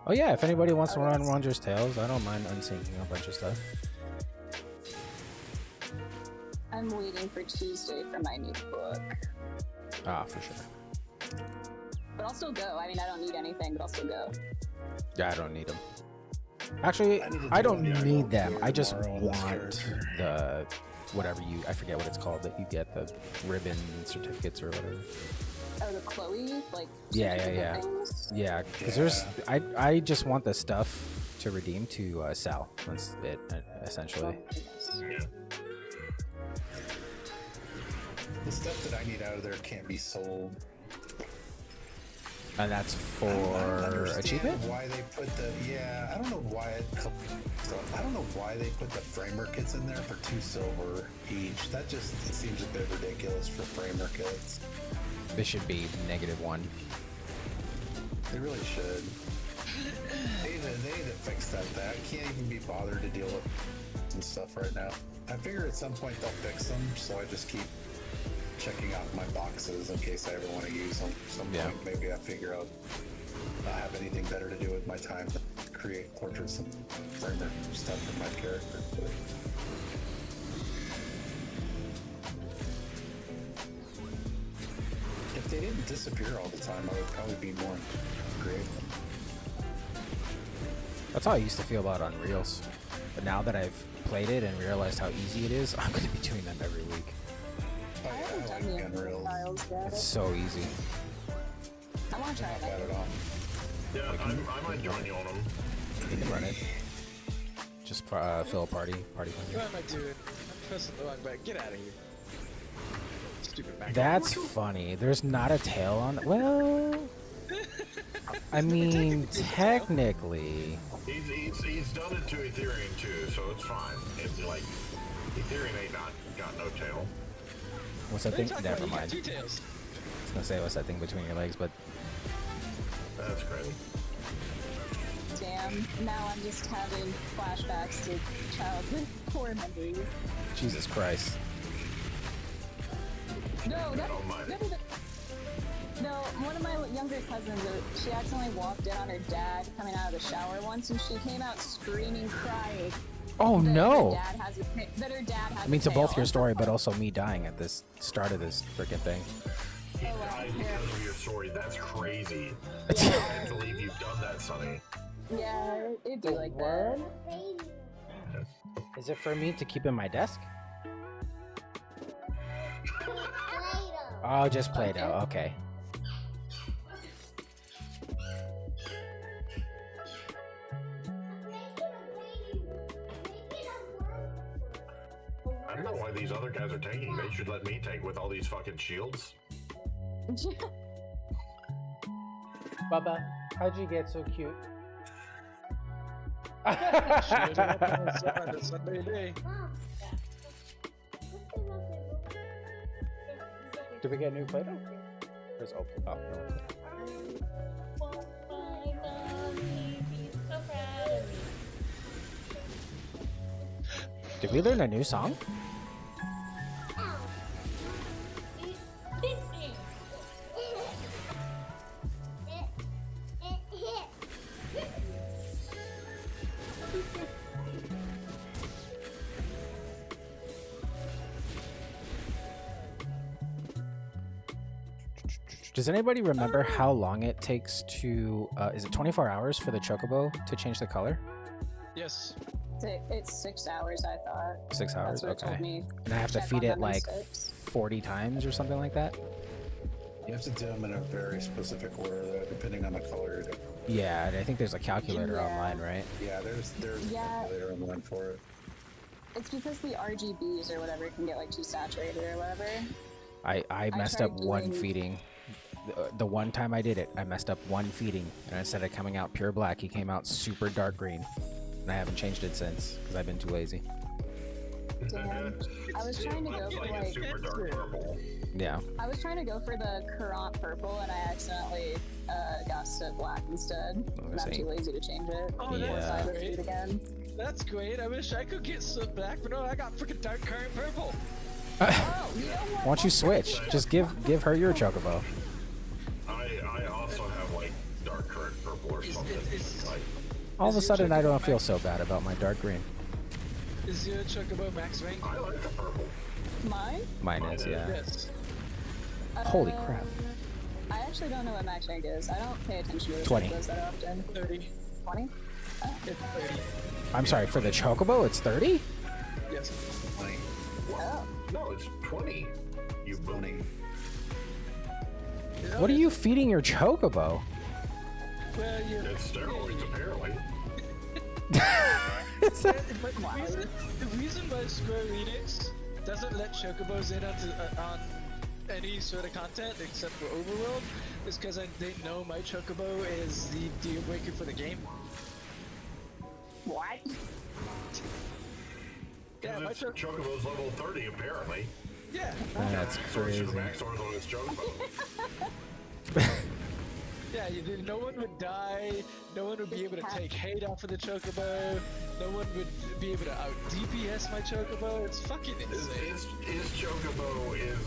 Oh yeah, if anybody wants to run Wondrous Tales, I don't mind unsyncing a bunch of stuff. I'm waiting for Tuesday for my new book. Ah, for sure. But I'll still go. I mean, I don't need anything, but I'll still go. Yeah, I don't need them. Actually, I don't need them. I just want the whatever I forget what it's called that you get, the ribbon certificates or whatever. Oh, the Chloe? Like, Yeah. certificate things? Yeah, because I just want the stuff to redeem to sell. That's it, essentially. The stuff that I need out of there can't be sold. And that's I don't for understand achievement? why they put the I don't know why they put the framer kits in there for 2 silver each. That just seems a bit ridiculous for framer kits. This should be -1. They really should. They need to fix that. I can't even be bothered to deal with some stuff right now. I figure at some point they'll fix them, so I just keep checking out my boxes in case I ever want to use them. Some point maybe I figure out I have anything better to do with my time than create portraits and framer stuff for my character. If they didn't disappear all the time, I would probably be more creative. That's how I used to feel about Unreals. But now that I've played it and realized how easy it is, I'm going to be doing them every week. Oh, I yeah, haven't I done like the Unreal. Unreal yet. It's so easy. I want to try Not bad it. at all. Yeah, I might join you on them. You can run it. Just fill a party What fun. am I doing? I'm pressing the wrong button. Get out of here. Stupid Mac. That's funny. There's not a tail on. Well, I mean, technically. He's done it to Ethereum too, so it's fine. It's like Ethereum ain't got no tail. What's that What are you thing? talking Never about? mind. You got 2 tails. I was gonna say what's that thing between your legs, but That's crazy. Damn. Now I'm just having flashbacks to childhood horror memories. Jesus Christ. No, no, Oh my. no, one of my younger cousins, she accidentally walked in on her dad coming out of the shower once, and she came out screaming, crying. Oh that no! Her dad has that her dad has I mean, to both your tail. story, but also me dying at this start of this freaking thing. He Oh, wow. died because of your story. That's crazy. I can't believe you've done that, Sonny. Yeah, it'd be like that. Is it for me to keep in my desk? Oh, just Play-Doh. Okay. I don't know why these other guys are tanking. They should let me tank with all these fucking shields. Bubba, how'd you get so cute? Shit, up on a Sunday day. Did we get a new Play-Doh? There's open. Oh, no. Did we learn a new song? Does anybody remember how long it takes to, is it 24 hours for the chocobo to change the color? Yes. It's 6 hours, I thought. 6 hours, That's what it told okay. me. And I have to Check feed on it them like steps. 40 times or something like that? You have to do them in a very specific order, though, depending on the color you're doing. Yeah, and I think there's a calculator Yeah. online, right? Yeah, there's Yeah. a calculator online for it. It's because the RGBs or whatever can get like too saturated or whatever. I messed up tried one doing- feeding. The one time I did it, I messed up one feeding, and instead of coming out pure black, he came out super dark green. And I haven't changed it since, because I've been too lazy. Damn. I was trying to go for Like a like super dark purple. Yeah. I was trying to go for the currant purple and I accidentally got soot black instead. And I'm too lazy to change it. Oh, Yeah. that's So I great. did it again. That's great. I wish I could get soot black, but no, I got freaking dark current purple. Oh, you know what? Why don't you switch? Just give her your chocobo. I also have like dark current purple or something. Like, All of a Is your sudden, I don't chocobo feel max- so bad about my dark green. Is your chocobo max rank? I like the purple. Mine? Mine is, yeah. Yes. Holy crap. I actually don't know what max rank is. I don't pay attention to the 20. chocobos that often. 30. 20? It's 30. I'm sorry, for the chocobo, it's 30? Yes. Oh. No, it's 20. You bunny. What are you feeding your chocobo? Well, you. It's steroids, apparently. It's a- But the reason why Square Enix doesn't let chocobos in on any sort of content except for Overworld is because they know my Chocobo is the deal breaker for the game. What? Yeah, my Because Chocobo's level 30, apparently. Yeah. That's So it's crazy. the backstory on his Chocobo. Yeah, no one would die, no one would be able to take hate off of the Chocobo, no one would be able to out DPS my Chocobo. It's fucking insane. His Chocobo is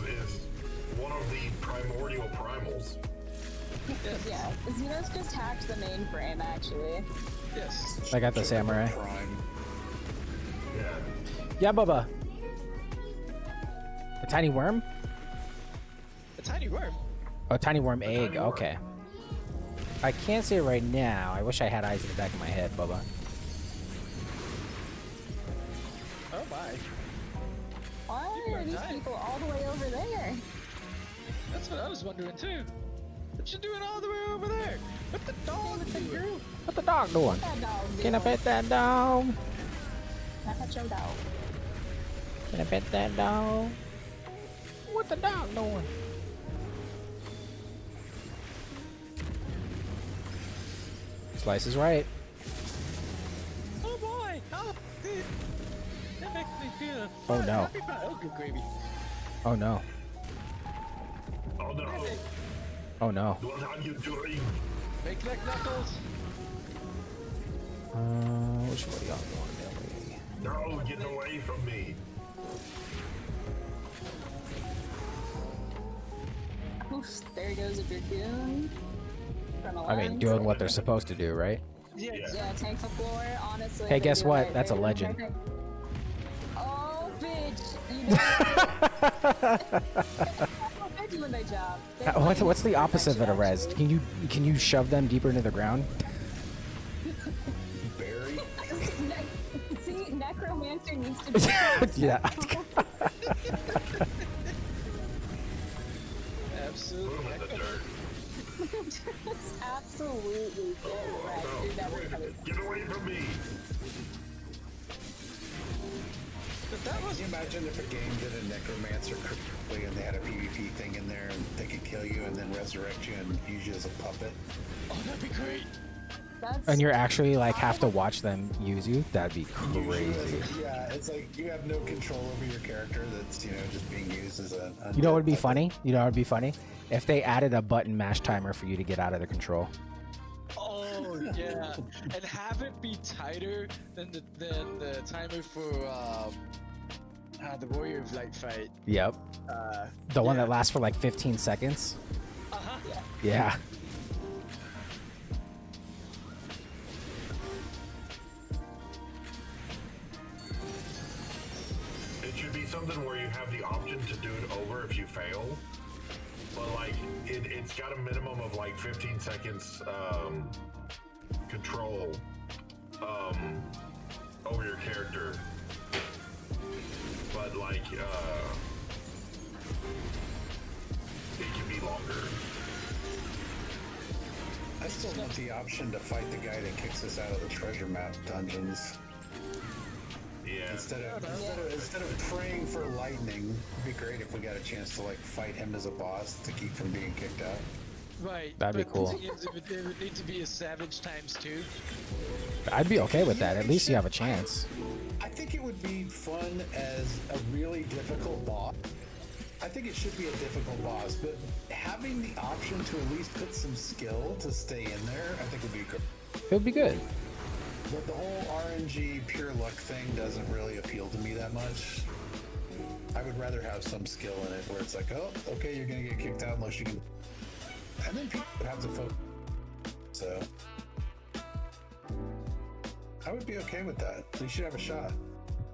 one of the primordial primals. Yeah, Xenos just hacked the mainframe, actually. Yes. I got the samurai. Prime. Yeah. Yeah, Bubba. A tiny worm? A tiny worm. Oh, tiny worm tiny egg. worm. Okay. I can't say it right now. I wish I had eyes in the back of my head, Bubba. Oh my. Why People are are these dying. people all the way over there? That's what I was wondering too. What you doing all the way over there? What the dog doing? What the dog doing? That dog. Can I pet that dog? Not pet your dog. Can I pet that dog? What the dog doing? Slice is right. Oh boy! Oh, dude. That makes me feel. Oh, no. Happy about ogre gravy. Oh no. Oh no. Oh no. What are you doing? Make neck knuckles. Which way y'all going, Billy? No, get away from me. Oof, there goes a dragoon. From a I mean, lens. doing what they're supposed to do, right? Yeah. Yeah, tank the floor, honestly. Hey, they guess do what? it. That's a They do it legend. perfect. Oh, bitch! You know, they're doing their job. They're What's the fighting opposite of a res? perfection, Can you shove them deeper into the ground? Barry. actually. See, necromancer needs to be. Yeah. Absolutely. Boom in the dirt. Just absolutely get wrecked. No, Dude, that was coming. get away from me. But that was Can you imagine if a game did a necromancer correctly and they had a PvP thing in there and they could kill you and then resurrect you and use you as a puppet? Oh, that'd be great. That's And you're actually like have to watch them use you. That'd be Use you crazy. as a- yeah, it's like you have no control over your character that's, just being used as a... You know what would be puppet. funny? You know what would be funny? If they added a button mash timer for you to get out of the control. Oh yeah, and have it be tighter than the timer for the Warrior of Light fight. Yep. The one yeah. that lasts for like 15 seconds. Yeah. It should be something where you have the option to do it over if you fail. But like, it's got a minimum of like 15 seconds control over your character. But like, it can be longer. I still want the option to fight the guy that kicks us out of the treasure map dungeons. Yeah. Instead of praying for lightning, it'd be great if we got a chance to like fight him as a boss to keep from being kicked out. Right. That'd be but cool. the thing is, it would need to be a savage times 2. I'd be okay with that. At least you have a chance. I think it would be fun as a really difficult boss. I think it should be a difficult boss, but having the option to at least put some skill to stay in there, I think would be good. It would be good. But the whole RNG pure luck thing doesn't really appeal to me that much. I would rather have some skill in it where it's like, oh, okay, you're gonna get kicked out unless you can. And then people would have to focus. So I would be okay with that. You should have a shot.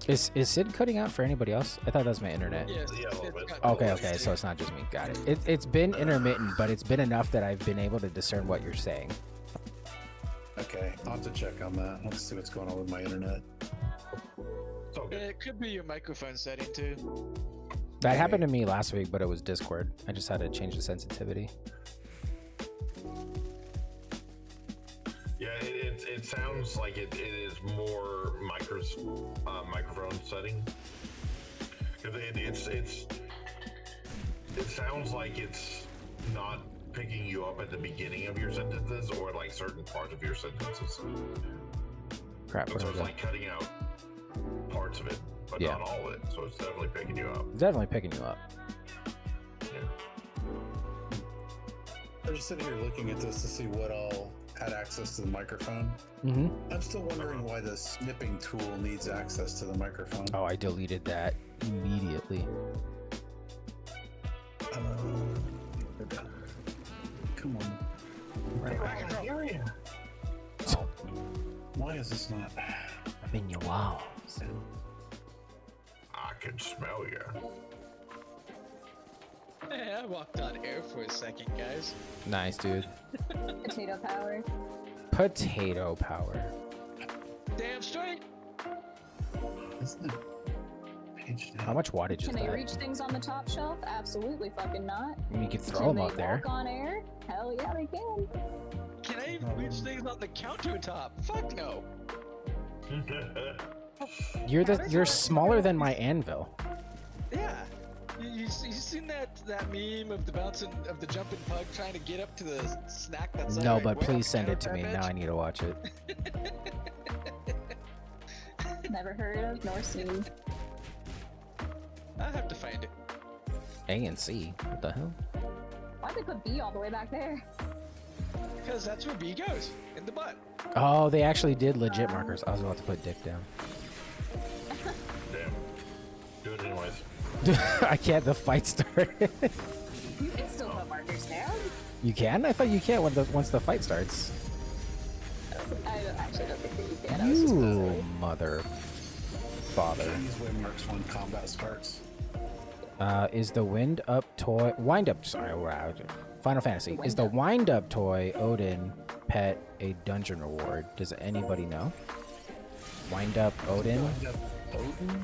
Is Sid cutting out for anybody else? I thought that was my internet. Yes. Yeah, a little bit. Okay, so it's not just me. Got it. It's been intermittent, but it's been enough that I've been able to discern what you're saying. Okay, I'll have to check on that. Let's see what's going on with my internet. It's all good. It could be your microphone setting too. That happened to me last week, but it was Discord. I just had to change the sensitivity. Yeah, it sounds like it is more microphone setting. Because it sounds like it's not picking you up at the beginning of your sentences or like certain parts of your sentences. Crap. So it's like cutting out parts of it, but Yeah. not all of it. So it's definitely picking you up. Definitely picking you up. Yeah. I'm just sitting here looking at this to see what all had access to the microphone. Mm-hmm. I'm still wondering why the snipping tool needs access to the microphone. Oh, I deleted that immediately. Come on. Why is this not? I'm in your walls. I can smell you. Hey, I walked on air for a second, guys. Nice, dude. Potato power. Potato power. Damn straight. Isn't it page down? How much wattage is Can they that? reach things on the top shelf? Absolutely fucking not. I mean, you could throw Can them they up there. walk on air? Hell yeah, they can. Can I even reach things on the countertop? Fuck no. You're smaller than my anvil. Yeah. You seen that meme of the jumping pug trying to get up to the snack that's No, like but way please up send the it to me. counter Now I need to watch it. Never heard of nor seen. I'll have to find it. A and C. What the hell? Why'd they put B all the way back there? Because that's where B goes. In the butt. Oh, they actually did legit markers. I was about to put dick down. Damn. Do it anyways. I can't. The fight started. You can still put markers down. You can? I thought you can't once the fight starts. Actually don't think that you can. I was just gonna You say. mother, father. These waymarks when combat starts. Is the wind up toy Final Fantasy. Is the wind up toy Odin pet a dungeon reward? Does anybody know? Wind up Odin? Odin?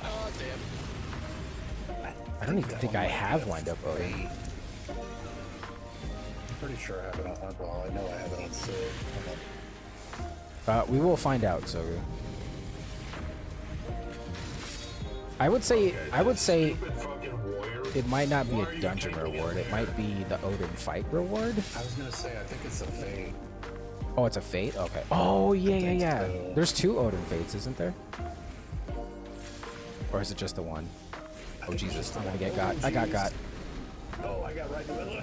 Oh, damn. I don't even think I have wind up Odin. I'm pretty sure I have it on. Well, I know I have it on Sid. We will find out, so I would say Stupid fucking warrior. it might not be a dungeon reward. It might be the Odin fight reward. I was gonna say I think it's a fate. Oh, it's a fate? Okay. Oh, yeah. think so. There's 2 Odin fates, isn't there? Or is it just the one? Oh, Jesus. I'm gonna get got. I got got. Oh, I got right in the middle.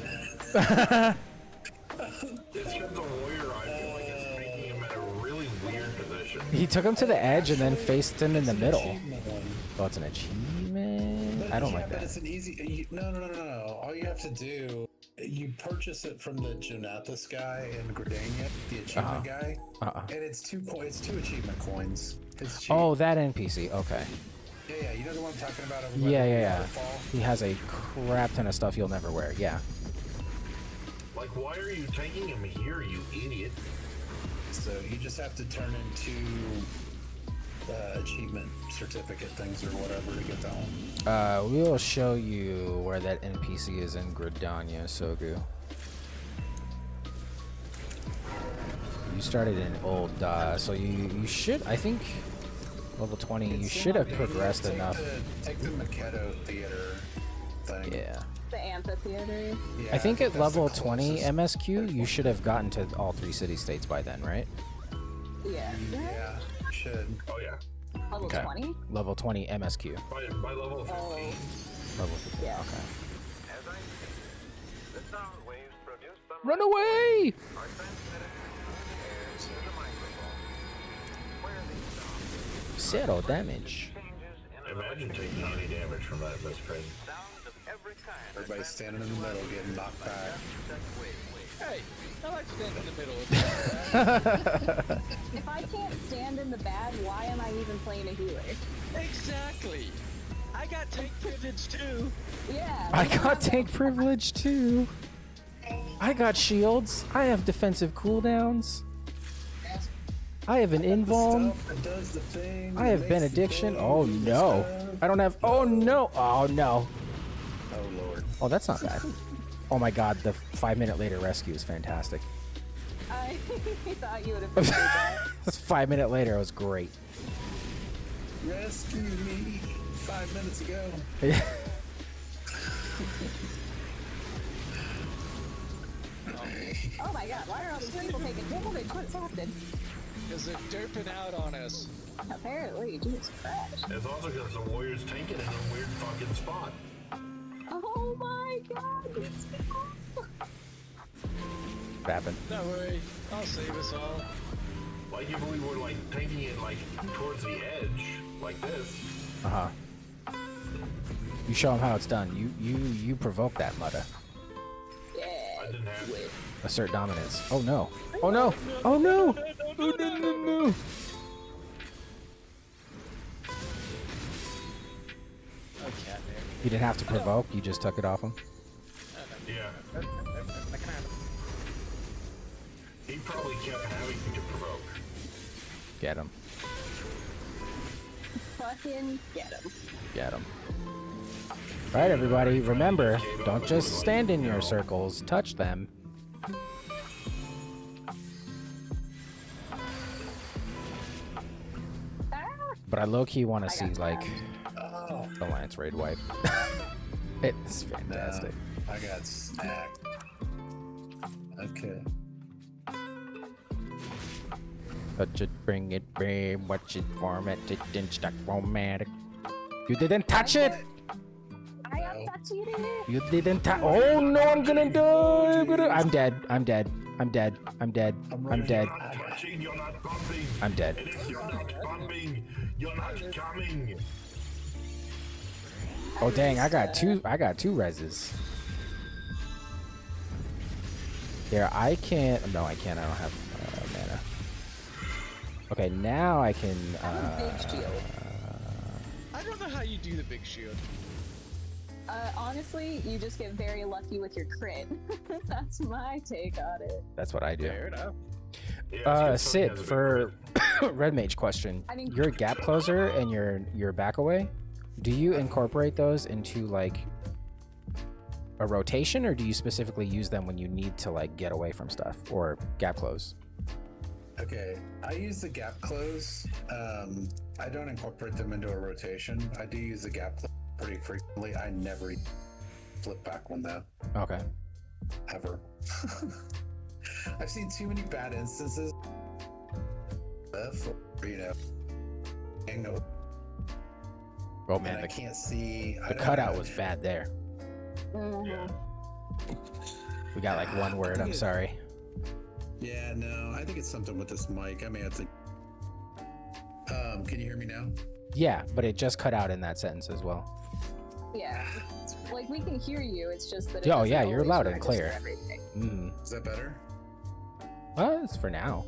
It's because the warrior, I feel like it's making him at a really weird position. He took him to the edge and then faced him in the middle. Achievement one. Oh, it's an achievement? But I don't yeah, like but that. it's an easy. No. All you have to do, you purchase it from the Jonathas guy in Gridania, the achievement guy, and it's 2 coins. It's 2 achievement coins. It's cheap. Oh, that NPC. Okay. Yeah. You know the one I'm talking about? Over by Yeah. the waterfall? He has a crap ton of stuff you'll never wear. Yeah. Like, why are you taking him here, you idiot? So you just have to turn into achievement certificate things or whatever to get that one. We will show you where that NPC is in Gridania, Sogu. You started in old, so you should, I think, level 20, you It's should not- have progressed take enough. Take the Makedo Theater thing. Yeah. The amphitheater. Yeah, I think at that's the level 20 closest. MSQ, you should have gotten to all 3 city-states by then, right? Yeah. Yeah, should. Oh, yeah. Level Okay. 20? Level 20 MSQ. By level 15. Level 15, Yeah. okay. As I said, the sound waves produced by Run away! are transmitted to the microphone, where the sound Zero damage. changes in the Imagine taking any damage from that misprint. sounds of every kind. Everybody standing in the middle getting knocked back. Hey, I like standing in the middle of If I can't stand in the bad, why am I even playing a healer? Exactly. I got tank privilege too. Yeah. I got tank privilege too. I got shields. I have defensive cooldowns. I have an invuln. Stuff that does the thing. I have that makes the benediction. thing, Oh do the no. stuff. I don't have. Oh no. Oh no. Oh lord. Oh, that's not bad. Oh my god, the 5-minute later rescue is fantastic. I thought you would have that. That's 5 minutes later. It was great. Rescue me 5 minutes ago. Oh my god, why are all these people taking damage? What's happened? Because they're derping out on us. Apparently, Jesus Christ. It's also because the Warriors tanking in a weird fucking spot. Oh my god, these people. What happened? Don't worry, I'll save us all. Like if we were like tanking it like towards the edge, like this. Uh-huh. You show them how it's done. You provoke that, mother. Yeah. I didn't have to. Assert dominance. Oh no. Oh no. Oh no. Oh no no no. Okay, You didn't have to provoke. You just took it off him. Yeah. He probably kept having to provoke. Get him. Fucking get him. Get him. All right, everybody. Remember, don't just stand in your circles. Touch them. But I low-key want to see like Alliance raid wipe. It's fantastic. I got stacked. Okay. Touch it, bring it, babe. Watch it, format it, then stuck romantic. You didn't touch it. I am touching it. You didn't touch. Oh no, I'm gonna die. I'm dead. I'm dead. I'm dead. I'm dead. I'm dead. You're not touching, you're not bumping. I'm dead. And if you're not bumping, you're not coming. Oh dang, I got two reses. Here, I can't. No, I can't. I don't have mana. Okay, now I can. Big shield. I don't know how you do the big shield. Honestly, you just get very lucky with your crit. That's my take on it. That's what I do. Fair enough. Yeah, it's Sid, has a big for Red Mage question, I mean- your gap closer and your back away, do you incorporate those into like a rotation, or do you specifically use them when you need to like get away from stuff or gap close? Okay, I use the gap close. I don't incorporate them into a rotation. I do use the gap close pretty frequently. I never flip back one though, Okay. ever. I've seen too many bad instances. You know, Oh and man, I the can't see. the cutout was bad there. Yeah. We got like one word. I'm sorry. Yeah, no, I think it's something with this mic. I may have to. Can you hear me now? Yeah, but it just cut out in that sentence as well. Yeah. Like, we can hear you, it's just that. Oh, doesn't yeah, you're always loud and register clear. everything. Mm. Is that better? Well, it's for now.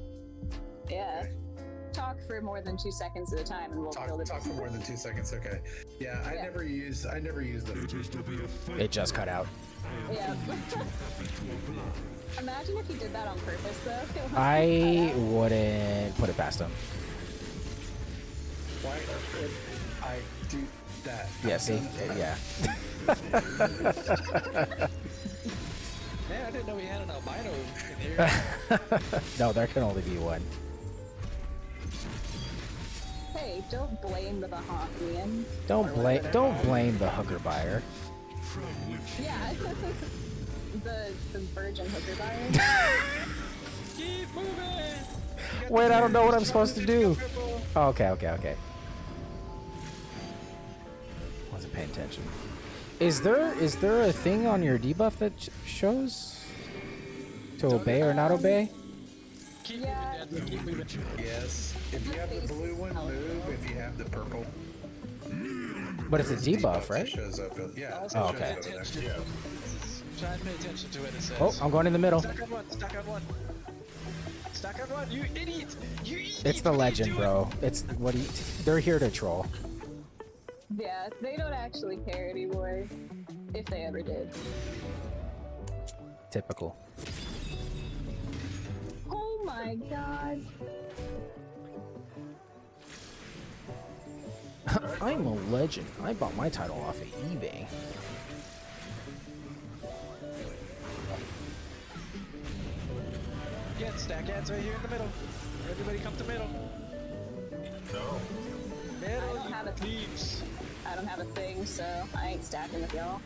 Yeah. Talk for more than 2 seconds at a time, and we'll feel the Talk for more than 2 seconds. Okay. Yeah, I never use the. It just cut out. Yeah. Imagine if you did that on purpose, though. I wouldn't put it past him. Why would I do that? Yeah, see? Yeah. Man, I didn't know we had an albino in here. No, there can only be one. Hey, don't blame the Bahamut. Don't blame the hooker buyer. Yeah. the virgin hooker buyer. Keep moving! Wait, I don't know what I'm supposed to do. Oh, okay. Wasn't paying attention. Is there a thing on your debuff that shows to obey or not obey? Keep moving, Dad. Keep moving. Yes. If you have the blue one, move. If you have the purple, But it's a debuff, it right? shows up. Yeah. Also, Oh, try okay. to pay attention. Try and pay attention to what it says. Oh, I'm going in the middle. Stack on one, stack on one. Stack on one, you idiot! You idiot! It's the What are you legend, doing? bro. It's what they're here to troll. Yeah, they don't actually care anymore. If they ever did. Typical. Oh my god. I'm a legend. I bought my title off of eBay. Get stack ads right here in the middle. Everybody come to middle. No. Middle, I don't you have a- thieves. I I don't have a thing, so I ain't stacking with y'all.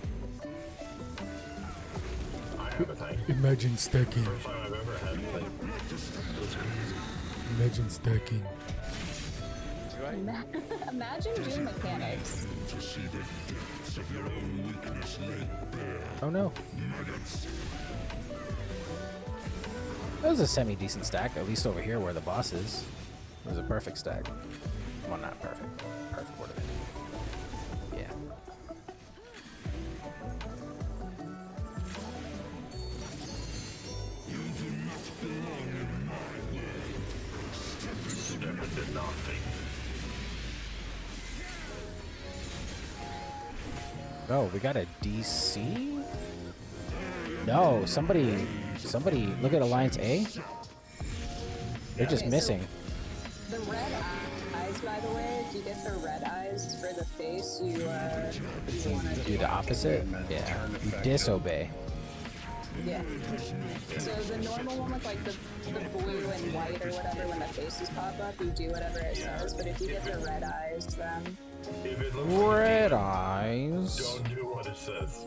I have a thing. Imagine stacking. First time I've ever had a thing. It was crazy. Imagine stacking. Do I? Imagine doing mechanics. Oh no. That was a semi-decent stack, at least over here where the boss is. It was a perfect stack. Well, not perfect. Perfect word of it. Yeah. Step into nothing. Oh, we got a DC? No, somebody, look at Alliance A. They're just Okay, missing. The red eyes, by the way, if you get the red eyes for the face, you wanna Do the opposite? Yeah. You disobey. Yeah. So the normal one with like the blue and white or whatever, when the faces pop up, you do whatever it says. But if you get the red eyes, then If it looks like Red a eyes. don't do what it says.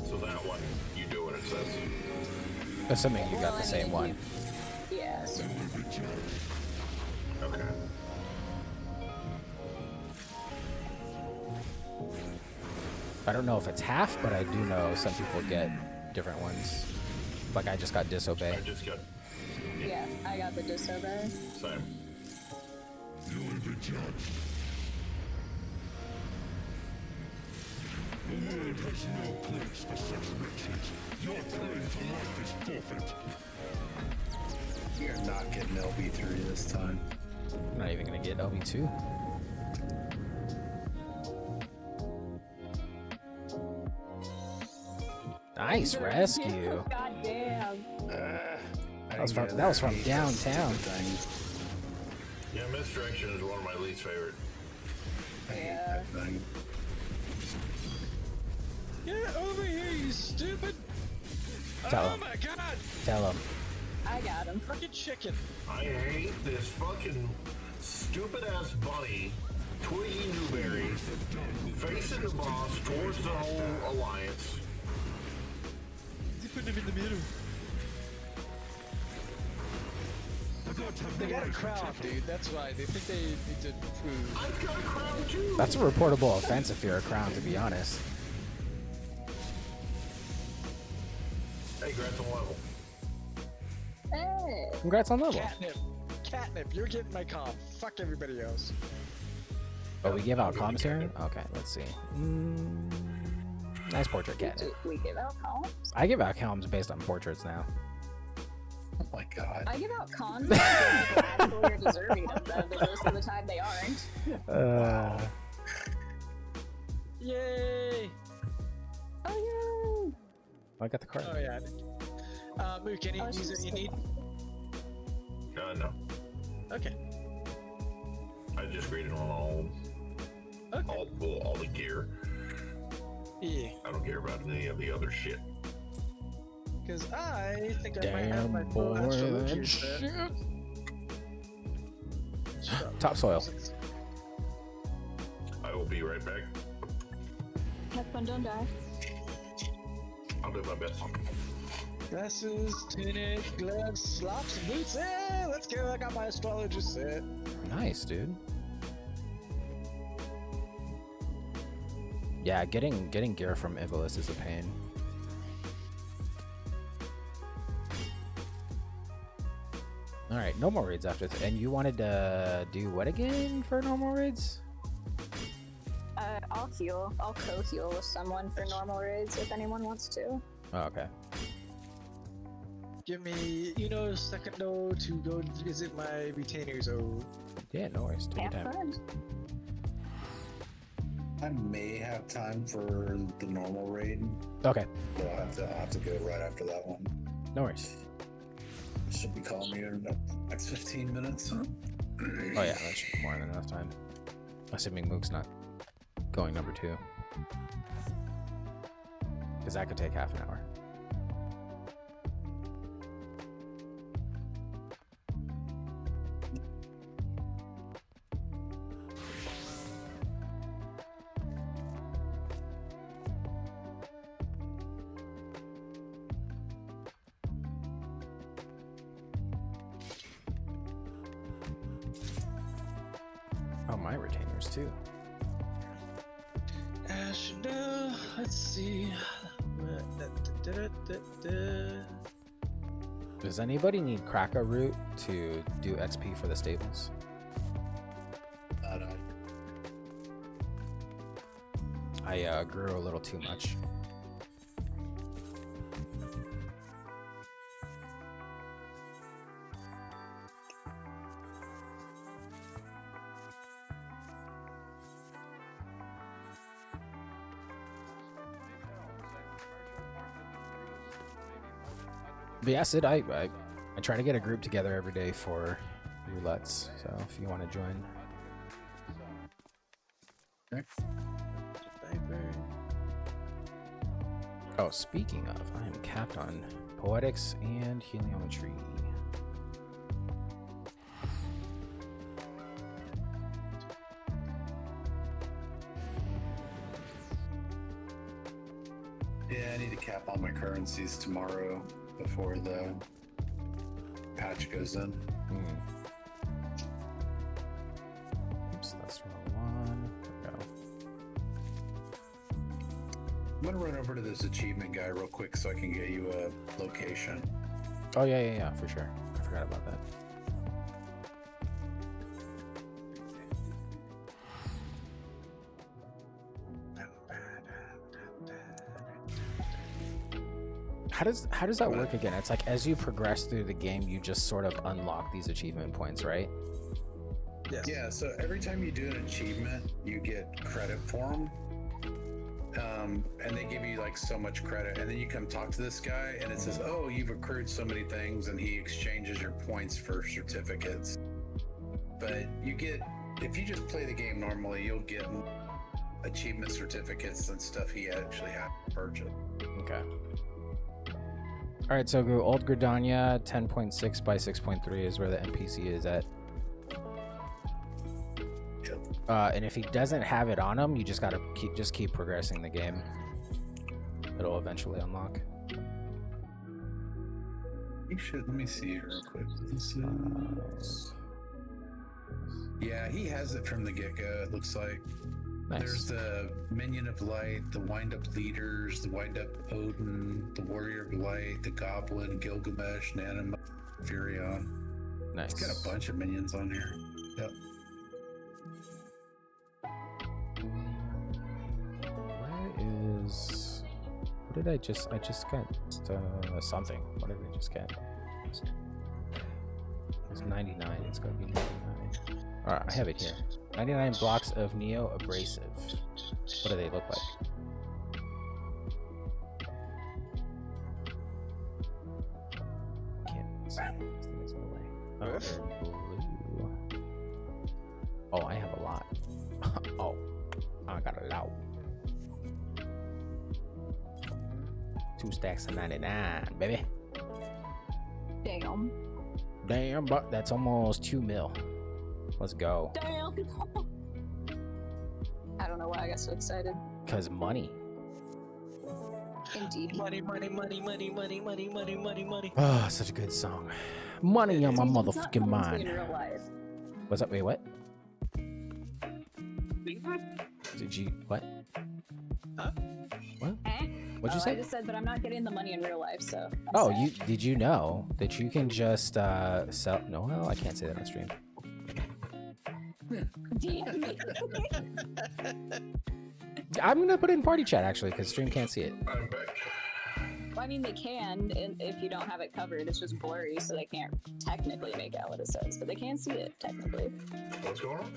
So that one, you do what it says. Assuming you got Well, the I same mean, one. yeah. So Okay. I don't know if it's half, but I do know some people get different ones. Like I just got disobey. I just got yeah, I got the disobey. same. You're not getting LB3 this time. I'm not even gonna get LB2. Nice rescue. God damn. That was from downtown. Yeah, misdirection is one of my least favorite. Yeah. Get over here, you stupid! Tell Oh him. my god! Tell him. I got him. Fucking chicken! I hate this fucking stupid ass bunny, Twiggy Newberry, facing the boss towards the whole alliance. You put him in the middle. They got a crown, dude. That's why they think they need to prove. I've got a crown too. That's a reportable offense if you're a crown, to be honest. Hey, congrats on level. Hey. Congrats on level. Catnip, you're getting my comp. Fuck everybody else. Oh, we give out comms here? Okay, let's see. Nice portrait cat. Do we give out columns? I give out comms based on portraits now. Oh my god. I give out cons because people actually are deserving of them, but most of the time they aren't. Yay! Oh I got the card. Oh yeah. Mook, any user you need? No. Okay. I just graded on all the gear. Yeah. I don't care about any of the other shit. Because I think I might have Damn my full extra loot boy. here set. Topsoil. I will be right back. yeah. Have fun, don't die. I'll do my best. Glasses, tunic, gloves, slops, and boots. Yeah, let's go. I got my astrologer set. Nice, dude. Yeah, getting gear from Ivalice is a pain. Alright, no more raids after and you wanted to do what again for normal raids? I'll heal. I'll co-heal with someone for normal raids if anyone wants to. Oh, okay. Give me, secondo to go visit my retainers. Oh, Yeah, no worries. Take your Have time. fun. I may have time for the normal raid, Okay, but I'll have to go right after that one. no worries. Should be calling me in the next 15 minutes. Oh yeah, that should be more than enough time. Assuming Mook's not going number 2. because that could take half an hour. Oh, my retainers too. No, let's see. Does anybody need Kraka root to do XP for the stables? I grew a little too much. But yeah, Sid, I try to get a group together every day for roulettes. So if you want to join. Okay. Oh, speaking of, I am capped on poetics and heliometry. Yeah, I need to cap all my currencies tomorrow before the patch goes in. Oops, that's the wrong one. There we go. I'm gonna run over to this achievement guy real quick so I can get you a location. Oh yeah, for sure. I forgot about that. How does that work again? It's like as you progress through the game, you just sort of unlock these achievement points, right? Yes. Yeah, so every time you do an achievement, you get credit for them. And they give you like so much credit, and then you come talk to this guy and it says, oh, you've accrued so many things, and he exchanges your points for certificates. But you get, if you just play the game normally, you'll get achievement certificates and stuff he actually has to purchase. Okay. All right, so go Old Gridania 10.6 by 6.3 is where the NPC is at. And if he doesn't have it on him, you just gotta keep progressing the game. It'll eventually unlock. You should, let me see it real quick. This is... Yeah, he has it from the get-go, it looks like. Nice. There's the Minion of Light, the Wind-Up Leaders, the Wind-Up Odin, the Warrior of Light, the Goblin, Gilgamesh, Nanima, Furion. Nice. He's got a bunch of minions on here. Yep. Where is... What did I just got something. What did I just get? It's 99. It's gonna be 99. All right, I have it here. 99 blocks of Neo Abrasive. What do they look like? Can't see. This thing is in the way. Oh, they're blue. Oh, I have a lot. Oh, I got a lot. 2 stacks of 99, baby. Damn, but that's almost 2 mil. Let's go. Damn. I don't know why I got so excited. Cause money. Indeed. Money. Oh, such a good song. Money on my motherfucking mind. In real life. What's up? Wait, what? Did you what? Huh? What? Eh? What'd you I say? just said, but I'm not getting the money in real life, so. Oh, did you know that you can just sell? No, well, I can't say that on stream. DM me. I'm gonna put it in party chat actually, because stream can't see it. I'm back. Well, I mean, they can if you don't have it covered. It's just blurry, so they can't technically make out what it says, but they can see it technically. What's going on?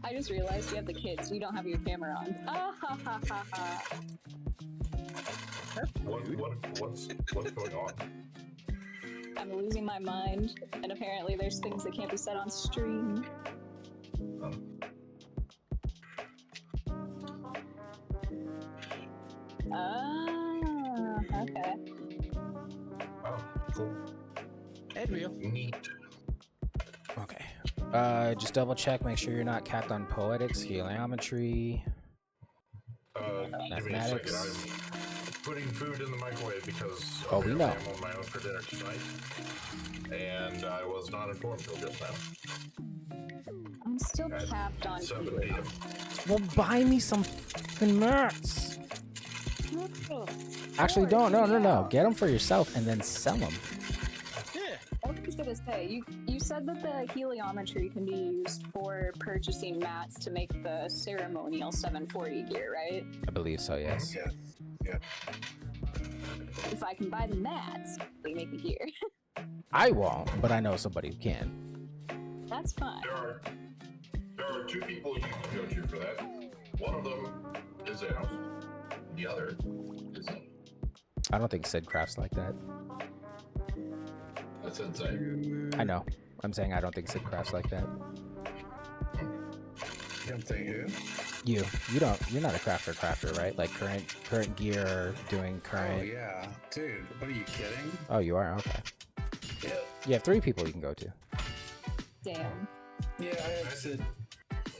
I just realized you have the kids. You don't have your camera on. Ah ha ha ha ha. What's going on? I'm losing my mind, and apparently there's things that can't be said on stream. Ah, okay. Wow, cool. And real. Neat. Okay. Just double check, make sure you're not capped on poetics, heliometry. Give me a Mathematics. second. I'm putting food in the microwave because Oh, we know. I'm on my own for dinner tonight. And I was not informed until just now. I'm still At capped on 7 helium. p.m. Well, buy me some fucking mats. Actually, don't. No. Get them for yourself and then sell them. Yeah. I was gonna say, you said that the heliometry can be used for purchasing mats to make the ceremonial 740 gear, right? I believe so, yes. Yeah. Yeah. If I can buy the mats, they make the gear. I won't, but I know somebody who can. That's fine. There are two people you can go to for that. One of them is Zanos. The other is I don't think Sid crafts like that. That's insane. I know. I'm saying I don't think Sid crafts like that. You don't think who? You don't. You're not a crafter, right? Like current gear, doing current. Oh yeah, dude. What are you kidding? Oh, you are? Okay. Yeah. You have 3 people you can go to. Damn. Yeah, I have Sid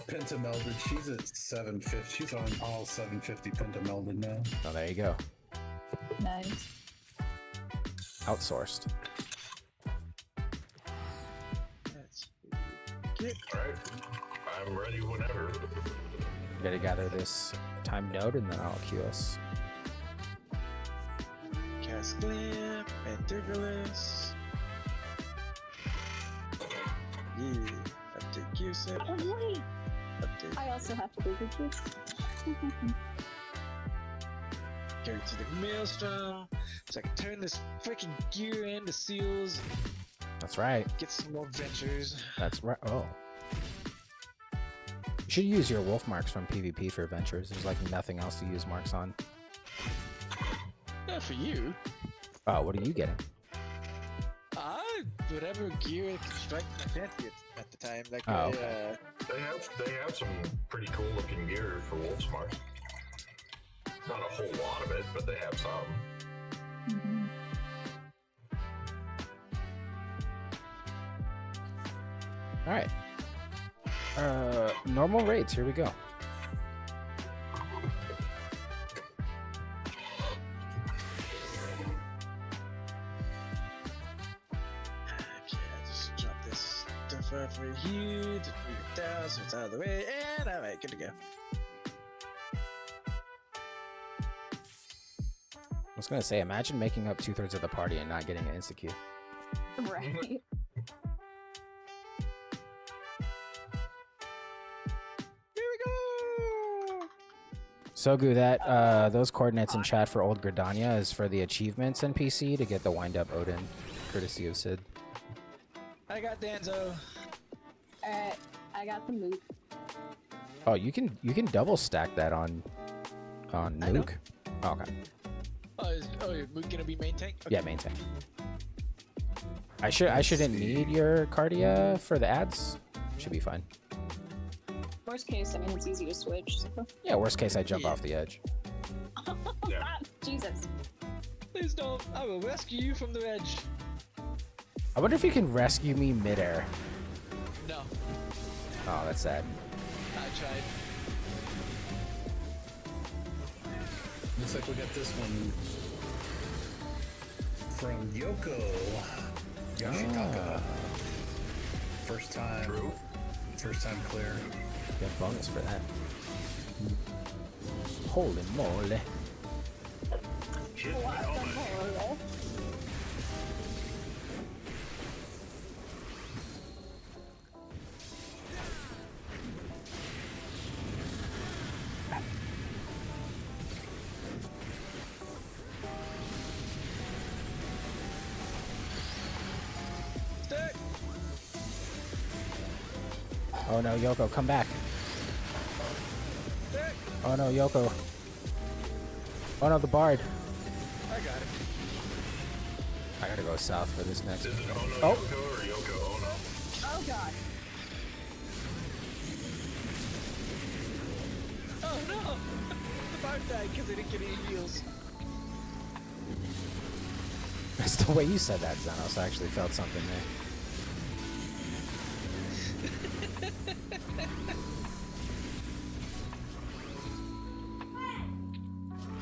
pentamelded. She's at 750. She's on all 750 pentamelded now. Oh, there you go. Nice. Outsourced. That's Alright. I'm ready whenever. Gotta gather this time node and then I'll queue us. Cast Glam and Diggerless. Yeah. Update gear set. Oh, wait. Update. I also have to do the gear. Go to the maelstrom. So I can turn this freaking gear into seals. That's right. Get some more ventures. That's right. Oh. You should use your wolf marks from PvP for adventures. There's like nothing else to use marks on. Not for you. Oh, what are you getting? Whatever gear I can strike my fancy at the time. Like Oh, They have some pretty cool looking gear for Wolfsmart. Not a whole lot of it, but they have some. Mhm. All right. Normal rates. Here we go. Okay, I just drop this stuff over here to move it down so it's out of the way, and alright, good to go. I was gonna say, imagine making up 2/3 of the party and not getting an insta queue. Right. Here we go! Sogu, that those coordinates in chat for Old Gridania is for the achievements NPC to get the wind up Odin, courtesy of Sid. I got Danzo. Alright, I got the moot. Oh, you can double stack that on I know. Nuke. Oh, okay. You're gonna be main tank? Okay. Yeah, main tank. I shouldn't need your Cardia for the ads. Should be fine. Worst case, I mean, it's easy to switch. So. Yeah, worst case I jump Yeah. off the edge. Yeah. Jesus. Please don't. I will rescue you from the edge. I wonder if you can rescue me midair. No, Oh, that's sad. I tried. Looks like we got this one from Yoko Yoshitaka. First time clear. Get bonus for that. Holy moly. Stick! Oh no, Yoko, come back. Stick! Oh no, Yoko. Oh no, the Bard. I got it. I gotta go south for this next. Is it Oh. Yoko or Yoko Ono? Oh god. Oh no! the bar died because they didn't get any heals. That's the way you said that, Xenos. I actually felt something there.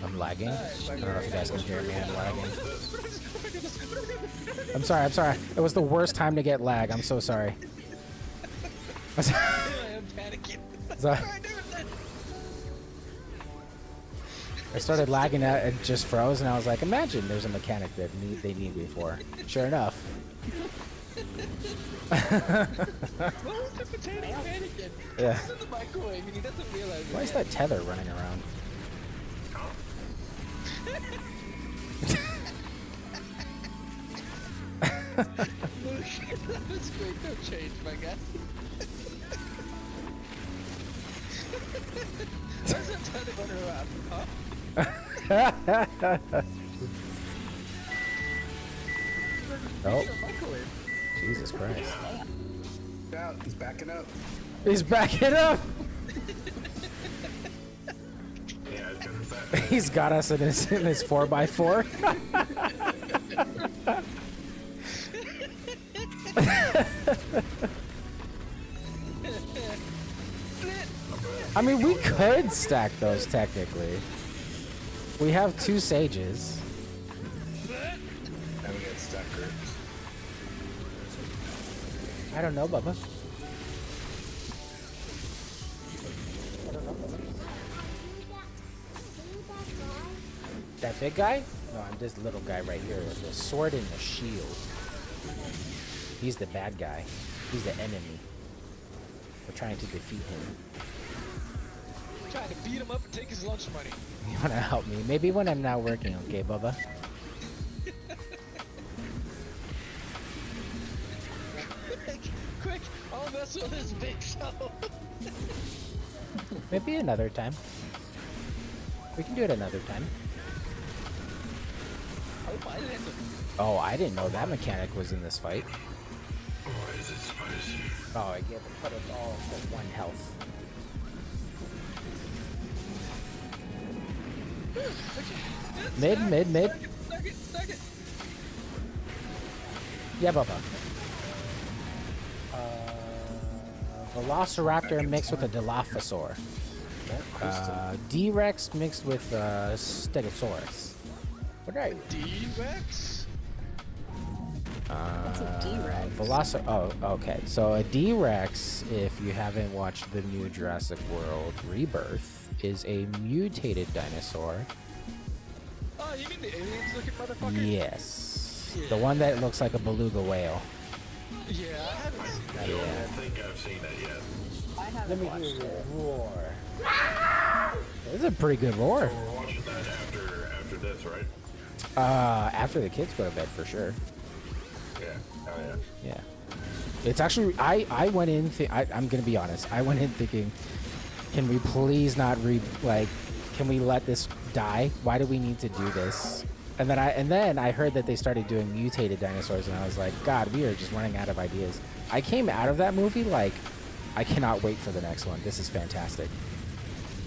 I'm lagging. I don't know if you guys can hear me. I'm lagging. I'm sorry. It was the worst time to get lag. I'm so sorry. I am panicking. So- I started lagging out and just froze, and I was like, imagine there's a mechanic that they need me for. Sure enough. What was the potato panicking? Yeah. He's in the microwave and he doesn't realize Why it is yet. that tether running around? That was great. No change, my guy. Where's that tether running around? Huh? Oh, He's in the microwave. Jesus Christ. Out. He's backing up. He's backing up! Yeah, it's gonna say. He's got us in his 4x4. I mean, we could stack those technically. We have 2 sages. Now we got stuck groups. I don't know, Bubba. That big guy? No, I'm this little guy right here. The sword and the shield. He's the bad guy. He's the enemy. We're trying to defeat him. Trying to beat him up and take his lunch money. You wanna help me? Maybe when I'm not working, okay, Bubba? Quick, I'll mess with this big show. Maybe another time. We can do it another time. Oh, I landed. Oh, I didn't know that mechanic was in this fight. Why is it spicy? Oh, I get to put us all for 1 health. Mid. Stuck it. Yeah, Bubba. Velociraptor mixed with a Dilophosaur. D-Rex mixed with Stegosaurus. What are you? D-Rex? What's a D-Rex? Oh, okay. So a D-Rex, if you haven't watched the new Jurassic World Rebirth, is a mutated dinosaur. Oh, you mean the aliens looking motherfucker? Yes. The one that looks like a beluga whale. Yeah, I haven't seen that. I don't think I've seen that yet. I haven't watched it. roar. This is a pretty good roar. So we're watching that after this, right? After the kids go to bed, for sure. Yeah. Oh yeah. Yeah. It's actually, I went in, I'm gonna be honest, I went in thinking, can we please not can we let this die? Why do we need to do this? And then I heard that they started doing mutated dinosaurs, and I was like, God, we are just running out of ideas. I came out of that movie like, I cannot wait for the next one. This is fantastic.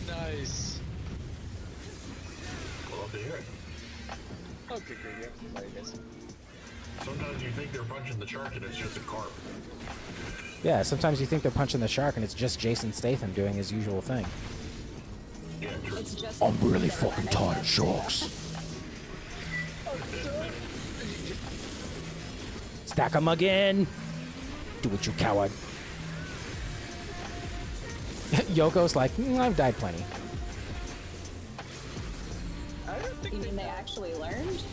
Nice. Love to hear it. Okay, good. Yeah, I guess. Sometimes you think they're punching the shark and it's just a carp. Yeah, sometimes you think they're punching the shark, and it's just Jason Statham doing his usual thing. Yeah, true. It's just I'm really fucking tired of sharks. Stack 'em again. Do it, you coward. Yoko's like, I've died plenty. I don't think You mean they actually learned?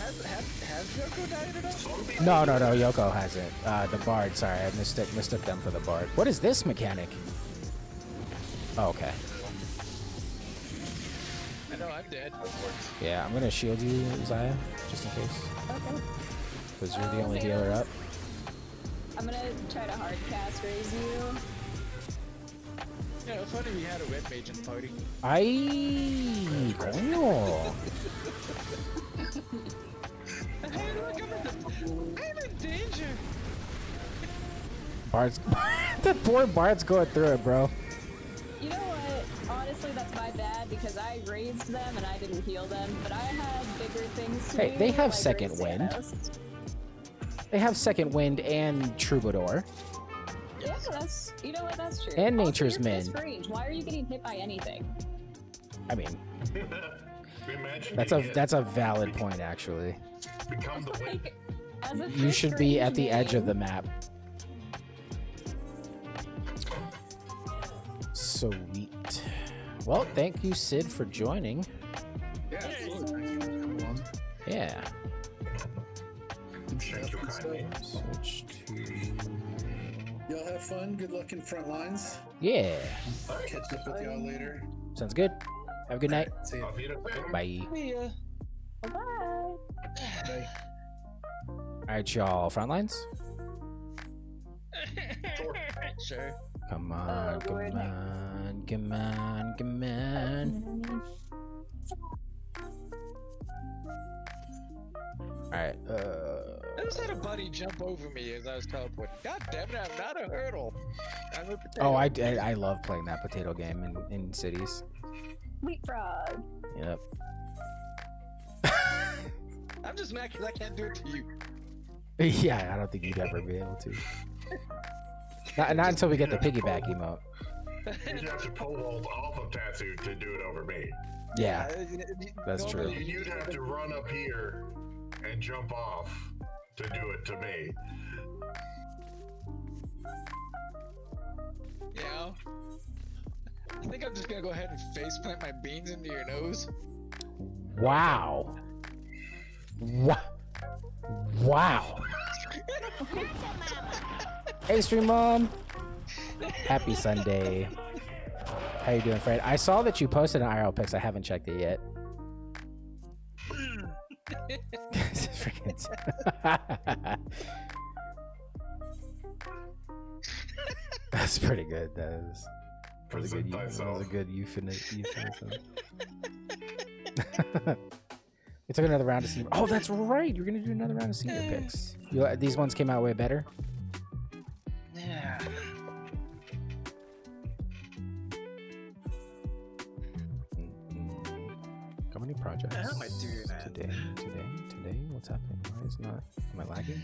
has Yoko died at all? No, Yoko hasn't. The Bard, sorry, I mistook them for the Bard. What is this mechanic? Oh, okay. I know, I'm dead. Yeah, I'm gonna shield you, Zaya, just in case. Okay. Because you're the only healer up. I'm gonna try to hard cast raise you. Yeah, it's funny we had a web mage in the party. Ay, coño. Hey, look, I'm in danger. Bard's, the poor Bard's going through it, bro. You know what? Honestly, that's my bad. because I raised them and I didn't heal them, but I had bigger things to Hey, do. they have like second raise wind. Xanos. They have second wind and troubadour. Yeah, that's, you know what, that's true. And Also, Nature's you're Men. fist range. Why are you getting hit by anything? I mean, Imagine that's a valid point actually. become the wind. Like, as a You fist should be range at the edge of the main- map. Sweet. Well, thank you, Sid, for joining. Yeah, absolutely. Thanks for coming along. Yeah. Thank you kindly. Switch to. Y'all have fun. Good luck in front lines. Yeah. Catch up with y'all later. Sounds good. Have a good night. See ya. Auf Wiedersehen. Bye. Yeah. Bye. Bye. All right, y'all. Front lines. Sure. Come on, come Lord. on, come on, come on. Alright, I just had a buddy jump over me as I was teleporting. God damn it, I'm not a hurdle. I'm a potato. oh, I love playing that potato game in cities. Leapfrog. Yep. I'm just mad because I can't do it to you. Yeah, I don't think you'd ever be able to. Not until we get the piggyback emote. You'd have to pole vault off of Tatsu to do it over me. Yeah, that's Normally- true. You'd have to run up here and jump off to do it to me. You know? I think I'm just gonna go ahead and faceplant my beans into your nose. Wow. Wow. Hey, Stream Mom. Happy Sunday. How you doing, Fred? I saw that you posted an IRL pics. I haven't checked it yet. That's pretty good. That was a Present good, that was a thyself. good euphemism. We took another round of senior. Oh, that's right. You're gonna do another round of senior picks. These ones came out way better. Yeah. How many projects? How am I doing that? Today. What's happening? Why is not? Am I lagging?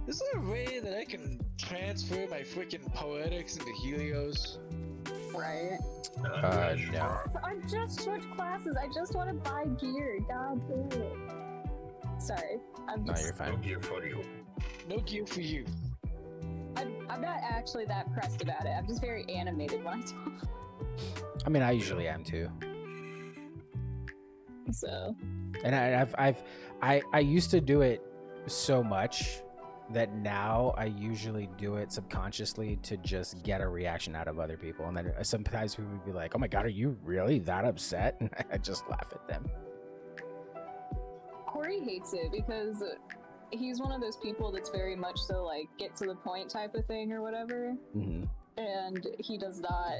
Is there a way that I can transfer my freaking poetics into Helios? Right. No. I just switched classes. I just want to buy gear. God damn it. Sorry. I'm No, just, you're No fine. gear for you. No gear for you. I'm not actually that pressed about it. I'm just very animated when I talk. I mean, I usually am too. So. And I used to do it so much that now I usually do it subconsciously to just get a reaction out of other people. And then sometimes people would be like, "Oh my god, are you really that upset?" And I just laugh at them. Corey hates it because he's one of those people that's very much so like get to the point type of thing or whatever. Mm-hmm. And he does not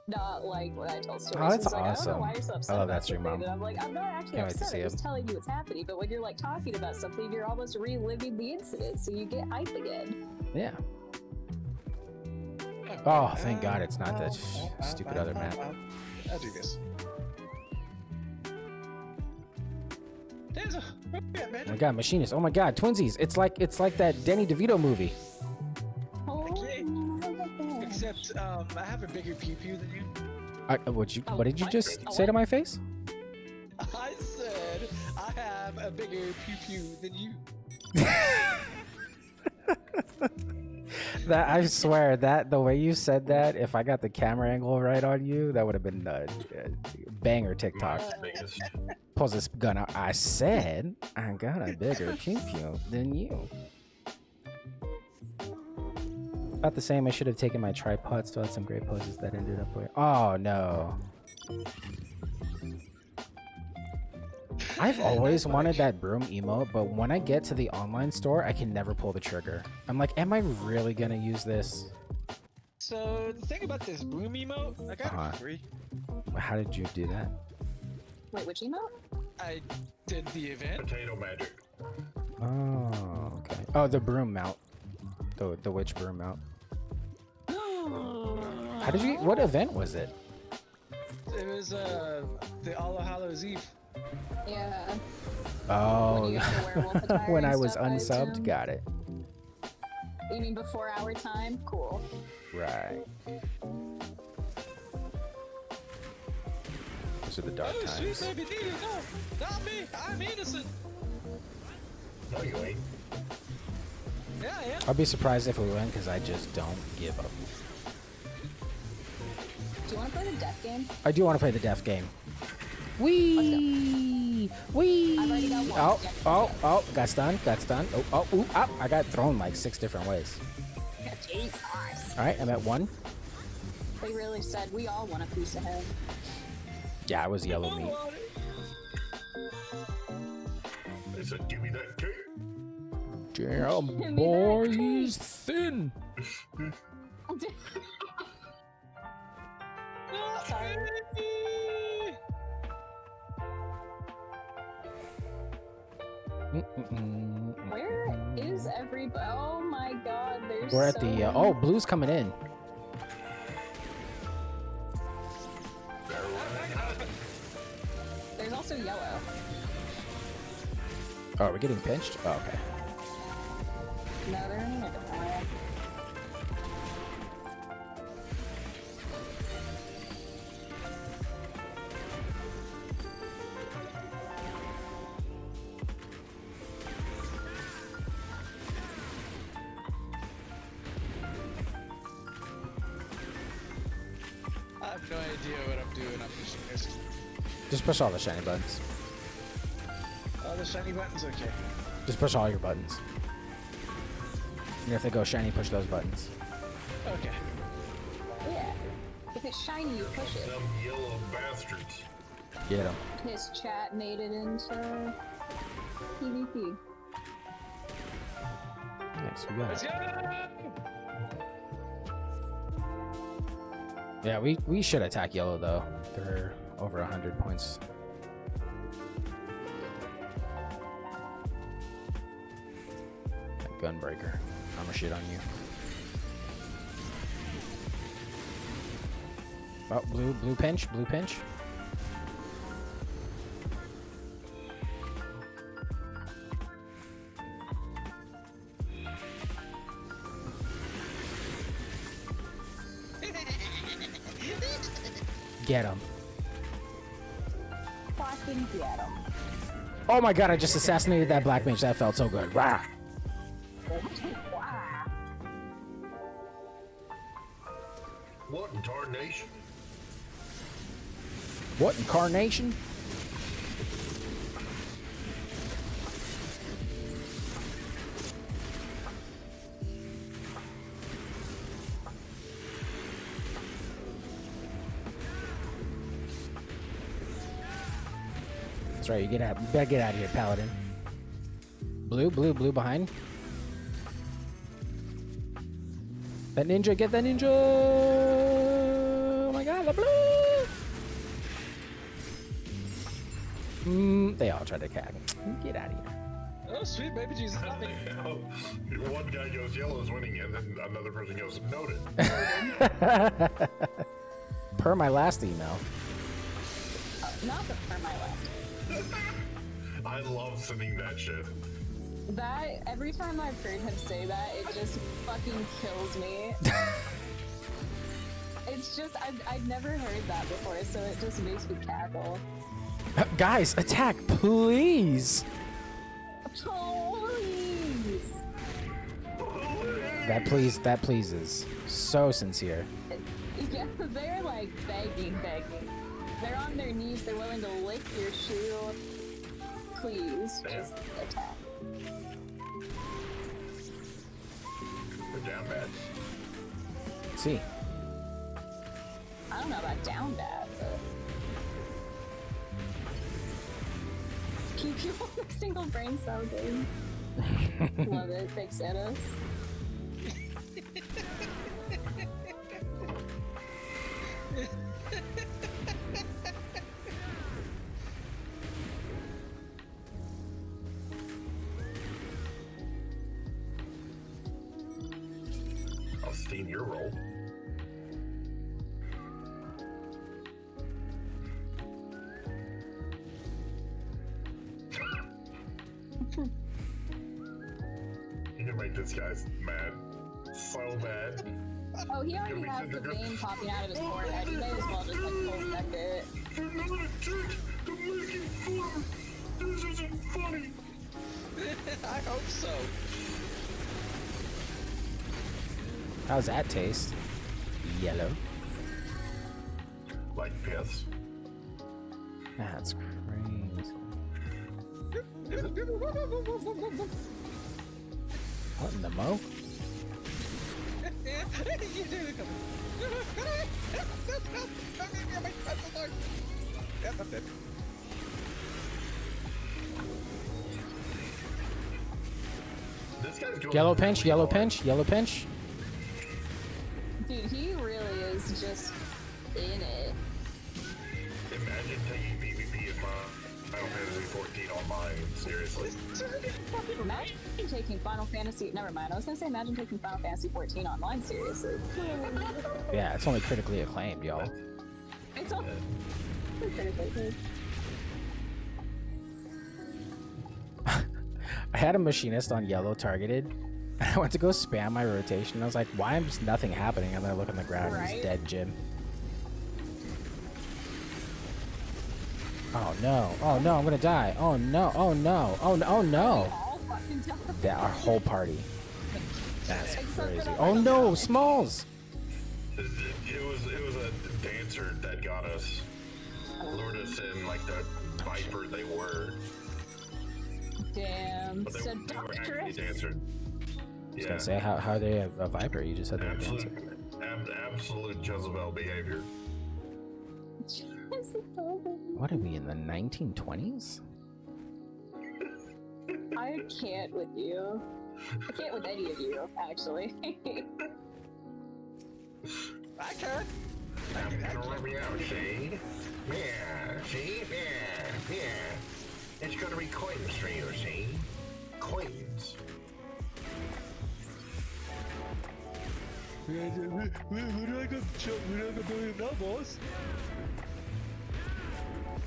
not like when I tell stories. Oh, that's He's like, I don't awesome. know why you're so upset I love about that stream, something. Mom. And I'm like, I'm not actually Can't wait to upset. see I'm just him. telling you what's happening. But when you're like talking about something, you're almost reliving the incident, so you get hype again. Yeah. Oh, thank God it's not that stupid other map. I'll do this. There's a yeah, man. Oh my God, machinist! Oh my God, twinsies! It's like that Danny DeVito movie. Oh, Okay. look at that. Except I have a bigger pew pew than you. What did you what? just A say to what? my face? I said I have a bigger pew pew than you. That I swear that the way you said that, if I got the camera angle right on you, that would have been banger TikTok. My biggest. Pulls this gun out. I said I got a bigger pew pew than you. About the same. I should have taken my tripod. Still had some great poses that ended up where. Oh no. I've always wanted that broom emote, but when I get to the online store, I can never pull the trigger. I'm like, am I really gonna use this? So the thing about this broom emote, I got it for free. How did you do that? Wait, which emote? I did the event. Potato magic. Oh, okay. Oh, the broom mount. The witch broom mount. How did you? What event was it? It was the All Hallows Eve. Yeah. Oh, When you got the werewolf attire when and I was stuff, I unsubbed, assume. got it. You mean before our time? Cool. Right. Those are the dark Oh, sweet times. baby Jesus, no, not me. I'm innocent. No, you ain't. Yeah, I am. I'll be surprised if we win because I just don't give up. Do you want to play the death game? I do want to play the death game. Wee! Wee! I've already got one. Oh, Yeah. oh, oh, got stunned, got stunned. Oh, oh, ooh, ah, I got thrown like 6 different ways. Jesus. All right, I'm at 1. They really said we all want a piece of him. Yeah, I was yellow meat. They said, give me that cake. Damn, me that boy, cake. he's thin. Sorry. Where is everybody? Oh my god, there's We're at so the, many. oh, blue's coming in. There's also yellow. Oh, we're getting pinched? Oh, okay. No, they're in a different way. I have no idea what I'm doing. I'm just missed. Just push all the shiny buttons. Oh, the shiny button's okay. Just push all your buttons. And if they go shiny, push those buttons. Okay. Yeah. If it's shiny, you push it. Them yellow bastards. Get him. His chat made it into PvP. Nice, we got Let's it. go! Yeah, we should attack yellow though. They're over 100 points. Gunbreaker. I'm gonna shit on you. Oh, blue pinch, blue pinch. Get him. Fucking get him. Oh my god, I just assassinated that black mage. That felt so good. Rah! Wow. What in tarnation? What incarnation? That's right, you better get out of here, Paladin. Blue behind. That ninja, get that ninja! Oh my god, the blue! They all tried to attack. Get out of here. Oh, sweet baby Jesus. Nothing. One guy goes yellow's winning, and then another person goes noted. Per my last email. Not the for my last. I love sending that shit. That, every time I've heard him say that, it just fucking kills me. It's just, I've never heard that before, so it just makes me cackle. Guys, attack, please! Please! That please is so sincere. Yeah, they're like begging. They're on their knees, they're willing to lick your shoe. Please, just attack. They're down bad. See. I don't know about down bad, but... Pew pew on the single brain cell game. Love it, thanks Enos. I'll steam your roll. think this guy's mad. So mad. Oh, he already has the vein popping out of his forehead. He may as well just like full spec it. I'm not a jerk. I'm making fun. This isn't funny. I hope so. How's that taste? Yellow. Like piss. That's crazy. What in the mo? This guy's going Yellow really pinch, yellow hard. pinch, yellow pinch. Dude, he really is just in it. Imagine taking PvP in Final Fantasy 14 online. Seriously. Imagine taking Final Fantasy. Never mind. I was gonna say, imagine taking Final Fantasy 14 online seriously. Yeah, it's only critically acclaimed, y'all. It's all critically acclaimed. I had a machinist on yellow targeted, and I went to go spam my rotation. I was like, why is nothing happening? And then I look on the ground, and he's Right? dead, Jim. Oh no, oh no, I'm gonna die. Oh no, oh no, oh no, oh no. All fucking time. Yeah, our whole party. That's Except for crazy. that Oh one no, guy. Smalls! It was a dancer that got us. Lured us in like the viper they were. Damn. But they were actually Seductress. dancer. I was Yeah. gonna say, how are they a viper? You just said they were Absolute, dancing. absolute Jezebel behavior. What are we in the 1920s? I can't with you. I can't with any of you, actually. I can. I'm gonna rub you out, see? Yeah, see? Yeah, yeah. It's gonna be coins for you, see? Coins. Where do I go do him now, boss?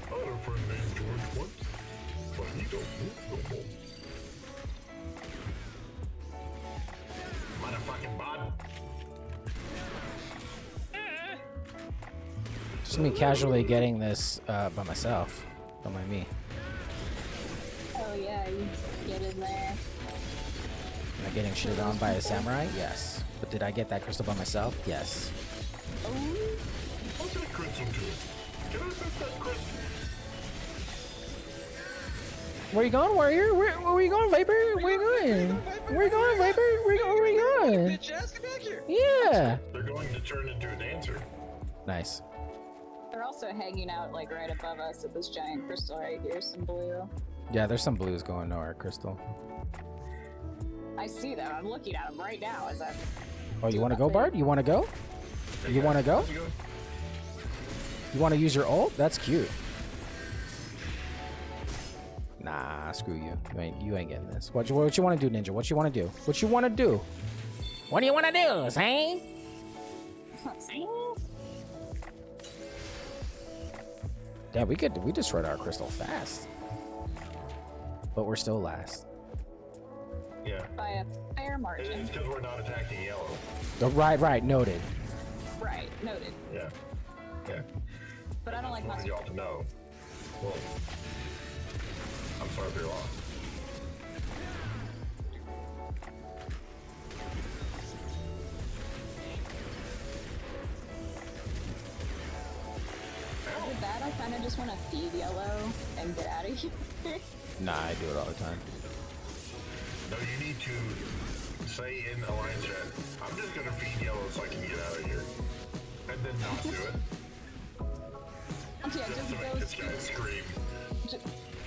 I had a friend named George once, but he don't move no more. Motherfucking bud. Just me casually getting this by myself. Don't mind me. Oh yeah, you get in there. Am I getting shitted on by a samurai? Yes. But did I get that crystal by myself? Yes. What's that crystal to? Can I set that crystal? Where you going, warrior? Where are you going, Viper? Where you going? Where you going, Viper? Where you going? Bitch ass, get back here. Yeah. They're going to turn into a dancer. Nice. They're also hanging out like right above us at this giant crystal right here, some blue. Yeah, there's some blues going to our crystal. I see them. I'm looking at them right now. Is that? Oh, you want to go, Bard? You want to go? You want to go? Let's go. You want to use your ult? That's cute. Nah, screw you. You ain't getting this. What you want to do, Ninja? What you want to do? What you want to do? What do you want to do, Zane? Damn, we destroyed our crystal fast. But we're still last. Yeah. By a fair margin. It's because we're not attacking yellow. Oh, right, noted. Right. Noted. Yeah. Yeah. But I don't like I wanted my. y'all to know. Well, I'm sorry for your loss. With that, I kind of just want to feed yellow and get out of here. Nah, I do it all the time. No, you need to say in Alliance chat, I'm just gonna feed yellow so I can get out of here. And then not do it. Yeah, Just just to make go. this guy scream.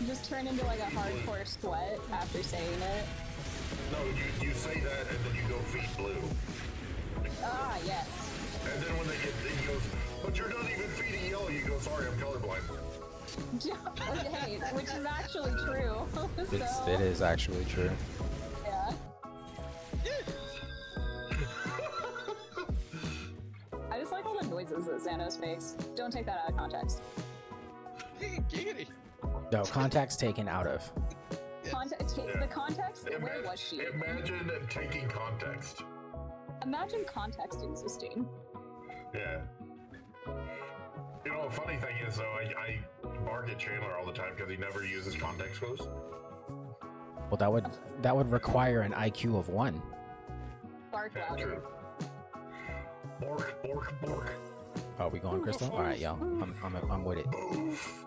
Just turn into like a hardcore sweat after saying it. No, you say that and then you go feed blue. Ah, yes. And then when they get, he goes, but you're not even feeding yellow. You go, sorry, I'm colorblind. Hey, which is actually true. So, It is actually true. yeah. I just like all the noises that Xanos makes. Don't take that out of context. Giggity. No, contact's taken out of. the context. Where was she? Imagine taking context. Imagine context existing. Yeah. You know, a funny thing is, though, I bark at Chandler all the time because he never uses context clues. Well, that would require an IQ of 1. Bark Yeah, louder. true. Bork, bork, bork. Oh, we going, Crystal? All right, yo. I'm with it. Boof.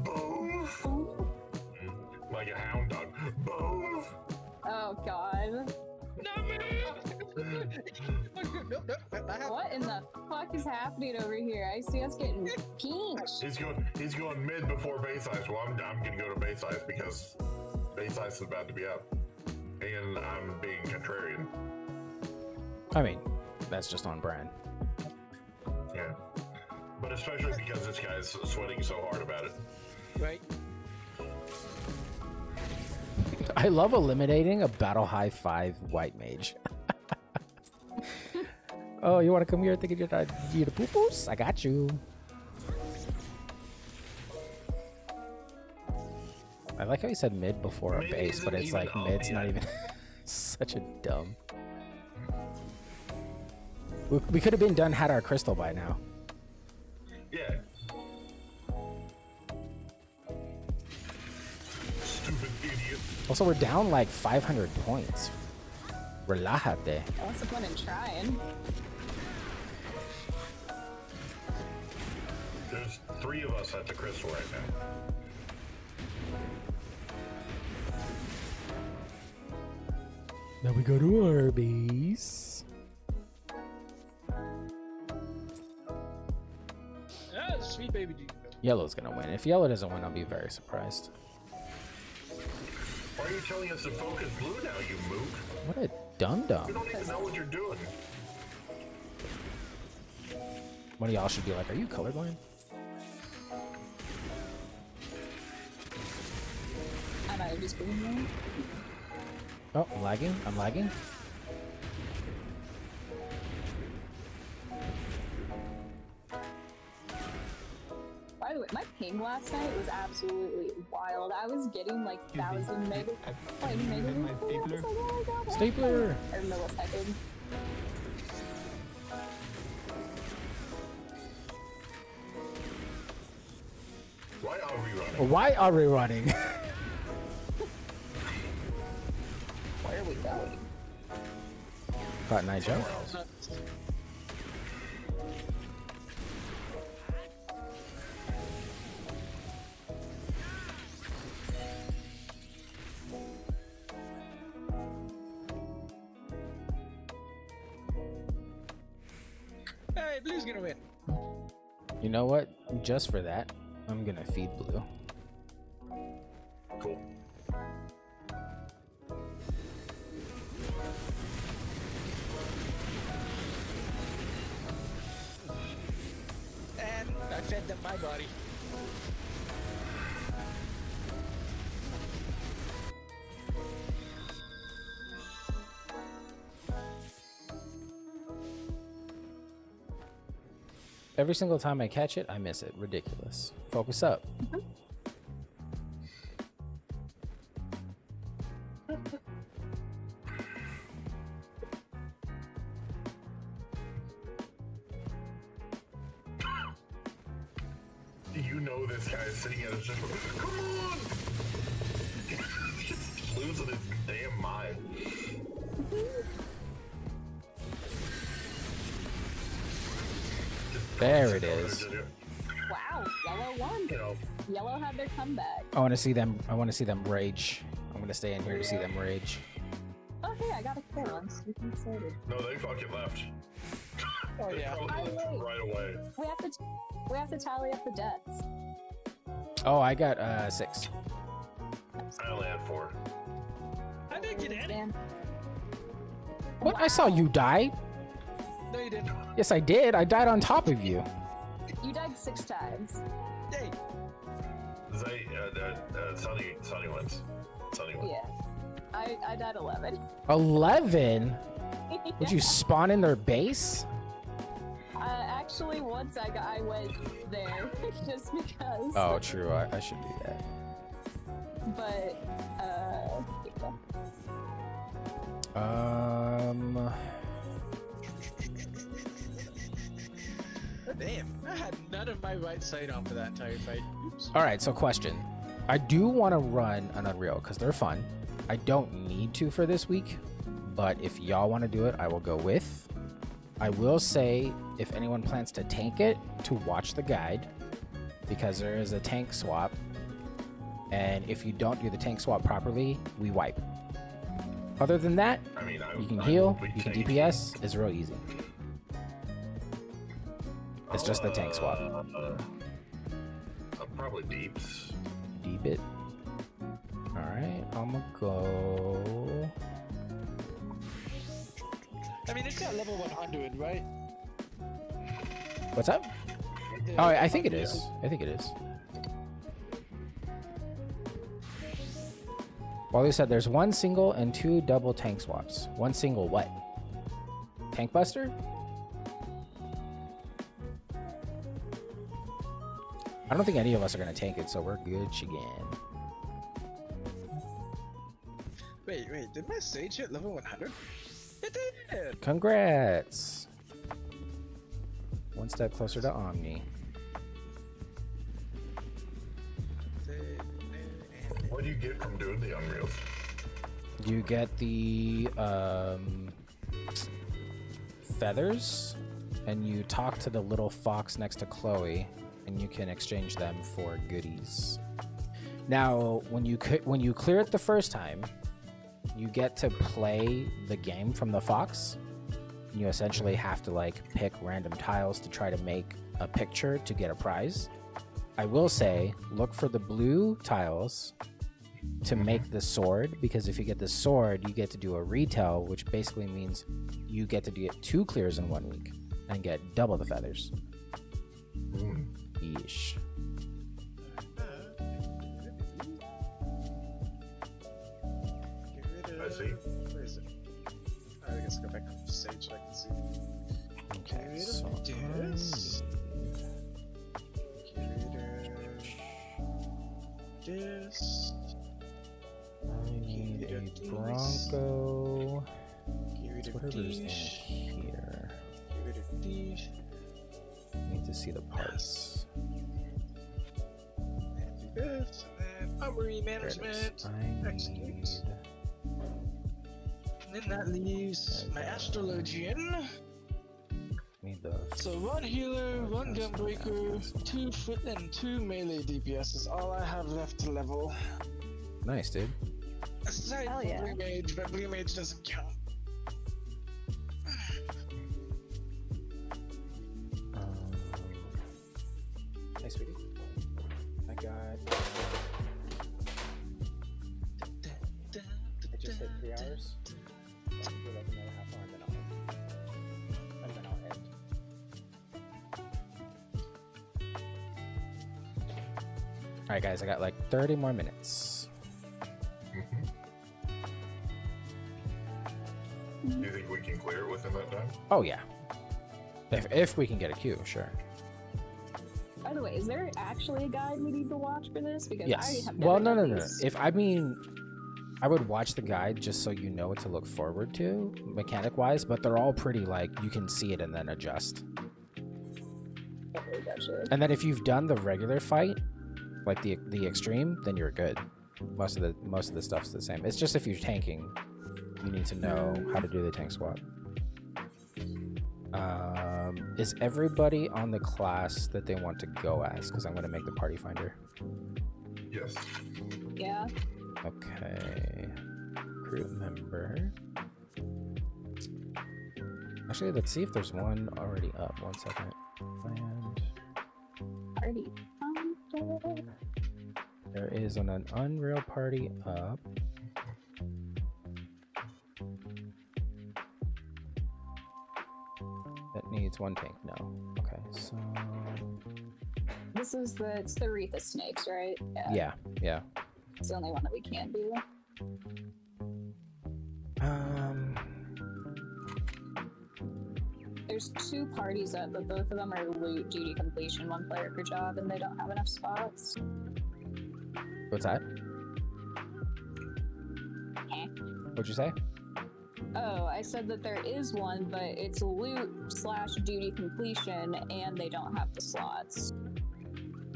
Boof. Like a hound dog. Boof. Oh God. What in the fuck is happening over here? I see us getting pinched. He's going mid before base ice. Well, I'm gonna go to base ice because base ice is about to be up, and I'm being contrarian. I mean, that's just on brand. Yeah, but especially because this guy's sweating so hard about it. Right. I love eliminating a battle high 5 white mage. Oh, you want to come here thinking you're the poo-poos? I got you. I like how he said mid before Mid a base, but isn't it's even like up mid's not yet. even such a dumb. We could have been done had our crystal by now. Yeah. Stupid idiot. Also, we're down like 500 points. Relájate. What's the point in trying? There's 3 of us at the crystal right now. Now we go to our base. Ah, sweet baby Jesus. Yellow's gonna win. If yellow doesn't win, I'll be very surprised. Why are you telling us to focus blue now, you mook? What a dum-dum. You don't even know what you're doing. One of y'all should be like, are you colorblind? I might have just been wrong. Oh, I'm lagging. I'm lagging. By the way, my ping last night was absolutely wild. I was getting like 1,000 mega. Like mega. I was like, oh my God, Stapler. or millisecond. Why are we running? Why are we running? Where are we going? Caught night jump. Hey, blue's gonna win. You know what? Just for that, I'm gonna feed blue. Cool. And I fed them my body. Every single time I catch it, I miss it. Ridiculous. Focus up. You know this guy is sitting at his just come on! Just losing his damn mind. There it is. Wow, yellow won. You know, Yellow had their comeback. I want to see them. I want to see them rage. I'm gonna stay in here to see them rage. Oh hey, I got a kill. I'm super excited. no, they fucking left. Oh They yeah. probably left right away. We have to tally up the deaths. Oh, I got 6. I only had 4. I didn't get any. Damn. What? I saw you die. No, you didn't. Yes, I did. I died on top of you. You died 6 times. Yay. Zay, Sunny wins. Sunny wins. Yeah. I died 11. 11? Would you Yeah. spawn in their base? Actually, once I went there just because. Oh, true. I should do that. But Damn, I had none of my right side on for that entire fight. Oops. All right, so question. I do want to run an Unreal because they're fun. I don't need to for this week, but if y'all want to do it, I will go with. I will say, if anyone plans to tank it, to watch the guide, because there is a tank swap, and if you don't do the tank swap properly, we wipe. Other than that, I mean, you can heal, you can DPS, it's real easy. It's just the tank swap. Probably deeps. Deep it. Alright, I'm gonna go. I mean, it's got level 100, right? What's up? Oh, I think it is. I think it is. Wally said there's one single and two double tank swaps. One single what? Tank buster? I don't think any of us are gonna tank it, so we're good again. Wait, did my sage hit level 100? It did! Congrats! One step closer to Omni. What do you get from doing the Unreals? You get the feathers, and you talk to the little fox next to Chloe, and you can exchange them for goodies. Now, when you clear it the first time, you get to play the game from the fox. You essentially have to like pick random tiles to try to make a picture to get a prize. I will say, look for the blue tiles to make the sword, because if you get the sword, you get to do a retell, which basically means you get to get 2 clears in 1 week and get double the feathers. Yeesh. I see. Where is it? I guess go back to sage so I can see. Okay, so This. This. I need a Bronco. Whatever's in here. Get rid of these. I need to see the parts. And do this. And then armory There it is. management. I Excellent. need... And then that leaves my astrologian. Need the... So 1 healer, 1 gunbreaker, 2 foot, and 2 melee DPS is all I have left to level. Nice, dude. Aside Hell from yeah. Blue Mage, but Blue Mage doesn't count. Hey, sweetie. I got... I just hit 3 hours. So I'll do like another half hour, and then I'll end. Alright guys, I got like 30 more minutes. Do you think we can clear it within that time? Oh yeah. If we can get a queue, sure. By the way, is there actually a guide we need to watch for this? Because I Yes. have Well, never no. done these. If I would watch the guide just so you know what to look forward to, mechanic-wise, but they're all pretty like you can see it and then adjust. Okay, gotcha. And then if you've done the regular fight, like the extreme, then you're good. Most of the stuff's the same. It's just if you're tanking, you need to know how to do the tank swap. Is everybody on the class that they want to go as? Because I'm going to make the party finder. Yes. Yeah. Okay. Group member. Actually, let's see if there's one already up. 1 second. And Party. there is an Unreal party up. That needs 1 tank. No. Okay, so This is it's the Wreath of Snakes, right? yeah. It's the only one that we can't do. There's 2 parties up, but both of them are loot duty completion, 1 player per job, and they don't have enough spots. What's that? What'd you say? Oh, I said that there is one, but it's loot/duty completion, and they don't have the slots.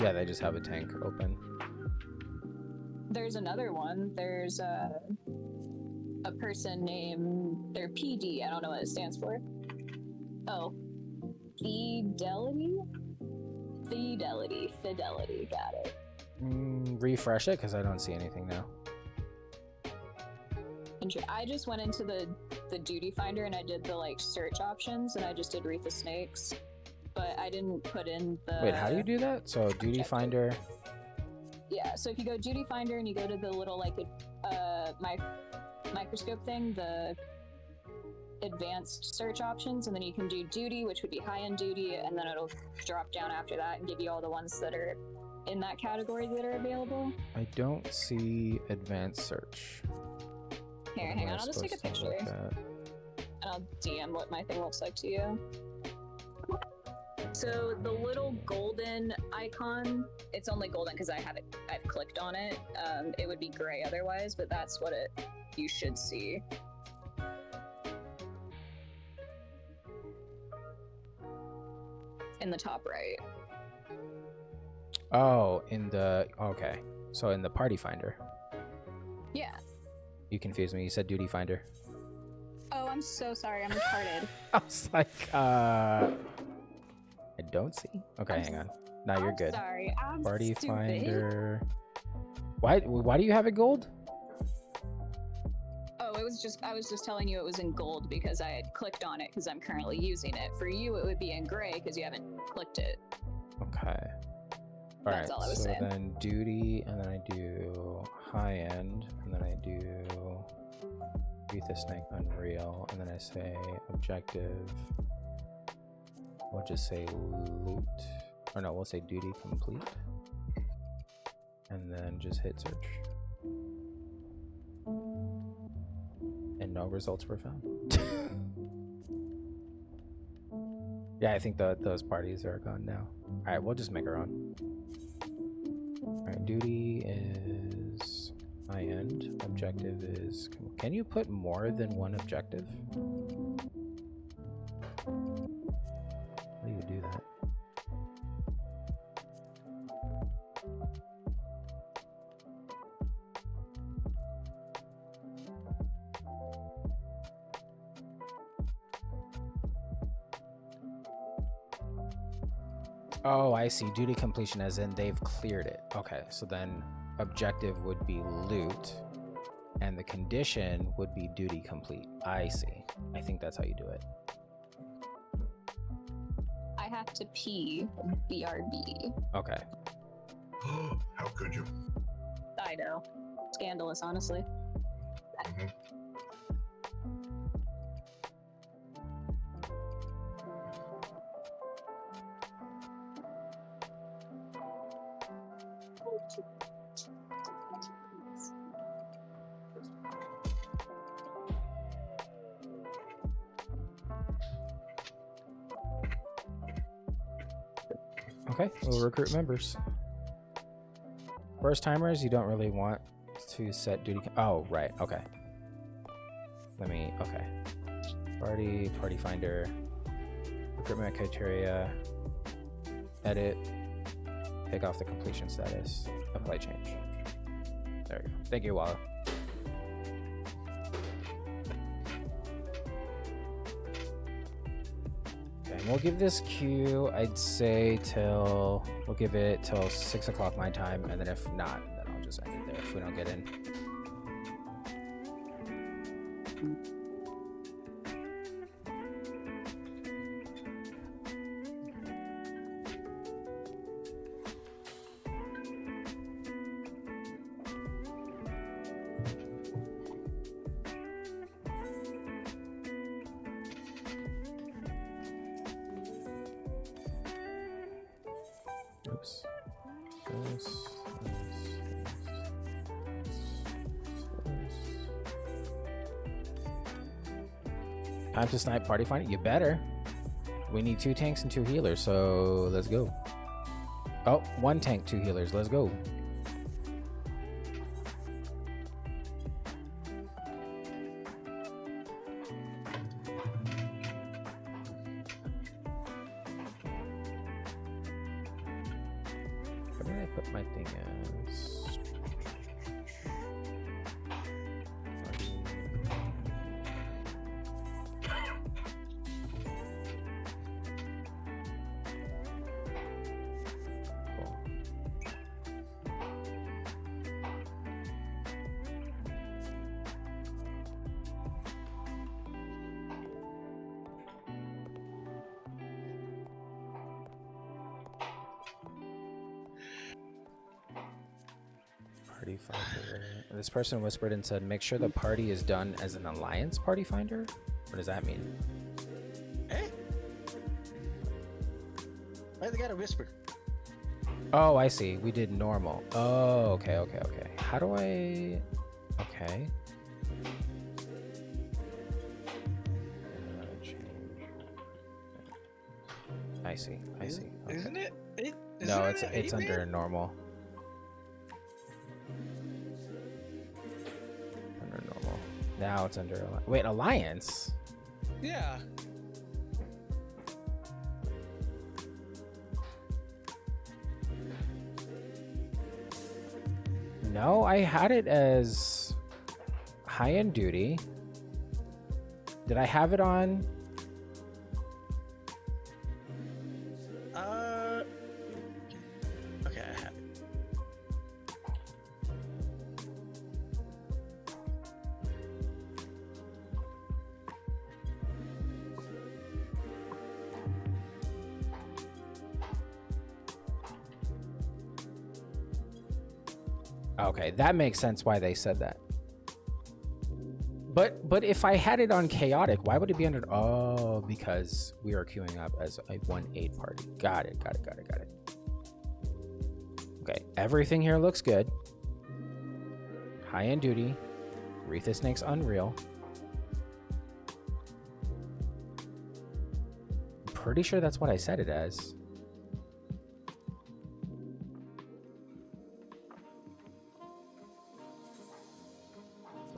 Yeah, they just have a tank open. There's another one. There's a person named their PD. I don't know what it stands for. Oh, Fidelity. Got it. Refresh it because I don't see anything now. I just went into the duty finder and I did the like search options and I just did Wreath of Snakes, but I didn't put in the. Wait, how do you do that? So duty finder. Yeah, so if you go duty finder and you go to the little like microscope thing, the advanced search options, and then you can do duty, which would be high-end duty, and then it'll drop down after that and give you all the ones that are in that category that are available. I don't see advanced search. Here, hang on, I'll just take a picture. And I'll DM what my thing looks like to you. So the little golden icon, it's only golden because I've clicked on it. It would be gray otherwise, but that's what you should see. In the top right. Oh, okay. So in the party finder. Yeah. You confused me. You said duty finder. Oh, I'm so sorry. I'm retarded. I was like, I don't see. Okay, hang on. Now you're good. Sorry. I'm Party stupid. finder. Why do you have it gold? Oh, I was just telling you it was in gold because I had clicked on it because I'm currently using it. For you, it would be in gray because you haven't clicked it. Okay. That's all I was saying. So then duty, and then I do high end, and then I do Wreath of Snake Unreal, and then I say objective. We'll just say loot. Or no, we'll say duty complete. And then just hit search. And no results were found. Yeah, I think those parties are gone now. Alright, we'll just make our own. Alright, duty is high end. Objective is... Can you put more than one objective? How do you do that? Oh, I see. Duty completion as in they've cleared it. Okay, so then objective would be loot, and the condition would be duty complete. I see. I think that's how you do it. I have to pee. BRB. Okay. How could you? I know. Scandalous, honestly. Mhm. Okay, we'll recruit members. First timers, you don't really want to set duty. Oh, right. Okay. Okay. Party finder, recruitment criteria, edit, take off the completion status, apply change. There we go. Thank you, Wallow. Okay, we'll give this queue, I'd say we'll give it till 6 o'clock my time, and then if not, then I'll just end it there if we don't get in. Oops. Time to snipe party finder? You better. We need 2 tanks and 2 healers, so let's go. Oh, 1 tank, 2 healers. Let's go. put my thing as? Party finder. This person whispered and said, make sure the party is done as an alliance party finder? What does that mean? Eh? Why they gotta whisper? Oh, I see. We did normal. Oh, okay, okay, okay. How do I... Okay. I see, I see. Okay. Isn't it? No, it's under normal. Under normal. Now it's under... Wait, alliance? Yeah. No, I had it as high-end duty. Did I have it on? Okay, I have it. Okay, that makes sense why they said that. But if I had it on chaotic, why would it be under? Oh, because we are queuing up as a 1-8 party. Got it. Okay, everything here looks good. High-end duty. Wreath of Snake's Unreal. I'm pretty sure that's what I said it as.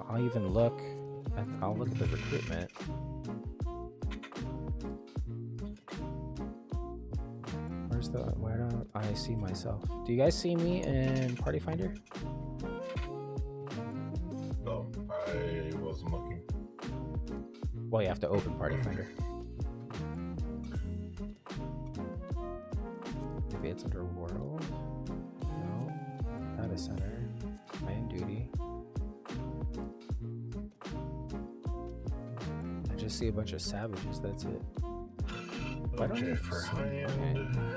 I'll even look. I'll look at the recruitment. Where's the... Why don't I see myself? Do you guys see me in Party Finder? No, I wasn't looking. Well, you have to open Party Finder. Maybe it's under World? No. Data Center. Main Duty. I just see a bunch of savages, that's it. Why don't Okay, you for see- high-end. okay.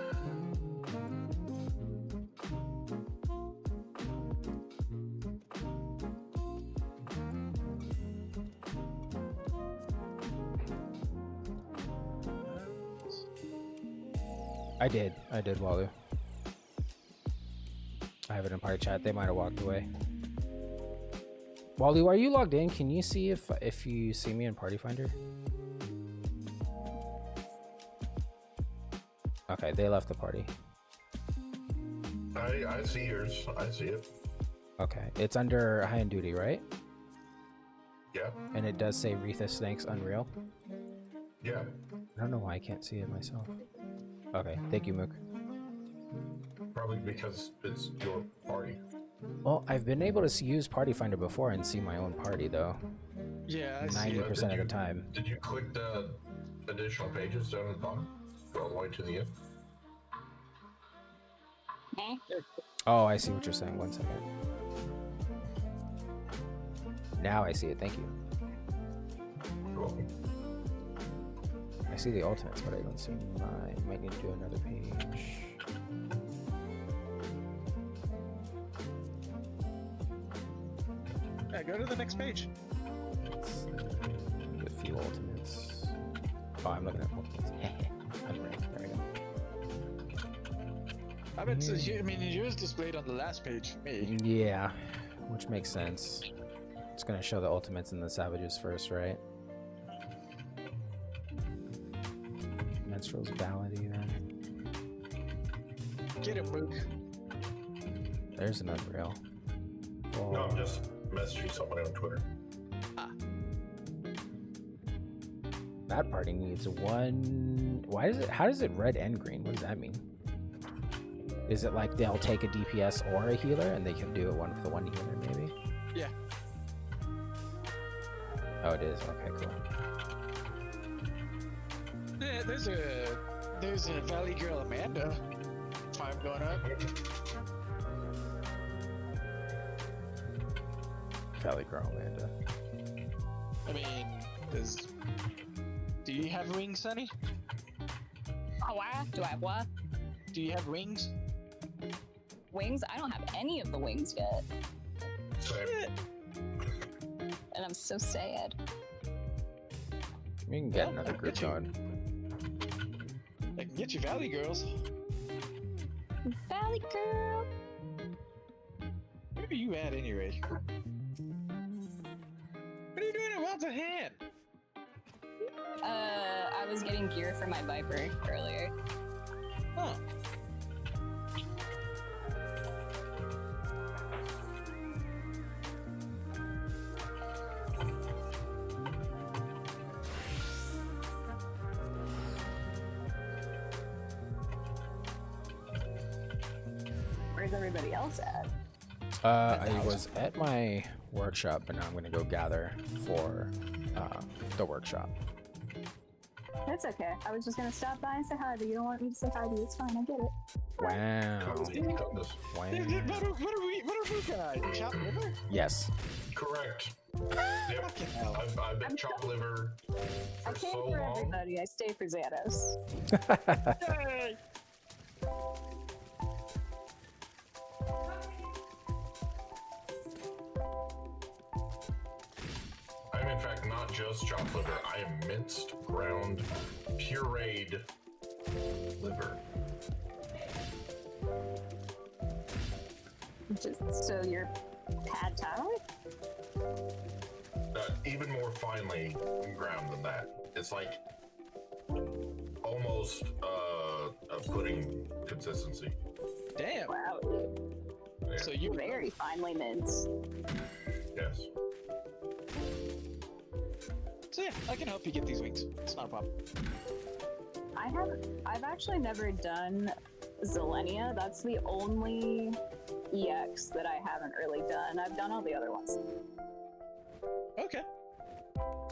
I did, Walu. I have it in party chat. They might have walked away. Walu, are you logged in? Can you see if you see me in Party Finder? Okay, they left the party. I see yours. I see it. Okay, it's under High and Duty, right? Yeah. And it does say Wreath of Snakes Unreal. Yeah. I don't know why I can't see it myself. Okay, thank you, Mook. Probably because it's your party. Well, I've been able to use Party Finder before and see my own party, though. Yeah, I see. 90% of the time. Did you click the additional pages down at the bottom? Go all the way to the end? Oh, I see what you're saying. 1 second. Now I see it. Thank you. You're welcome. I see the ultimates, but I don't see mine. Might need to do another page. Yeah, go to the next page. A few ultimates. Oh, I'm looking at ultimates. I'm right. There we go. I bet so I mean, yours displayed on the last page for me. Yeah, which makes sense. It's gonna show the ultimates and the savages first, right? Menstrual's Ballady then. Get it, Mook. There's an Unreal. No, Well, I'm just messaging somebody on Twitter. that party needs one. Why does it? How does it red and green? What does that mean? Is it like they'll take a DPS or a healer, and they can do it one for the one healer, maybe? Yeah. Oh, it is. Okay, cool. Yeah, there's a Valley Girl Amanda farm going up. Valley Girl Amanda. I mean, do you have wings, Sonny? Oh, wow. Do I have what? Do you have wings? Wings? I don't have any of the wings yet. Same. And I'm so sad. We can get Well, another I'll group get you. going. I can get you Valley Girls. Valley girl! Where are you at anyway? What are you doing at Wilds of Hand? I was getting gear for my Viper earlier. Huh. Where's everybody else at? I was at my workshop, but now I'm gonna go gather for the workshop. That's okay. I was just gonna stop by and say hi, but you don't want me to say hi to you. It's fine. I get it. Wow. Totally got this. Wow. What are we guys? Chop liver? Yes. Correct. Yep. Fucking hell. I've been chopped liver I for came so for long. everybody. I stay for Xanos. Yay! I'm in fact not just chopped liver. I am minced, ground, pureed liver. Just so you're pad thai? Even more finely ground than that. It's like almost a pudding consistency. Damn. Wow. Yeah. So you Very finely minced. Yes. So yeah, I can help you get these wings. It's not a problem. I've actually never done Zelenia. That's the only EX that I haven't really done. I've done all the other ones. Okay.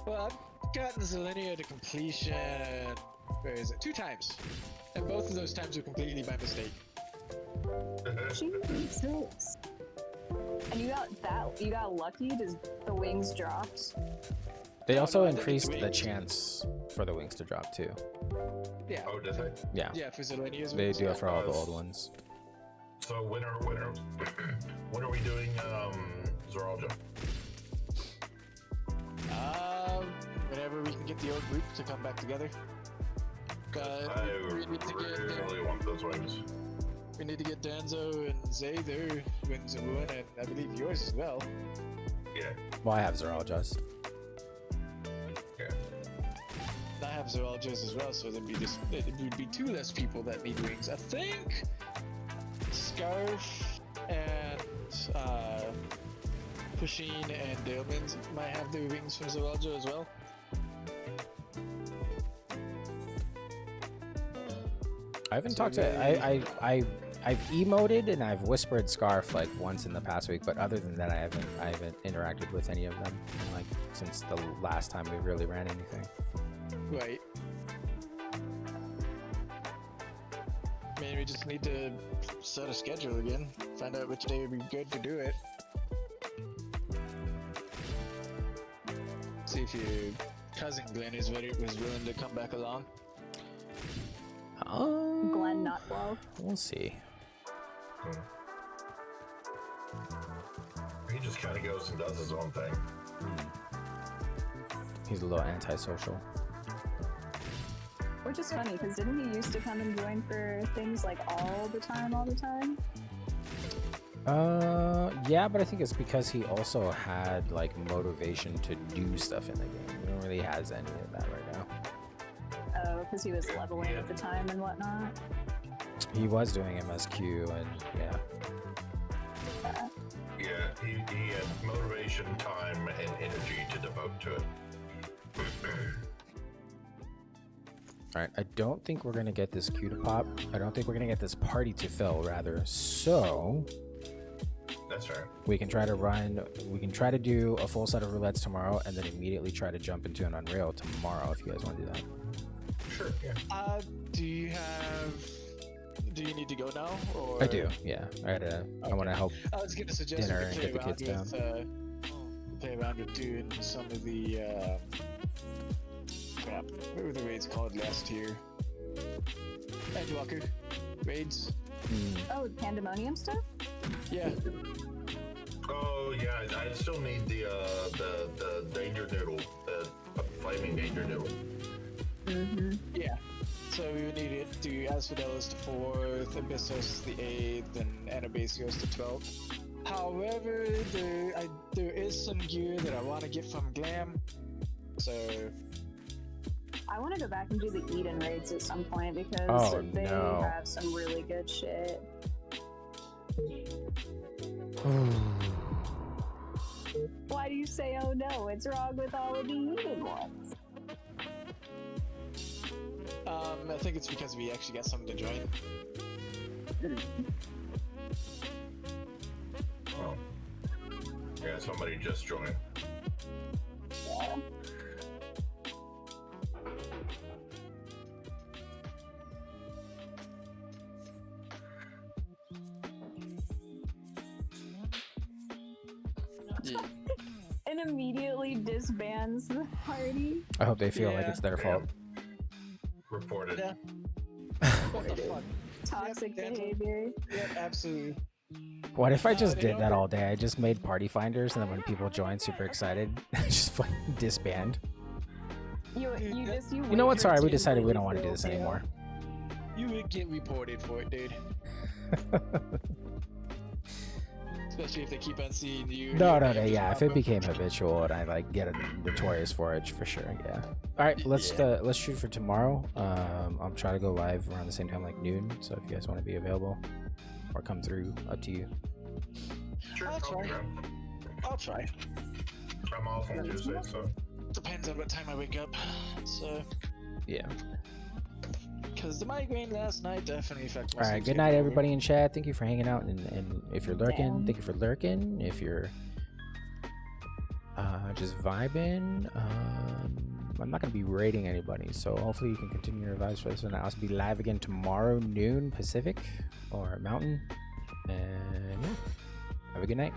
Well, I've gotten Zelenia to completion. Where is it? 2 times, and both of those times were completely by mistake. Jesus. And you got lucky? Does the wings dropped? They No, also no, I think increased it's the wings. chance for the wings to drop too. Yeah. Oh, did they? Yeah. Yeah, for Zelenia's They wings. do yeah. it for all the old ones. So when are we doing Zoralia? Whenever we can get the old group to come back together. I we need to get really want those wings. we need to get Danzo and Zay their wings of ruin, and I believe yours as well. Yeah. Well, I have Zeraljas. Yeah. I have Zoologist as well, so it would be 2 less people that need wings. I think Scarf and Pusheen and Daleman's might have their wings from Zoologia as well. I haven't talked to. I've emoted and I've whispered Scarf like once in the past week, but other than that, I haven't interacted with any of them like since the last time we really ran anything. Right. Man, we just need to set a schedule again. Find out which day would be good to do it. See if your cousin Glenn was willing to come back along. Glenn Notwell. We'll see. He just kind of goes and does his own thing. He's a little antisocial. Which is funny, because didn't he used to come and join for things like all the time? Yeah, but I think it's because he also had like motivation to do stuff in the game. He don't really has any of that right now. Oh, because he was leveling at the time and whatnot. He was doing MSQ and yeah. Yeah, he had motivation, time, and energy to devote to it. All right, I don't think we're gonna get this queue to pop. I don't think we're gonna get this party to fill, rather. So That's right. we can try to run. We can try to do a full set of roulettes tomorrow, and then immediately try to jump into an Unreal tomorrow if you guys want to do that. Sure. Yeah. Do you need to go now? Or I do. Yeah, I want to help. I was gonna suggest dinner we and could get the kids play around with doing some of the crap. What were the raids called last year? Endwalker raids. Oh, pandemonium stuff? Yeah. Oh yeah, I still need the danger noodle, the flaming danger noodle. Yeah. So we would need it to Asphodelos the 4th, Abyssos the 8th, and Anabasios the 12th. However, there is some gear that I want to get from Glam, so... I want to go back and do the Eden raids at some point because they have some really good shit. Why do you say, oh no, what's wrong with all of the Eden ones? I think it's because we actually got someone to join. Oh. Yeah, somebody just joined. Yeah. And immediately disbands the party. I hope they feel like it's their fault. Reported. Yeah. What the fuck? Toxic Yep, behavior. Yep, absolutely. What if I just did that all day? I just made party finders, and then when people join, super excited, just fucking disband. You know what? Sorry, we decided we don't want to do this anymore. You would get reported for it, dude. Especially if they keep on seeing you. No, yeah. If it became habitual and I like get notorious for it, for sure, yeah. All right, let's shoot for tomorrow. I'll try to go live around the same time, like noon. So if you guys want to be available or come through, up to you. Sure, I'll try. I'm off on Tuesday, so. Depends on what time I wake up. So. Yeah. Because the migraine last night definitely affected my All right, good night, everybody in chat. Thank you for hanging out, and if you're lurking, thank you for lurking. If you're just vibing, I'm not gonna be raiding anybody, so hopefully you can continue your vibes for this one. I'll also be live again tomorrow noon Pacific or Mountain, and yeah, have a good night.